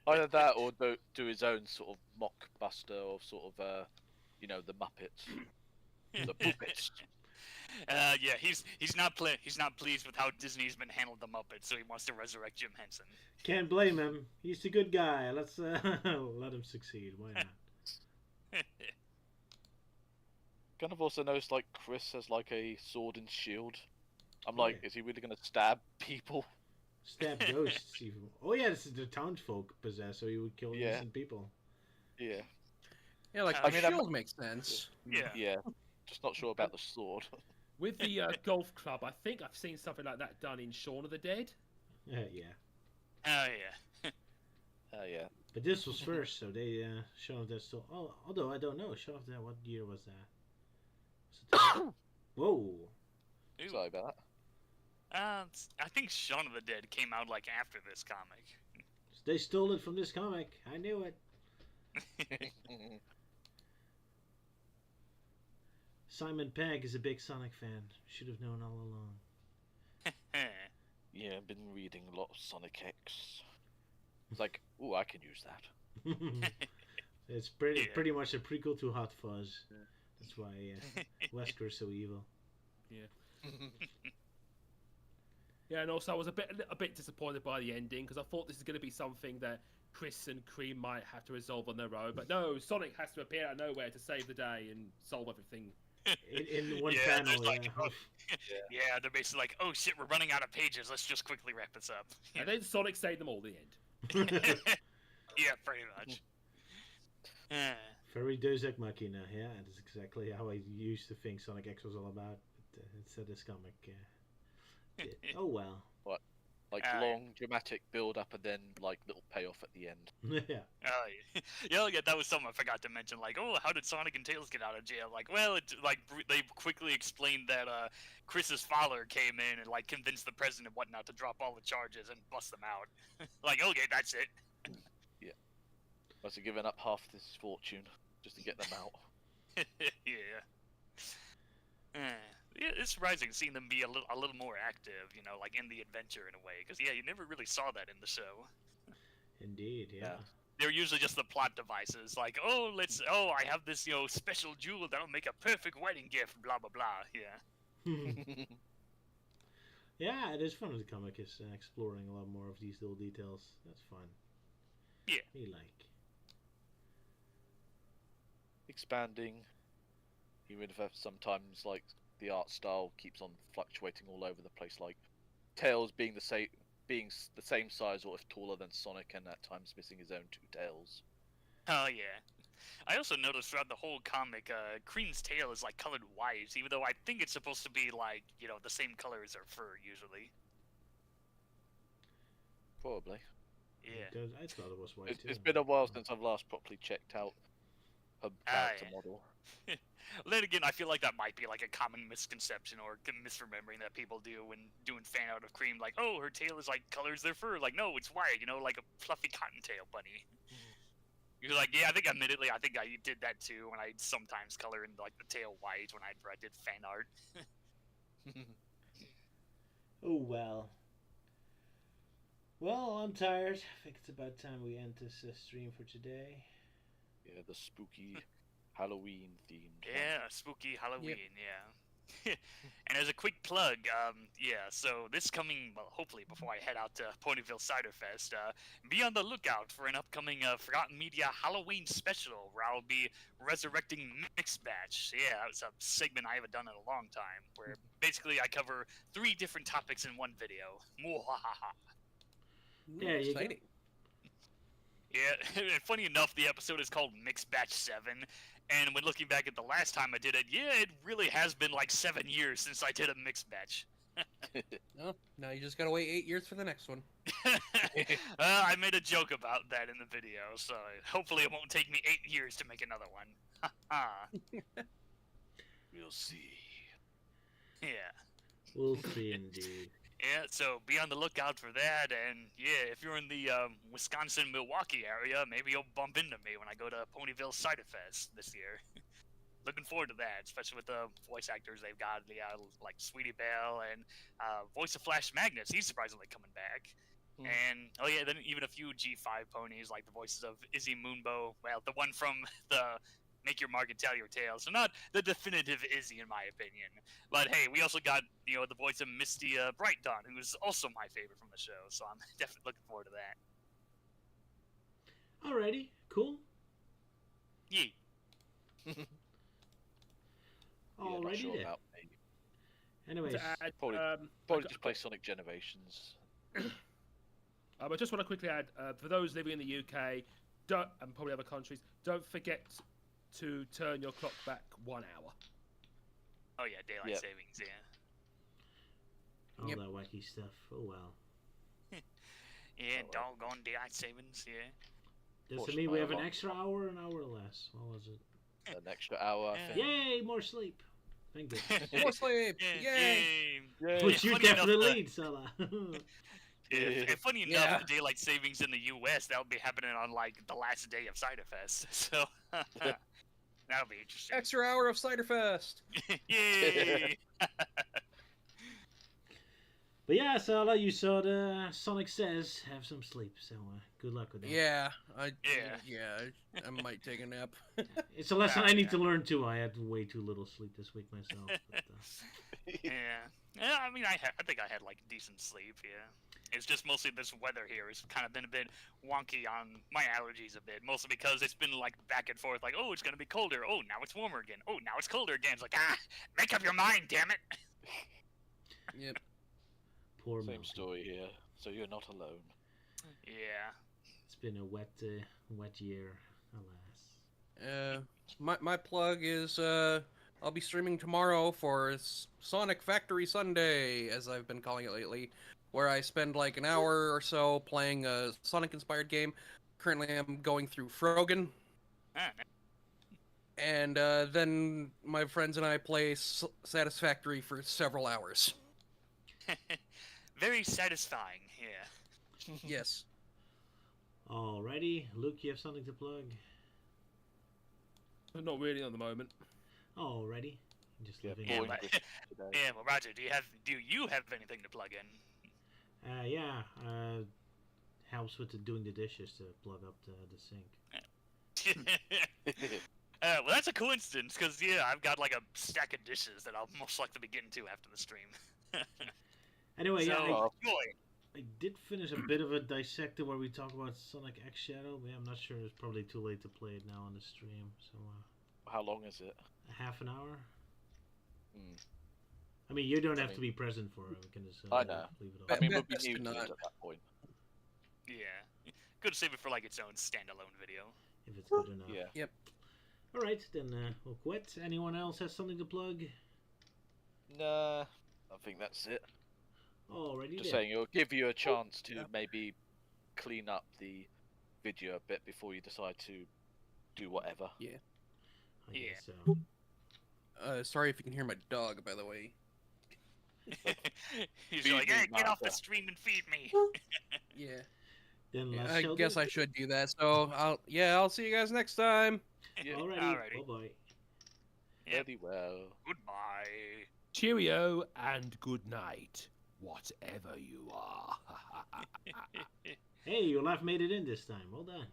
Either that or do his own sort of mockbuster of sort of, you know, the Muppets. The puppets. Yeah, he's not pleased with how Disney's been handled the Muppets, so he wants to resurrect Jim Henson. Can't blame him. He's the good guy. Let's let him succeed. Why not? Kind of also noticed like Chris has like a sword and shield. I'm Oh, like, yeah. is he really gonna stab people? Stab ghosts even. Oh yeah, this is the townsfolk possessed, so he would kill Yeah. innocent people. Yeah. yeah, like I the mean, I'm- shield makes sense. Yeah. Yeah. Just not sure about the sword. With the golf club, I think I've seen something like that done in Shaun of the Dead. Yeah. Oh yeah. Yeah. But this was first, so they Shaun of the Dead still. Oh, although I don't know, Shaun of the Dead. What year was that? Whoa. Ooh. Sorry about I think Shaun of the Dead came out like after this comic. They stole it from this comic. I knew it. that. Simon Pegg is a big Sonic fan. Should have known all along. Yeah, I've been reading a lot of Sonic X. It's like, ooh, I can use that. It's Yeah. pretty much a prequel to Hot Fuzz. That's why Wesker's so evil. Yeah, and also I was a bit disappointed by the ending because I thought this is going to be something that Chris and Cream might have to resolve on their own, but no, Sonic has to appear out of nowhere to save the day and solve everything. In one Yeah, panel, there's like- yeah. Yeah, they're basically like, oh shit, we're running out of pages. Let's just quickly wrap this up. And then Sonic saved them all at the end. Yeah, pretty much. Very Deus Ex Machina, yeah, that's exactly how I used to think Sonic X was all about. But instead, this comic. Oh well. Like Ah, long, dramatic build up and then like little payoff at the end. Yeah. Oh, yeah, that was something I forgot to mention. Like, oh, how did Sonic and Tails get out of jail? Like, well, they quickly explained that Chris's father came in and like convinced the president and whatnot to drop all the charges and bust them out. Like, okay, that's it. Must have given up half his fortune just to get them out. Yeah. Yeah, it's surprising seeing them be a little more active, you know, like in the adventure in a way. Because yeah, you never really saw that in the show. Indeed, yeah. They're usually just the plot devices, like, oh, I have this, special jewel that'll make a perfect wedding gift, blah blah blah. Yeah. Yeah, it is fun as a comic is exploring a lot more of these little details. That's fun. Yeah. Me like. Expanding, even if sometimes like the art style keeps on fluctuating all over the place, like Tails being the same size or if taller than Sonic, and at times missing his own two tails. Oh yeah. I also noticed throughout the whole comic, Cream's tail is like colored white, even though I think it's supposed to be like, you know, the same color as her fur usually. Probably. Yeah. I thought it was white too. It's been a while since I've last properly checked out her character yeah. model. Then again, I feel like that might be like a common misconception or misremembering that people do when doing fan art of Cream. Like, oh, her tail is like colors their fur. Like, no, it's white. You know, like a fluffy cottontail bunny. You're like, yeah, I think I did that too when I sometimes color in like the tail white when I did fan art. Oh well. Well, I'm tired. I think it's about time we end this stream for today. Yeah, the spooky Halloween themed. Yeah, spooky Halloween, yeah. And as a quick plug, yeah, so this coming, well, hopefully before I head out to Ponyville Cider Fest, be on the lookout for an upcoming Forgotten Media Halloween special where I'll be resurrecting Mixed Batch. Yeah, it's a segment I haven't done in a long time, where basically I cover 3 different topics in one video. Mwahaha. Yeah, Exciting. Yeah, and funny enough, the episode is called Mixed Batch 7, and when looking back at the last time I did it, yeah, it really has been like 7 years since I did a Mixed Batch. No, now you just gotta wait 8 years for the next one. I made a joke about that in the video, so hopefully it won't take me 8 years to make another one. We'll see. Yeah. We'll see indeed. Yeah, so be on the lookout for that, and yeah, if you're in the Wisconsin-Milwaukee area, maybe you'll bump into me when I go to Ponyville Cider Fest this year. Looking forward to that, especially with the voice actors they've got, like Sweetie Belle and voice of Flash Magnus. He's surprisingly coming back. And, oh yeah, then even a few G5 ponies, like the voices of Izzy Moonbow, well, the one from the Make Your Mark and Tell Your Tale. So not the definitive Izzy, in my opinion. But hey, we also got, you know, the voice of Misty Bright Dawn, who's also my favorite from the show. So I'm definitely looking forward to that. Alrighty, cool. Yeah. Alrighty sure then. about me. Anyways, Probably just play Sonic Generations. I just want to quickly add, for those living in the UK, and probably other countries, don't forget to turn your clock back 1 hour. Oh yeah, daylight savings, yeah. all that wacky stuff. Oh well. Yeah, doggone daylight savings, yeah. Does it mean we have an extra hour or an hour less? What was it? An extra hour. Yay, more sleep. Thank you. More sleep! Yay! Which you Funny enough, definitely need, Sala. and funny enough, the daylight savings in the U.S. that'll be happening on like the last day of Cider Fest, so that'll be interesting. Extra hour of Cider Fest! Yay! But yeah, Sala, you saw the Sonic Says have some sleep, so good luck with that. Yeah, I might take a nap. It's a lesson I need to learn too. I had way too little sleep this week myself. But, Yeah, I mean, I think I had like decent sleep. Yeah, it's just mostly this weather here has kind of been a bit wonky on my allergies a bit, mostly because it's been like back and forth. Like, oh, it's gonna be colder. Oh, now it's warmer again. Oh, now it's colder again. It's like, make up your mind, damn it. Yep. poor Same Milky. story here, so you're not alone. Yeah. It's been a wet year, alas. My plug is I'll be streaming tomorrow for Sonic Factory Sunday, as I've been calling it lately, where I spend like an hour or so playing a Sonic-inspired game. Currently, I'm going through Frogan. And then my friends and I play Satisfactory for several hours. Very satisfying, yeah. Yes. Alrighty, Luke, you have something to plug? Not really at the moment. Alrighty, just living. Yeah, in. yeah, well, Roger, do you have anything to plug in? Helps with doing the dishes to plug up the sink. Well, that's a coincidence, because, yeah, I've got, like, a stack of dishes that I'll most likely be getting to after the stream. Anyway, so, I did finish a bit of a Dissected where we talk about Sonic X Shadow, but I'm not sure it's probably too late to play it now on the stream, so... How long is it? A half an hour? Mm. I mean, you don't have to be present for it. We can just I know. leave it I off. mean, we'll be new to it at that point. Yeah. Could save it for, like, its own standalone video. if it's good enough. Yeah. Yep. All right, then we'll quit. Anyone else has something to plug? Nah, I think that's it. Alrighty Just then. saying, it'll give you a chance to maybe clean up the video a bit before you decide to do whatever. I Yeah. guess so. Sorry if you can hear my dog, by the way. He's Feed like, me, hey, get off the master." stream and feed me. Yeah. Then Yeah, last I Sheldon. guess I should do that. So I'll see you guys next time. Yeah, Alrighty. Alrighty. Bye bye. Yep. very well. Goodbye. Cheerio and good night, whatever you are. Hey, your laugh made it in this time. Well done.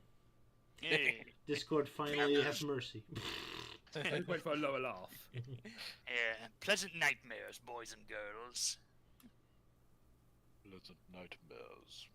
Hey. Discord finally has mercy. I just wait for a lower laugh. Yeah, pleasant nightmares, boys and girls. Pleasant nightmares.